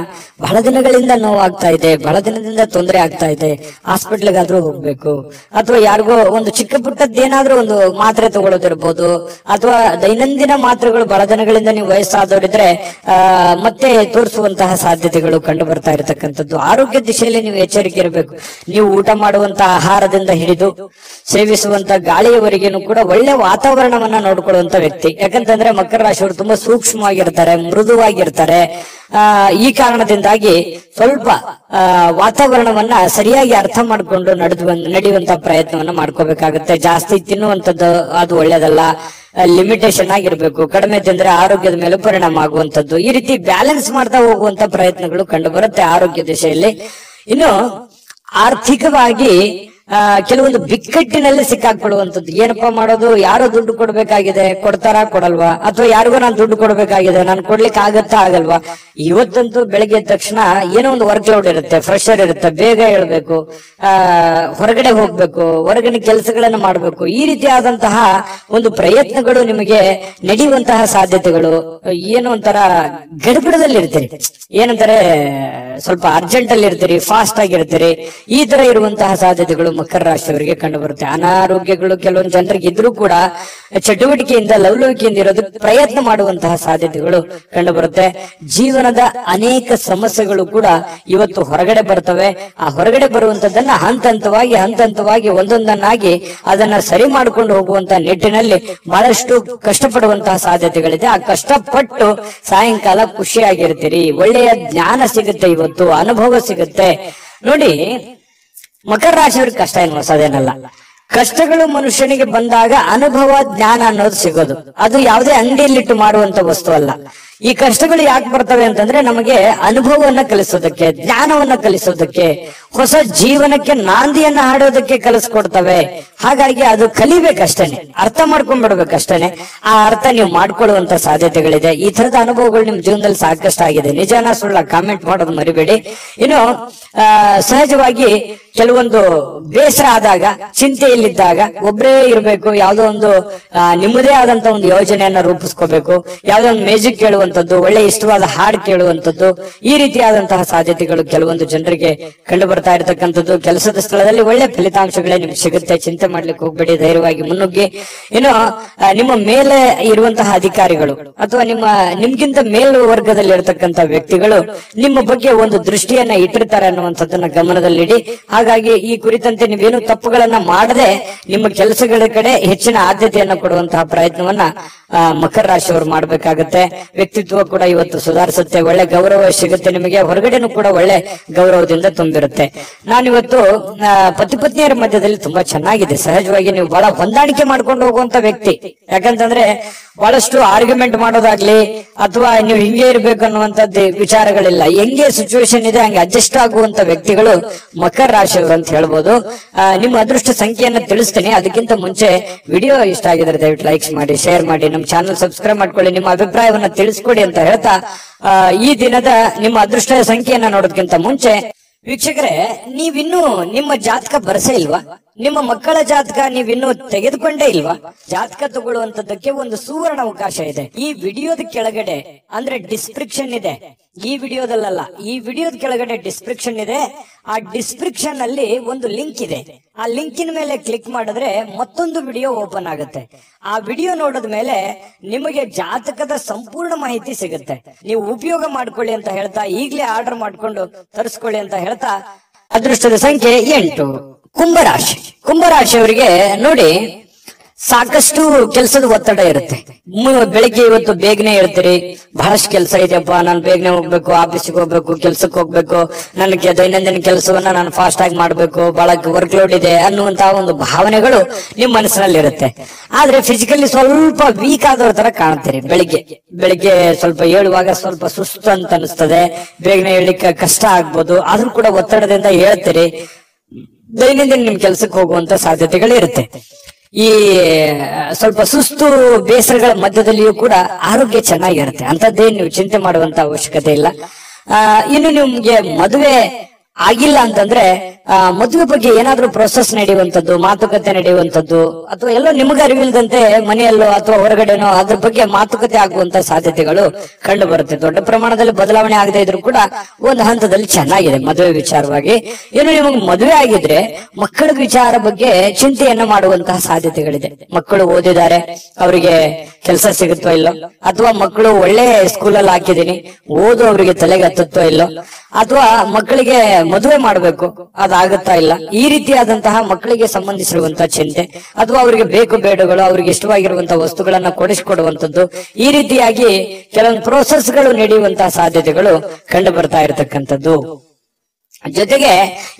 ಬಹಳ ದಿನಗಳಿಂದ ನೋವಾಗ್ತಾ ಇದೆ, ಬಹಳ ದಿನದಿಂದ ತೊಂದರೆ ಆಗ್ತಾ ಇದೆ, ಹಾಸ್ಪಿಟ್ಲ್ಗಾದ್ರೂ ಹೋಗ್ಬೇಕು, ಅಥವಾ ಯಾರಿಗೋ ಒಂದು ಚಿಕ್ಕ ಪುಟ್ಟದ್ದೇನಾದ್ರೂ ಒಂದು ಮಾತ್ರೆ ತಗೊಳ್ಳೋದಿರ್ಬೋದು, ಅಥವಾ ದೈನಂದಿನ ಮಾತ್ರೆಗಳು ಬಹಳ ದಿನಗಳಿಂದ ನೀವು ವಯಸ್ಸಾದವರಿದ್ರೆ ಮತ್ತೆ ತೋರಿಸುವಂತಹ ಸಾಧ್ಯತೆಗಳು ಕಂಡು ಬರ್ತಾ ಇರತಕ್ಕಂಥದ್ದು. ಆರೋಗ್ಯ ದಿಶೆಯಲ್ಲಿ ನೀವು ಎಚ್ಚರಿಕೆ ಇರಬೇಕು. ನೀವು ಊಟ ಮಾಡುವಂತಹ ಆಹಾರದಿಂದ ಹಿಡಿದು ಸೇವಿಸುವಂತ ಗಾಳಿಯವರೆಗೇನು ಕೂಡ ಒಳ್ಳೆ ವಾತಾವರಣವನ್ನ ನೋಡ್ಕೊಳ್ಳುವಂತ ವ್ಯಕ್ತಿ. ಯಾಕಂತಂದ್ರೆ ಮಕರ ರಾಶಿಯವರು ತುಂಬಾ ಸೂಕ್ಷ್ಮವಾಗಿರ್ತಾರೆ, ಮೃದುವಾಗಿರ್ತಾರೆ. ಈ ಕಾರಣದಿಂದಾಗಿ ಸ್ವಲ್ಪ ವಾತಾವರಣವನ್ನ ಸರಿಯಾಗಿ ಅರ್ಥ ಮಾಡ್ಕೊಂಡು ನಡೆಯುವಂತ ಪ್ರಯತ್ನವನ್ನ ಮಾಡ್ಕೋಬೇಕಾಗುತ್ತೆ. ಜಾಸ್ತಿ ತಿನ್ನುವಂಥದ್ದು ಅದು ಒಳ್ಳೇದಲ್ಲ, ಲಿಮಿಟೇಷನ್ ಆಗಿರ್ಬೇಕು. ಕಡಿಮೆ ತಿಂದ್ರೆ ಆರೋಗ್ಯದ ಮೇಲೆ ಪರಿಣಾಮ ಆಗುವಂತದ್ದು. ಈ ರೀತಿ ಬ್ಯಾಲೆನ್ಸ್ ಮಾಡ್ತಾ ಹೋಗುವಂತ ಪ್ರಯತ್ನಗಳು ಕಂಡು ಬರುತ್ತೆ ಆರೋಗ್ಯ ದಿಶೆಯಲ್ಲಿ. ಇನ್ನು ಆರ್ಥಿಕವಾಗಿ ಕೆಲವೊಂದು ಬಿಕ್ಕಟ್ಟಿನಲ್ಲಿ ಸಿಕ್ಕಾಕೊಳ್ಳುವಂಥದ್ದು. ಏನಪ್ಪಾ ಮಾಡೋದು, ಯಾರೋ ದುಡ್ಡು ಕೊಡ್ಬೇಕಾಗಿದೆ, ಕೊಡ್ತಾರಾ ಕೊಡಲ್ವಾ, ಅಥವಾ ಯಾರಿಗೋ ನಾನು ದುಡ್ಡು ಕೊಡ್ಬೇಕಾಗಿದೆ, ನಾನು ಕೊಡ್ಲಿಕ್ಕೆ ಆಗತ್ತಾ ಆಗಲ್ವಾ. ಇವತ್ತಂತೂ ಬೆಳಗ್ಗೆ ಎದ್ದ ತಕ್ಷಣ ಏನೋ ಒಂದು ವರ್ಕ್ ಲೋಡ್ ಇರುತ್ತೆ, ಪ್ರೆಷರ್ ಇರುತ್ತೆ, ಬೇಗ ಹೇಳ್ಬೇಕು, ಹೊರಗಡೆ ಹೋಗ್ಬೇಕು, ಹೊರಗಡೆ ಕೆಲಸಗಳನ್ನ ಮಾಡ್ಬೇಕು. ಈ ರೀತಿಯಾದಂತಹ ಒಂದು ಪ್ರಯತ್ನಗಳು ನಿಮಗೆ ನಡೆಯುವಂತಹ ಸಾಧ್ಯತೆಗಳು. ಏನೋ ಒಂಥರ ಗಡಿಬಿಡದಲ್ಲಿ ಇರ್ತೀರಿ, ಏನಂತಾರೆ ಸ್ವಲ್ಪ ಅರ್ಜೆಂಟ್ ಅಲ್ಲಿ ಇರ್ತೀರಿ, ಫಾಸ್ಟ್ ಆಗಿರ್ತೀರಿ. ಈ ತರ ಇರುವಂತಹ ಸಾಧ್ಯತೆಗಳು ಮಕರ ರಾಶಿಯವರಿಗೆ ಕಂಡು ಬರುತ್ತೆ. ಅನಾರೋಗ್ಯಗಳು ಕೆಲವೊಂದು ಜನರಿಗೆ ಇದ್ರೂ ಕೂಡ ಚಟುವಟಿಕೆಯಿಂದ ಲವಲವಿಕೆಯಿಂದ ಇರೋದಕ್ಕೆ ಪ್ರಯತ್ನ ಮಾಡುವಂತಹ ಸಾಧ್ಯತೆಗಳು ಕಂಡು ಬರುತ್ತೆ. ಜೀವನದ ಅನೇಕ ಸಮಸ್ಯೆಗಳು ಕೂಡ ಇವತ್ತು ಹೊರಗಡೆ ಬರ್ತವೆ. ಆ ಹೊರಗಡೆ ಬರುವಂತದ್ದನ್ನ ಹಂತವಾಗಿ ಒಂದೊಂದನ್ನಾಗಿ ಅದನ್ನ ಸರಿ ಮಾಡಿಕೊಂಡು ಹೋಗುವಂತ ನಿಟ್ಟಿನಲ್ಲಿ ಬಹಳಷ್ಟು ಕಷ್ಟಪಡುವಂತಹ ಸಾಧ್ಯತೆಗಳಿದೆ. ಆ ಕಷ್ಟಪಟ್ಟು ಸಾಯಂಕಾಲ ಖುಷಿಯಾಗಿರ್ತೀರಿ, ಒಳ್ಳೆಯ ಜ್ಞಾನ ಸಿಗುತ್ತೆ, ಇವತ್ತು ಅನುಭವ ಸಿಗುತ್ತೆ. ನೋಡಿ, ಮಕರ ರಾಶಿಯವ್ರಿಗೆ ಕಷ್ಟ ಏನು ಹೊಸದೇನಲ್ಲ. ಕಷ್ಟಗಳು ಮನುಷ್ಯನಿಗೆ ಬಂದಾಗ ಅನುಭವ ಜ್ಞಾನ ಅನ್ನೋದು ಸಿಗೋದು. ಅದು ಯಾವುದೇ ಅಂಗಡಿಯಲ್ಲಿಟ್ಟು ಮಾರುವಂತ ವಸ್ತು ಅಲ್ಲ. ಈ ಕಷ್ಟಗಳು ಯಾಕೆ ಬರ್ತವೆ ಅಂತಂದ್ರೆ ನಮಗೆ ಅನುಭವವನ್ನ ಕಲಿಸೋದಕ್ಕೆ, ಜ್ಞಾನವನ್ನ ಕಲಿಸೋದಕ್ಕೆ, ಹೊಸ ಜೀವನಕ್ಕೆ ನಾಂದಿಯನ್ನ ಹಾಡೋದಕ್ಕೆ ಕಲಿಸ್ಕೊಡ್ತವೆ. ಹಾಗಾಗಿ ಅದು ಕಲಿಬೇಕಷ್ಟೇನೆ, ಅರ್ಥ ಮಾಡ್ಕೊಂಡ್ಬಿಡ್ಬೇಕಷ್ಟೇನೆ. ಆ ಅರ್ಥ ನೀವು ಮಾಡ್ಕೊಳ್ಳುವಂತ ಸಾಧ್ಯತೆಗಳಿದೆ. ಈ ತರದ ಅನುಭವಗಳು ನಿಮ್ ಜೀವನದಲ್ಲಿ ಸಾಕಷ್ಟು ಆಗಿದೆ. ನಿಜಾನ ಸುಳ್ಳ ಕಾಮೆಂಟ್ ಮಾಡೋದು ಮರಿಬೇಡಿ. ಇನ್ನು ಸಹಜವಾಗಿ ಕೆಲವೊಂದು ಬೇಸರ ಆದಾಗ, ಚಿಂತೆಯಲ್ಲಿದ್ದಾಗ ಒಬ್ಬರೇ ಇರಬೇಕು, ಯಾವುದೋ ಒಂದು ನಿಮ್ಮದೇ ಆದಂತ ಒಂದು ಯೋಜನೆಯನ್ನ ರೂಪಿಸ್ಕೋಬೇಕು, ಯಾವುದೋ ಒಂದು ಮ್ಯೂಸಿಕ್ ಕೇಳುವಂತದ್ದು, ಒಳ್ಳೆ ಇಷ್ಟವಾದ ಹಾಡು ಕೇಳುವಂತದ್ದು, ಈ ರೀತಿಯಾದಂತಹ ಸಾಧ್ಯತೆಗಳು ಕೆಲವೊಂದು ಜನರಿಗೆ ಕಂಡು ಬರ್ತಾ ಇರತಕ್ಕಂಥದ್ದು. ಕೆಲಸದ ಸ್ಥಳದಲ್ಲಿ ಒಳ್ಳೆ ಫಲಿತಾಂಶಗಳೇ ನಿಮ್ಗೆ ಸಿಗುತ್ತೆ, ಚಿಂತೆ ಮಾಡ್ಲಿಕ್ಕೆ ಹೋಗ್ಬೇಡಿ, ಧೈರ್ಯವಾಗಿ ಮುನ್ನುಗ್ಗಿ. ಇನ್ನು ನಿಮ್ಮ ಮೇಲೆ ಇರುವಂತಹ ಅಧಿಕಾರಿಗಳು ಅಥವಾ ನಿಮ್ಗಿಂತ ಮೇಲ್ವರ್ಗದಲ್ಲಿ ಇರತಕ್ಕಂತ ವ್ಯಕ್ತಿಗಳು ನಿಮ್ಮ ಬಗ್ಗೆ ಒಂದು ದೃಷ್ಟಿಯನ್ನ ಇಟ್ಟಿರ್ತಾರೆ ಅನ್ನುವಂಥದ್ದನ್ನ ಗಮನದಲ್ಲಿಡಿ. ಹಾಗಾಗಿ ಈ ಕುರಿತಂತೆ ನೀವೇನು ತಪ್ಪುಗಳನ್ನ ಮಾಡದೆ ನಿಮ್ಮ ಕೆಲಸಗಳ ಕಡೆ ಹೆಚ್ಚಿನ ಆದ್ಯತೆಯನ್ನ ಕೊಡುವಂತಹ ಪ್ರಯತ್ನವನ್ನ ಮಕರ ರಾಶಿಯವರು ಮಾಡ್ಬೇಕಾಗತ್ತೆ. ವ್ಯಕ್ತಿತ್ವ ಕೂಡ ಇವತ್ತು ಸುಧಾರಿಸುತ್ತೆ, ಒಳ್ಳೆ ಗೌರವ ಸಿಗುತ್ತೆ ನಿಮಗೆ, ಹೊರಗಡೆನೂ ಕೂಡ ಒಳ್ಳೆ ಗೌರವದಿಂದ ತುಂಬಿರುತ್ತೆ. ನಾನಿವತ್ತು ಪತಿ ಪತ್ನಿಯರ ಮಧ್ಯದಲ್ಲಿ ತುಂಬಾ ಚೆನ್ನಾಗಿದೆ. ಸಹಜವಾಗಿ ನೀವು ಬಹಳ ಹೊಂದಾಣಿಕೆ ಮಾಡ್ಕೊಂಡು ಹೋಗುವಂತ ವ್ಯಕ್ತಿ. ಯಾಕಂತಂದ್ರೆ ಬಹಳಷ್ಟು ಆರ್ಗ್ಯುಮೆಂಟ್ ಮಾಡೋದಾಗ್ಲಿ ಅಥವಾ ನೀವು ಹಿಂಗೆ ಇರ್ಬೇಕು ಅನ್ನುವಂಥದ್ದು ವಿಚಾರಗಳಿಲ್ಲ. ಹೆಂಗೆ ಸಿಚುವೇಶನ್ ಇದೆ ಹಂಗೆ ಅಡ್ಜಸ್ಟ್ ಆಗುವಂತ ವ್ಯಕ್ತಿಗಳು ಮಕರ ರಾಶಿಯವರು ಅಂತ ಹೇಳ್ಬೋದು. ನಿಮ್ಮ ಅದೃಷ್ಟ ಸಂಖ್ಯೆಯನ್ನ ತಿಳಿಸ್ತೀನಿ. ಅದಕ್ಕಿಂತ ಮುಂಚೆ ವಿಡಿಯೋ ಇಷ್ಟ ಆಗಿದ್ರೆ ದಯವಿಟ್ಟು ಲೈಕ್ಸ್ ಮಾಡಿ, ಶೇರ್ ಮಾಡಿ, ನಮ್ಮ ಚಾನಲ್ ಸಬ್ಸ್ಕ್ರೈಬ್ ಮಾಡ್ಕೊಳ್ಳಿ, ನಿಮ್ಮ ಅಭಿಪ್ರಾಯವನ್ನ ತಿಳಿಸ್ಕೊಡಿ ಅಂತ ಹೇಳ್ತಾ ಈ ದಿನದ ನಿಮ್ಮ ಅದೃಷ್ಟ ಸಂಖ್ಯೆಯನ್ನ ನೋಡೋದಕ್ಕಿಂತ ಮುಂಚೆ ವೀಕ್ಷಕರೇ, ನೀವಿನ್ನೂ ನಿಮ್ಮ ಜಾತಕ ಬರಸೇ ಇಲ್ವಾ? ನಿಮ್ಮ ಮಕ್ಕಳ ಜಾತಕ ನೀವಿನ್ನೂ ತೆಗೆದುಕೊಂಡೇ ಇಲ್ವಾ? ಜಾತಕ ತಗೊಳ್ಳುವಂತದ್ದಕ್ಕೆ ಒಂದು ಸುವರ್ಣ ಅವಕಾಶ ಇದೆ. ಈ ವಿಡಿಯೋದ ಕೆಳಗಡೆ ಅಂದ್ರೆ ಡಿಸ್ಕ್ರಿಪ್ಷನ್ ಇದೆ, ಈ ವಿಡಿಯೋದಲ್ಲ, ಈ ವಿಡಿಯೋದ ಕೆಳಗಡೆ ಡಿಸ್ಕ್ರಿಪ್ಷನ್ ಇದೆ. ಆ ಡಿಸ್ಕ್ರಿಪ್ಷನ್ ಅಲ್ಲಿ ಒಂದು ಲಿಂಕ್ ಇದೆ. ಆ ಲಿಂಕಿನ ಮೇಲೆ ಕ್ಲಿಕ್ ಮಾಡಿದ್ರೆ ಮತ್ತೊಂದು ವಿಡಿಯೋ ಓಪನ್ ಆಗುತ್ತೆ. ಆ ವಿಡಿಯೋ ನೋಡಿದ ಮೇಲೆ ನಿಮಗೆ ಜಾತಕದ ಸಂಪೂರ್ಣ ಮಾಹಿತಿ ಸಿಗುತ್ತೆ. ನೀವು ಉಪಯೋಗ ಮಾಡ್ಕೊಳ್ಳಿ ಅಂತ ಹೇಳ್ತಾ, ಈಗಲೇ ಆರ್ಡರ್ ಮಾಡ್ಕೊಂಡು ತರಿಸ್ಕೊಳ್ಳಿ ಅಂತ ಹೇಳ್ತಾ, ಅದೃಷ್ಟದ ಸಂಖ್ಯೆ 8. ಕುಂಭರಾಶಿ. ಕುಂಭರಾಶಿಯವರಿಗೆ ನೋಡಿ, ಸಾಕಷ್ಟು ಕೆಲಸದ ಒತ್ತಡ ಇರುತ್ತೆ. ಬೆಳಿಗ್ಗೆ ಇವತ್ತು ಬೇಗನೆ ಇರ್ತೀರಿ, ಬಹಳಷ್ಟು ಕೆಲಸ ಇದೆಯಪ್ಪ, ನಾನು ಬೇಗನೆ ಹೋಗ್ಬೇಕು, ಆಫೀಸಿಗೆ ಹೋಗ್ಬೇಕು, ಕೆಲ್ಸಕ್ಕೆ ಹೋಗ್ಬೇಕು, ನನಗೆ ದೈನಂದಿನ ಕೆಲಸವನ್ನ ನಾನು ಫಾಸ್ಟ್ ಆಗಿ ಮಾಡ್ಬೇಕು, ಬಹಳ ವರ್ಕ್ ಲೋಡ್ ಇದೆ ಅನ್ನುವಂತಹ ಒಂದು ಭಾವನೆಗಳು ನಿಮ್ ಮನಸ್ಸಿನಲ್ಲಿ ಇರುತ್ತೆ. ಆದ್ರೆ ಫಿಸಿಕಲಿ ಸ್ವಲ್ಪ ವೀಕ್ ಆದವ್ರ ತರ ಕಾಣ್ತೀರಿ. ಬೆಳಿಗ್ಗೆ ಸ್ವಲ್ಪ ಹೇಳುವಾಗ ಸ್ವಲ್ಪ ಸುಸ್ತು ಅಂತ ಅನಿಸ್ತದೆ, ಬೇಗನೆ ಹೇಳಲಿಕ್ಕೆ ಕಷ್ಟ ಆಗ್ಬೋದು. ಆದ್ರೂ ಕೂಡ ಒತ್ತಡದಿಂದ ಹೇಳ್ತೀರಿ. ದೈನಂದಿನ ನಿಮ್ ಕೆಲ್ಸಕ್ಕೆ ಹೋಗುವಂತ ಸಾಧ್ಯತೆಗಳು ಇರುತ್ತೆ. ಈ ಸ್ವಲ್ಪ ಸುಸ್ತು ಬೇಸರಗಳ ಮಧ್ಯದಲ್ಲಿಯೂ ಕೂಡ ಆರೋಗ್ಯ ಚೆನ್ನಾಗಿರುತ್ತೆ. ಅಂತದ್ದೇನು ನೀವು ಚಿಂತೆ ಮಾಡುವಂತ ಅವಶ್ಯಕತೆ ಇಲ್ಲ. ಇನ್ನು ನಿಮ್ಗೆ ಮದುವೆ ಆಗಿಲ್ಲ ಅಂತಂದ್ರೆ ಮದುವೆ ಬಗ್ಗೆ ಏನಾದ್ರೂ ಪ್ರೊಸೆಸ್ ನಡೆಯುವಂತದ್ದು, ಮಾತುಕತೆ ನಡೆಯುವಂತದ್ದು, ಅಥವಾ ಎಲ್ಲೋ ನಿಮಗೆ ಅರಿವಿಲ್ಲದಂತೆ ಮನೆಯಲ್ಲೋ ಅಥವಾ ಹೊರಗಡೆನೋ ಅದ್ರ ಬಗ್ಗೆ ಮಾತುಕತೆ ಆಗುವಂತ ಸಾಧ್ಯತೆಗಳು ಕಂಡು ಬರುತ್ತೆ. ದೊಡ್ಡ ಪ್ರಮಾಣದಲ್ಲಿ ಬದಲಾವಣೆ ಆಗದೆ ಇದ್ರು ಕೂಡ ಒಂದು ಹಂತದಲ್ಲಿ ಚೆನ್ನಾಗಿದೆ ಮದುವೆ ವಿಚಾರವಾಗಿ. ಇನ್ನು ನಿಮಗೆ ಮದುವೆ ಆಗಿದ್ರೆ ಮಕ್ಕಳ ವಿಚಾರ ಬಗ್ಗೆ ಚಿಂತೆಯನ್ನ ಮಾಡುವಂತಹ ಸಾಧ್ಯತೆಗಳಿದೆ. ಮಕ್ಕಳು ಓದಿದ್ದಾರೆ, ಅವರಿಗೆ ಕೆಲಸ ಸಿಗುತ್ತೋ ಇಲ್ಲೋ, ಅಥವಾ ಮಕ್ಕಳು ಒಳ್ಳೆ ಸ್ಕೂಲಲ್ಲಿ ಹಾಕಿದೀನಿ, ಓದು ಅವರಿಗೆ ತಲೆಗೆ ಹತ್ತುತ್ತೋ ಇಲ್ಲೋ, ಅಥವಾ ಮಕ್ಕಳಿಗೆ ಮದುವೆ ಮಾಡಬೇಕು ಅದಾಗುತ್ತಾ ಇಲ್ಲ, ಈ ರೀತಿಯಾದಂತಹ ಮಕ್ಕಳಿಗೆ ಸಂಬಂಧಿಸಿರುವಂತಹ ಚಿಂತೆ, ಅಥವಾ ಅವರಿಗೆ ಬೇಕು ಬೇಡಗಳು, ಅವರಿಗೆ ಇಷ್ಟವಾಗಿರುವಂತಹ ವಸ್ತುಗಳನ್ನ ಕೊಡಿಸಿಕೊಡುವಂತದ್ದು, ಈ ರೀತಿಯಾಗಿ ಕೆಲವೊಂದು ಪ್ರೋಸೆಸ್ಗಳು ನಡೆಯುವಂತಹ ಸಾಧ್ಯತೆಗಳು ಕಂಡು ಬರ್ತಾ ಇರತಕ್ಕಂಥದ್ದು. ಜೊತೆಗೆ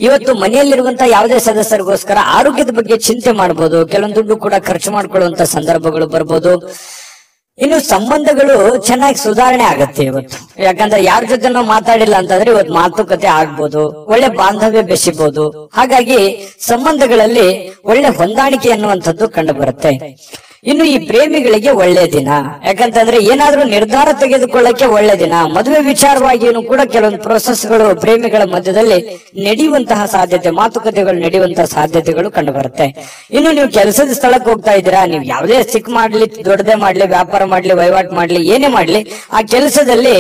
ಇವತ್ತು ಮನೆಯಲ್ಲಿರುವಂತಹ ಯಾವುದೇ ಸದಸ್ಯರಿಗೋಸ್ಕರ ಆರೋಗ್ಯದ ಬಗ್ಗೆ ಚಿಂತೆ ಮಾಡಬಹುದು, ಕೆಲವೊಂದು ದುಡ್ಡು ಕೂಡ ಖರ್ಚು ಮಾಡ್ಕೊಳ್ಳುವಂತ ಸಂದರ್ಭಗಳು ಬರ್ಬೋದು. ಇನ್ನು ಸಂಬಂಧಗಳು ಚೆನ್ನಾಗಿ ಸುಧಾರಣೆ ಆಗತ್ತೆ ಇವತ್ತು. ಯಾಕಂದ್ರೆ ಯಾರ ಜೊತೆ ನಾವು ಮಾತಾಡಿಲ್ಲ ಅಂತಂದ್ರೆ ಇವತ್ತು ಮಾತುಕತೆ ಆಗ್ಬೋದು, ಒಳ್ಳೆ ಬಾಂಧವ್ಯ ಬೆಸಿಬಹುದು. ಹಾಗಾಗಿ ಸಂಬಂಧಗಳಲ್ಲಿ ಒಳ್ಳೆ ಹೊಂದಾಣಿಕೆ ಅನ್ನುವಂಥದ್ದು ಕಂಡು ಬರುತ್ತೆ. ಇನ್ನು ಈ ಪ್ರೇಮಿಗಳಿಗೆ ಒಳ್ಳೆ ದಿನ, ಯಾಕಂತಂದ್ರೆ ಏನಾದ್ರೂ ನಿರ್ಧಾರ ತೆಗೆದುಕೊಳ್ಳಕ್ಕೆ ಒಳ್ಳೆ ದಿನ. ಮದುವೆ ವಿಚಾರವಾಗಿಯೂ ಕೂಡ ಕೆಲವೊಂದು ಪ್ರೊಸೆಸ್ಗಳು ಪ್ರೇಮಿಗಳ ಮಧ್ಯದಲ್ಲಿ ನಡೆಯುವಂತಹ ಸಾಧ್ಯತೆ, ಮಾತುಕತೆಗಳು ನಡೆಯುವಂತಹ ಸಾಧ್ಯತೆಗಳು ಕಂಡು ಬರುತ್ತೆ. ಇನ್ನು ನೀವು ಕೆಲಸದ ಸ್ಥಳಕ್ಕೆ ಹೋಗ್ತಾ ಇದ್ದೀರಾ, ನೀವು ಯಾವುದೇ ಚಿಕ್ಕ ಮಾಡ್ಲಿ ದೊಡ್ಡದೇ ಮಾಡ್ಲಿ, ವ್ಯಾಪಾರ ಮಾಡ್ಲಿ, ವಹಿವಾಟು ಮಾಡ್ಲಿ, ಏನೇ ಮಾಡ್ಲಿ, ಆ ಕೆಲಸದಲ್ಲಿ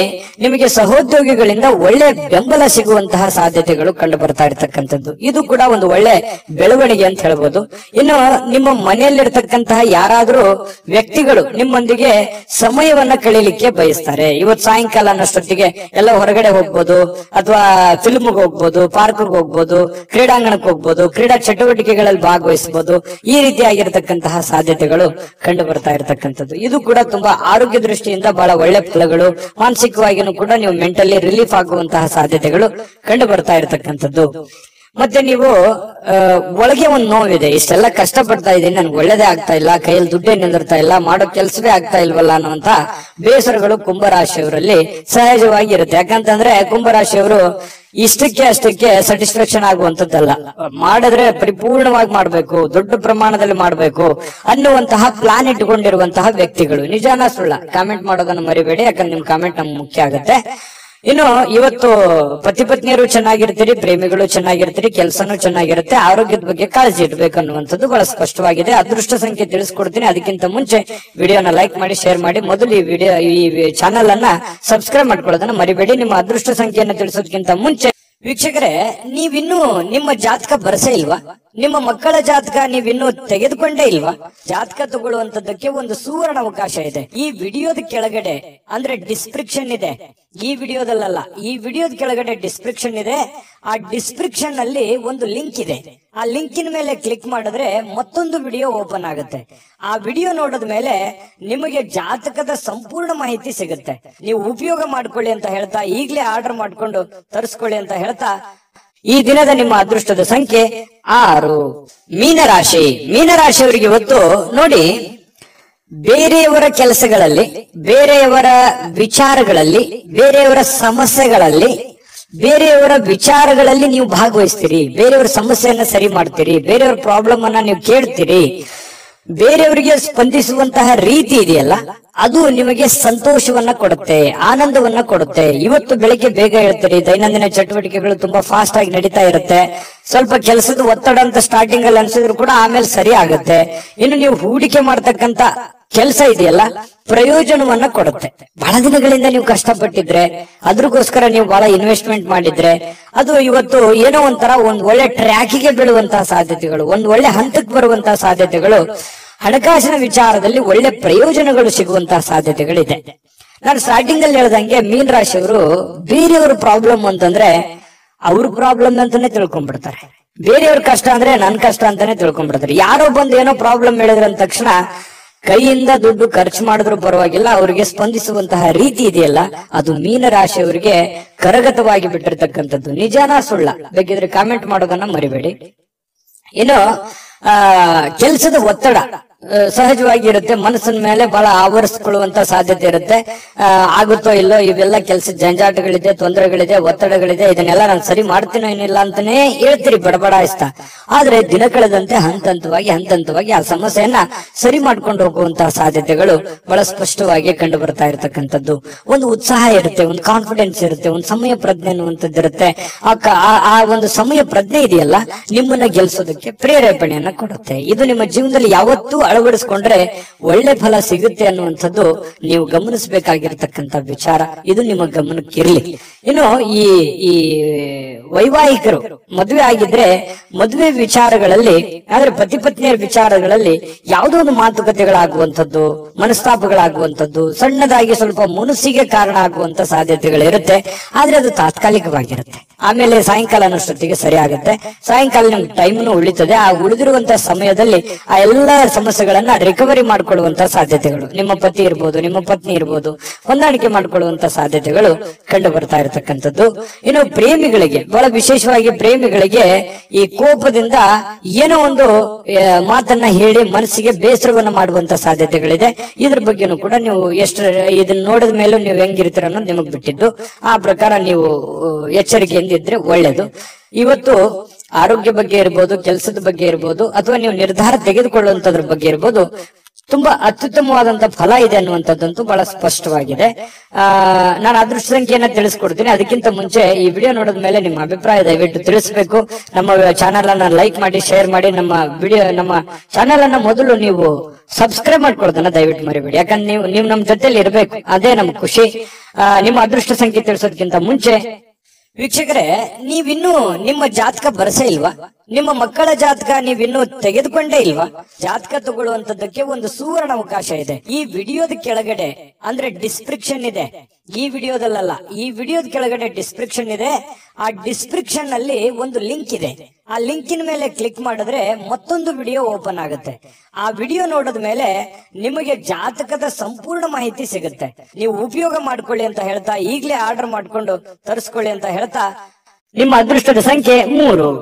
ನಿಮಗೆ ಸಹೋದ್ಯೋಗಿಗಳಿಂದ ಒಳ್ಳೆ ಬೆಂಬಲ ಸಿಗುವಂತಹ ಸಾಧ್ಯತೆಗಳು ಕಂಡು ಬರ್ತಾ ಇರ್ತಕ್ಕಂಥದ್ದು. ಇದು ಕೂಡ ಒಂದು ಒಳ್ಳೆ ಬೆಳವಣಿಗೆ ಅಂತ ಹೇಳ್ಬೋದು. ಇನ್ನು ನಿಮ್ಮ ಮನೆಯಲ್ಲಿರ್ತಕ್ಕಂತಹ ಯಾರಾದ್ರೂ ವ್ಯಕ್ತಿಗಳು ನಿಮ್ಮೊಂದಿಗೆ ಸಮಯವನ್ನ ಕಳೀಲಿಕ್ಕೆ ಬಯಸ್ತಾರೆ. ಇವತ್ತು ಸಾಯಂಕಾಲ ಅನ್ನೋಷ್ಟೊತ್ತಿಗೆ ಎಲ್ಲ ಹೊರಗಡೆ ಹೋಗ್ಬೋದು, ಅಥವಾ ಫಿಲ್ಮ್ಗೆ ಹೋಗ್ಬೋದು, ಪಾರ್ಕ್ಗೆ ಹೋಗ್ಬೋದು, ಕ್ರೀಡಾಂಗಣಕ್ಕೆ ಹೋಗ್ಬೋದು, ಕ್ರೀಡಾ ಚಟುವಟಿಕೆಗಳಲ್ಲಿ ಭಾಗವಹಿಸಬಹುದು. ಈ ರೀತಿಯಾಗಿರ್ತಕ್ಕಂತಹ ಸಾಧ್ಯತೆಗಳು ಕಂಡು ಬರ್ತಾ ಇರತಕ್ಕಂಥದ್ದು. ಇದು ಕೂಡ ತುಂಬಾ ಆರೋಗ್ಯ ದೃಷ್ಟಿಯಿಂದ ಬಹಳ ಒಳ್ಳೆ ಫಲಗಳು. ಮಾನಸಿಕವಾಗಿಯೂ ಕೂಡ ನೀವು ಮೆಂಟಲಿ ರಿಲೀಫ್ ಆಗುವಂತಹ ಸಾಧ್ಯತೆಗಳು ಕಂಡು ಬರ್ತಾ ಇರತಕ್ಕಂಥದ್ದು. ಮತ್ತೆ ನೀವು ಒಳಗೆ ಒಂದು ನೋವಿದೆ, ಇಷ್ಟೆಲ್ಲ ಕಷ್ಟ ಪಡ್ತಾ ಇದ್ದೀನಿ, ನನ್ಗೆ ಒಳ್ಳೇದೇ ಆಗ್ತಾ ಇಲ್ಲ, ಕೈಯಲ್ಲಿ ದುಡ್ಡೇ ನಿಂದಿರ್ತಾ ಇಲ್ಲ, ಮಾಡೋ ಕೆಲಸವೇ ಆಗ್ತಾ ಇಲ್ವಲ್ಲ ಅನ್ನುವಂತ ಬೇಸರಗಳು ಕುಂಭರಾಶಿಯವರಲ್ಲಿ ಸಹಜವಾಗಿ ಇರುತ್ತೆ. ಯಾಕಂತಂದ್ರೆ ಕುಂಭರಾಶಿಯವರು ಅಷ್ಟಕ್ಕೆ ಸ್ಯಾಟಿಸ್ಫ್ಯಾಕ್ಷನ್ ಆಗುವಂತದ್ದಲ್ಲ, ಮಾಡಿದ್ರೆ ಪರಿಪೂರ್ಣವಾಗಿ ಮಾಡ್ಬೇಕು, ದೊಡ್ಡ ಪ್ರಮಾಣದಲ್ಲಿ ಮಾಡ್ಬೇಕು ಅನ್ನುವಂತಹ ಪ್ಲಾನ್ ಇಟ್ಟುಕೊಂಡಿರುವಂತಹ ವ್ಯಕ್ತಿಗಳು. ನಿಜಾನ ಸುಳ್ಳ ಕಾಮೆಂಟ್ ಮಾಡೋದನ್ನ ಮರಿಬೇಡಿ, ಯಾಕಂದ್ರೆ ನಿಮ್ ಕಾಮೆಂಟ್ ನಮ್ಗೆ ಮುಖ್ಯ ಆಗುತ್ತೆ. ಇನ್ನು ಇವತ್ತು ಪತಿ ಪತ್ನಿಯರು ಚೆನ್ನಾಗಿರ್ತೀರಿ, ಪ್ರೇಮಿಗಳು ಚೆನ್ನಾಗಿರ್ತೀರಿ, ಕೆಲಸನೂ ಚೆನ್ನಾಗಿರುತ್ತೆ, ಆರೋಗ್ಯದ ಬಗ್ಗೆ ಕಾಳಜಿ ಇಡಬೇಕು ಅನ್ನುವಂಥದ್ದು ಬಹಳ ಸ್ಪಷ್ಟವಾಗಿದೆ. ಅದೃಷ್ಟ ಸಂಖ್ಯೆ ತಿಳಿಸ್ಕೊಡ್ತೀನಿ. ಅದಕ್ಕಿಂತ ಮುಂಚೆ ವಿಡಿಯೋನ ಲೈಕ್ ಮಾಡಿ, ಶೇರ್ ಮಾಡಿ, ಮೊದಲು ಈ ಚಾನೆಲ್ ಅನ್ನ ಸಬ್ಸ್ಕ್ರೈಬ್ ಮಾಡ್ಕೊಳ್ಳೋದನ್ನ ಮರಿಬೇಡಿ. ನಿಮ್ಮ ಅದೃಷ್ಟ ಸಂಖ್ಯೆಯನ್ನು ತಿಳಿಸೋದಕ್ಕಿಂತ ಮುಂಚೆ ವೀಕ್ಷಕರೇ, ನೀವಿನ್ನೂ ನಿಮ್ಮ ಜಾತಕ ಬರಸೇ ಇಲ್ವಾ? ನಿಮ್ಮ ಮಕ್ಕಳ ಜಾತಕ ನೀವಿನ್ನೂ ತೆಗೆದುಕೊಂಡೇ ಇಲ್ವಾ? ಜಾತಕ ತಗೊಳ್ಳುವಂತದ್ದಕ್ಕೆ ಒಂದು ಸುವರ್ಣ ಅವಕಾಶ ಇದೆ. ಈ ವಿಡಿಯೋದ ಕೆಳಗಡೆ ಅಂದ್ರೆ ಡಿಸ್ಕ್ರಿಪ್ಷನ್ ಇದೆ, ಈ ವಿಡಿಯೋದಲ್ಲ, ಈ ವಿಡಿಯೋದ ಕೆಳಗಡೆ ಡಿಸ್ಕ್ರಿಪ್ಷನ್ ಇದೆ. ಆ ಡಿಸ್ಕ್ರಿಪ್ಷನ್ ಅಲ್ಲಿ ಒಂದು ಲಿಂಕ್ ಇದೆ. ಆ ಲಿಂಕಿನ ಮೇಲೆ ಕ್ಲಿಕ್ ಮಾಡಿದ್ರೆ ಮತ್ತೊಂದು ವಿಡಿಯೋ ಓಪನ್ ಆಗುತ್ತೆ. ಆ ವಿಡಿಯೋ ನೋಡಿದ ಮೇಲೆ ನಿಮಗೆ ಜಾತಕದ ಸಂಪೂರ್ಣ ಮಾಹಿತಿ ಸಿಗುತ್ತೆ. ನೀವು ಉಪಯೋಗ ಮಾಡ್ಕೊಳ್ಳಿ ಅಂತ ಹೇಳ್ತಾ, ಈಗಲೇ ಆರ್ಡರ್ ಮಾಡ್ಕೊಂಡು ತರಿಸ್ಕೊಳ್ಳಿ ಅಂತ ಹೇಳ್ತಾ, ಈ ದಿನದ ನಿಮ್ಮ ಅದೃಷ್ಟದ ಸಂಖ್ಯೆ 6. ಮೀನರಾಶಿ. ಮೀನರಾಶಿಯವರಿಗೆ ಇವತ್ತು ನೋಡಿ, ಬೇರೆಯವರ ಕೆಲಸಗಳಲ್ಲಿ, ಬೇರೆಯವರ ವಿಚಾರಗಳಲ್ಲಿ, ಬೇರೆಯವರ ಸಮಸ್ಯೆಗಳಲ್ಲಿ, ಬೇರೆಯವರ ವಿಚಾರಗಳಲ್ಲಿ ನೀವು ಭಾಗವಹಿಸ್ತೀರಿ, ಬೇರೆಯವರ ಸಮಸ್ಯೆಯನ್ನ ಸರಿ ಮಾಡ್ತೀರಿ, ಬೇರೆಯವರ ಪ್ರಾಬ್ಲಮ್ ಅನ್ನ ನೀವು ಕೇಳ್ತೀರಿ. ಬೇರೆಯವರಿಗೆ ಸ್ಪಂದಿಸುವಂತಹ ರೀತಿ ಇದೆಯಲ್ಲ, ಅದು ನಿಮಗೆ ಸಂತೋಷವನ್ನ ಕೊಡುತ್ತೆ, ಆನಂದವನ್ನ ಕೊಡುತ್ತೆ. ಇವತ್ತು ಬೆಳಿಗ್ಗೆ ಬೇಗ ಹೇಳ್ತೀರಿ, ದೈನಂದಿನ ಚಟುವಟಿಕೆಗಳು ತುಂಬಾ ಫಾಸ್ಟ್ ಆಗಿ ನಡೀತಾ ಇರುತ್ತೆ. ಸ್ವಲ್ಪ ಕೆಲಸದ ಒತ್ತಡ ಅಂತ ಸ್ಟಾರ್ಟಿಂಗ್ ಅಲ್ಲಿ ಅನ್ಸಿದ್ರು ಕೂಡ ಆಮೇಲೆ ಸರಿ ಆಗುತ್ತೆ. ಇನ್ನು ನೀವು ಹೂಡಿಕೆ ಮಾಡ್ತಕ್ಕಂತ ಕೆಲಸ ಇದೆಯಲ್ಲ, ಪ್ರಯೋಜನವನ್ನ ಕೊಡುತ್ತೆ. ಬಹಳ ದಿನಗಳಿಂದ ನೀವು ಕಷ್ಟಪಟ್ಟಿದ್ರೆ, ಅದ್ರಗೋಸ್ಕರ ನೀವು ಬಹಳ ಇನ್ವೆಸ್ಟ್ಮೆಂಟ್ ಮಾಡಿದ್ರೆ, ಅದು ಇವತ್ತು ಏನೋ ಒಂಥರ ಒಂದ್ ಒಳ್ಳೆ ಟ್ರ್ಯಾಕಿಗೆ ಬೀಳುವಂತಹ ಸಾಧ್ಯತೆಗಳು, ಒಂದ್ ಒಳ್ಳೆ ಹಂತಕ್ಕೆ ಬರುವಂತಹ ಸಾಧ್ಯತೆಗಳು, ಹಣಕಾಸಿನ ವಿಚಾರದಲ್ಲಿ ಒಳ್ಳೆ ಪ್ರಯೋಜನಗಳು ಸಿಗುವಂತಹ ಸಾಧ್ಯತೆಗಳಿದೆ. ನಾನು ಸ್ಟಾರ್ಟಿಂಗ್ ಅಲ್ಲಿ ಹೇಳ್ದಂಗೆ ಮೀನ ರಾಶಿಯವರು ಬೇರೆಯವ್ರ ಪ್ರಾಬ್ಲಮ್ ಅಂತಂದ್ರೆ ಅವ್ರ ಪ್ರಾಬ್ಲಮ್ ಅಂತಾನೆ ತಿಳ್ಕೊಂಡ್ಬಿಡ್ತಾರೆ. ಬೇರೆಯವ್ರ ಕಷ್ಟ ಅಂದ್ರೆ ನನ್ ಕಷ್ಟ ಅಂತಾನೆ ತಿಳ್ಕೊಂಡ್ಬಿಡ್ತಾರೆ. ಯಾರೋ ಬಂದು ಏನೋ ಪ್ರಾಬ್ಲಮ್ ಹೇಳಿದ್ರ ಅಂದ ತಕ್ಷಣ ಕೈಯಿಂದ ದುಡ್ಡು ಖರ್ಚು ಮಾಡಿದ್ರು ಪರವಾಗಿಲ್ಲ, ಅವರಿಗೆ ಸ್ಪಂದಿಸುವಂತಹ ರೀತಿ ಇದೆಯಲ್ಲ, ಅದು ಮೀನ ರಾಶಿಯವರಿಗೆ ಕರಗತವಾಗಿ ಬಿಟ್ಟಿರ್ತಕ್ಕಂಥದ್ದು. ನಿಜಾನ ಸುಳ್ಳ ಬೇಕಿದ್ರೆ ಕಾಮೆಂಟ್ ಮಾಡೋದನ್ನ ಮರಿಬೇಡಿ. ಇನ್ನು ಕೆಲಸದ ಒತ್ತಡ, ಸಹಜವಾಗಿ ಇರುತ್ತೆ. ಮನಸ್ಸಿನ ಮೇಲೆ ಬಹಳ ಆವರಿಸ್ಕೊಳ್ಳುವಂತ ಸಾಧ್ಯತೆ ಇರುತ್ತೆ. ಆಗುತ್ತೋ ಇಲ್ಲೋ, ಇವೆಲ್ಲ ಕೆಲಸ ಜಂಜಾಟಗಳಿದೆ, ತೊಂದರೆಗಳಿದೆ, ಒತ್ತಡಗಳಿದೆ, ಇದನ್ನೆಲ್ಲ ನಾನು ಸರಿ ಮಾಡ್ತೀನೋ ಏನಿಲ್ಲ ಅಂತಾನೆ ಹೇಳ್ತೀರಿ ಬಡಬಡಾಯಿಸ್ತಾ. ಆದ್ರೆ ದಿನ ಕಳೆದಂತೆ ಹಂತ ಹಂತವಾಗಿ ಆ ಸಮಸ್ಯೆಯನ್ನ ಸರಿ ಮಾಡ್ಕೊಂಡು ಹೋಗುವಂತಹ ಸಾಧ್ಯತೆಗಳು ಬಹಳ ಸ್ಪಷ್ಟವಾಗಿ ಕಂಡು ಬರ್ತಾ ಇರತಕ್ಕಂಥದ್ದು. ಒಂದು ಉತ್ಸಾಹ ಇರುತ್ತೆ, ಒಂದು ಕಾನ್ಫಿಡೆನ್ಸ್ ಇರುತ್ತೆ, ಒಂದು ಸಮಯ ಪ್ರಜ್ಞೆ ಅನ್ನುವಂಥದ್ದು ಇರುತ್ತೆ. ಆ ಒಂದು ಸಮಯ ಪ್ರಜ್ಞೆ ಇದೆಯಲ್ಲ, ನಿಮ್ಮನ್ನ ಗೆಲ್ಸೋದಕ್ಕೆ ಪ್ರೇರೇಪಣೆಯನ್ನ ಕೊಡುತ್ತೆ. ಇದು ನಿಮ್ಮ ಜೀವನದಲ್ಲಿ ಯಾವತ್ತೂ ಅಳವಡಿಸ್ಕೊಂಡ್ರೆ ಒಳ್ಳೆ ಫಲ ಸಿಗುತ್ತೆ ಅನ್ನುವಂಥದ್ದು ನೀವು ಗಮನಿಸಬೇಕಾಗಿರ್ತಕ್ಕಂಥ ವಿಚಾರ. ಇದು ನಿಮ್ಮ ಗಮನಕ್ಕಿರ್ಲಿ. ಇನ್ನು ಈ ವೈವಾಹಿಕರು ಮದುವೆ ಆಗಿದ್ರೆ ಮದುವೆ ವಿಚಾರಗಳಲ್ಲಿ, ಆದ್ರೆ ಪತಿ ಪತ್ನಿಯರ ವಿಚಾರಗಳಲ್ಲಿ ಯಾವುದೋ ಒಂದು ಮಾತುಕತೆಗಳಾಗುವಂಥದ್ದು, ಮನಸ್ತಾಪಗಳಾಗುವಂಥದ್ದು, ಸಣ್ಣದಾಗಿ ಸ್ವಲ್ಪ ಮುನಸ್ಸಿಗೆ ಕಾರಣ ಆಗುವಂತ ಸಾಧ್ಯತೆಗಳಿರುತ್ತೆ. ಆದ್ರೆ ಅದು ತಾತ್ಕಾಲಿಕವಾಗಿರುತ್ತೆ. ಆಮೇಲೆ ಸಾಯಂಕಾಲ ಅನ್ನೋಷ್ಟೊತ್ತಿಗೆ ಸರಿ ಆಗುತ್ತೆ. ಸಾಯಂಕಾಲ ನಿಮ್ಗೆ ಟೈಮ್ನು ಉಳಿತದೆ. ಆ ಉಳಿದಿರುವಂತಹ ಸಮಯದಲ್ಲಿ ಆ ಎಲ್ಲ ಸಮಸ್ಯೆಗಳನ್ನ ರಿಕವರಿ ಮಾಡ್ಕೊಳ್ಳುವಂತ ಸಾಧ್ಯತೆಗಳು, ನಿಮ್ಮ ಪತಿ ಇರ್ಬೋದು, ನಿಮ್ಮ ಪತ್ನಿ ಇರ್ಬೋದು, ಹೊಂದಾಣಿಕೆ ಮಾಡ್ಕೊಳ್ಳುವಂತ ಸಾಧ್ಯತೆಗಳು ಕಂಡು ಬರ್ತಾ ಇರತಕ್ಕಂಥದ್ದು. ಇನ್ನು ಪ್ರೇಮಿಗಳಿಗೆ, ಬಹಳ ವಿಶೇಷವಾಗಿ ಪ್ರೇಮಿಗಳಿಗೆ ಈ ಕೋಪದಿಂದ ಏನೋ ಒಂದು ಮಾತನ್ನ ಹೇಳಿ ಮನಸ್ಸಿಗೆ ಬೇಸರವನ್ನ ಮಾಡುವಂತ ಸಾಧ್ಯತೆಗಳಿದೆ. ಇದ್ರ ಬಗ್ಗೆನೂ ಕೂಡ ನೀವು ಇದನ್ನ ನೋಡಿದ ಮೇಲೂ ನೀವು ಹೆಂಗಿರ್ತೀರ ಅನ್ನೋದು ನಿಮಗ್ ಬಿಟ್ಟಿದ್ದು. ಆ ಪ್ರಕಾರ ನೀವು ಎಚ್ಚರಿಕೆಯಿಂದ ಇದ್ರೆ ಒಳ್ಳೇದು. ಇವತ್ತು ಆರೋಗ್ಯ ಬಗ್ಗೆ ಇರ್ಬೋದು, ಕೆಲಸದ ಬಗ್ಗೆ ಇರ್ಬೋದು, ಅಥವಾ ನೀವು ನಿರ್ಧಾರ ತೆಗೆದುಕೊಳ್ಳುವಂತದ್ರ ಬಗ್ಗೆ ಇರ್ಬೋದು, ತುಂಬಾ ಅತ್ಯುತ್ತಮವಾದಂತ ಫಲ ಇದೆ ಅನ್ನುವಂಥದ್ದಂತೂ ಬಹಳ ಸ್ಪಷ್ಟವಾಗಿದೆ. ನಾನು ಅದೃಷ್ಟ ಸಂಖ್ಯೆಯನ್ನ ತಿಳಿಸ್ಕೊಡ್ತೀನಿ. ಅದಕ್ಕಿಂತ ಮುಂಚೆ ಈ ವಿಡಿಯೋ ನೋಡಿದ ಮೇಲೆ ನಿಮ್ಮ ಅಭಿಪ್ರಾಯ ದಯವಿಟ್ಟು ತಿಳಿಸ್ಬೇಕು. ನಮ್ಮ ಚಾನೆಲ್ ಅನ್ನ ಲೈಕ್ ಮಾಡಿ, ಶೇರ್ ಮಾಡಿ. ನಮ್ಮ ಚಾನೆಲ್ ಅನ್ನ ಮೊದಲು ನೀವು ಸಬ್ಸ್ಕ್ರೈಬ್ ಮಾಡ್ಕೊಳ್ಳೋದನ್ನ ದಯವಿಟ್ಟು ಮರಿಬೇಡಿ. ಯಾಕಂದ್ರೆ ನೀವು ನಮ್ಮ ಜೊತೆಲಿ ಇರ್ಬೇಕು, ಅದೇ ನಮ್ ಖುಷಿ. ನಿಮ್ಮ ಅದೃಷ್ಟ ಸಂಖ್ಯೆ ತಿಳಿಸೋದಕ್ಕಿಂತ ಮುಂಚೆ ವೀಕ್ಷಕರೇ, ನೀವಿನ್ನೂ ನಿಮ್ಮ ಜಾತಕ ಬರಸೇ ಇಲ್ವಾ? ನಿಮ್ಮ ಮಕ್ಕಳ ಜಾತಕ ನೀವಿನ್ನೂ ತೆಗೆದುಕೊಂಡೇ ಇಲ್ವಾ? ಜಾತಕ ತಗೊಳ್ಳುವಂತದ್ದಕ್ಕೆ ಒಂದು ಸುವರ್ಣ ಅವಕಾಶ ಇದೆ. ಈ ವಿಡಿಯೋದ ಕೆಳಗಡೆ ಅಂದ್ರೆ ಡಿಸ್ಕ್ರಿಪ್ಷನ್ ಇದೆ. ಈ ವಿಡಿಯೋದಲ್ಲ, ಈ ವಿಡಿಯೋದ ಕೆಳಗಡೆ ಡಿಸ್ಕ್ರಿಪ್ಷನ್ ಇದೆ. ಆ ಡಿಸ್ಕ್ರಿಪ್ಷನ್ ನಲ್ಲಿ ಒಂದು ಲಿಂಕ್ ಇದೆ. ಆ ಲಿಂಕಿನ ಮೇಲೆ ಕ್ಲಿಕ್ ಮಾಡಿದ್ರೆ ಮತ್ತೊಂದು ವಿಡಿಯೋ ಓಪನ್ ಆಗುತ್ತೆ. ಆ ವಿಡಿಯೋ ನೋಡಿದ ಮೇಲೆ ನಿಮಗೆ ಜಾತಕದ ಸಂಪೂರ್ಣ ಮಾಹಿತಿ ಸಿಗುತ್ತೆ. ನೀವು ಉಪಯೋಗ ಮಾಡ್ಕೊಳ್ಳಿ ಅಂತ ಹೇಳ್ತಾ, ಈಗಲೇ ಆರ್ಡರ್ ಮಾಡ್ಕೊಂಡು ತರಿಸ್ಕೊಳ್ಳಿ ಅಂತ ಹೇಳ್ತಾ, ನಿಮ್ಮ ಅದೃಷ್ಟದ ಸಂಖ್ಯೆ 3.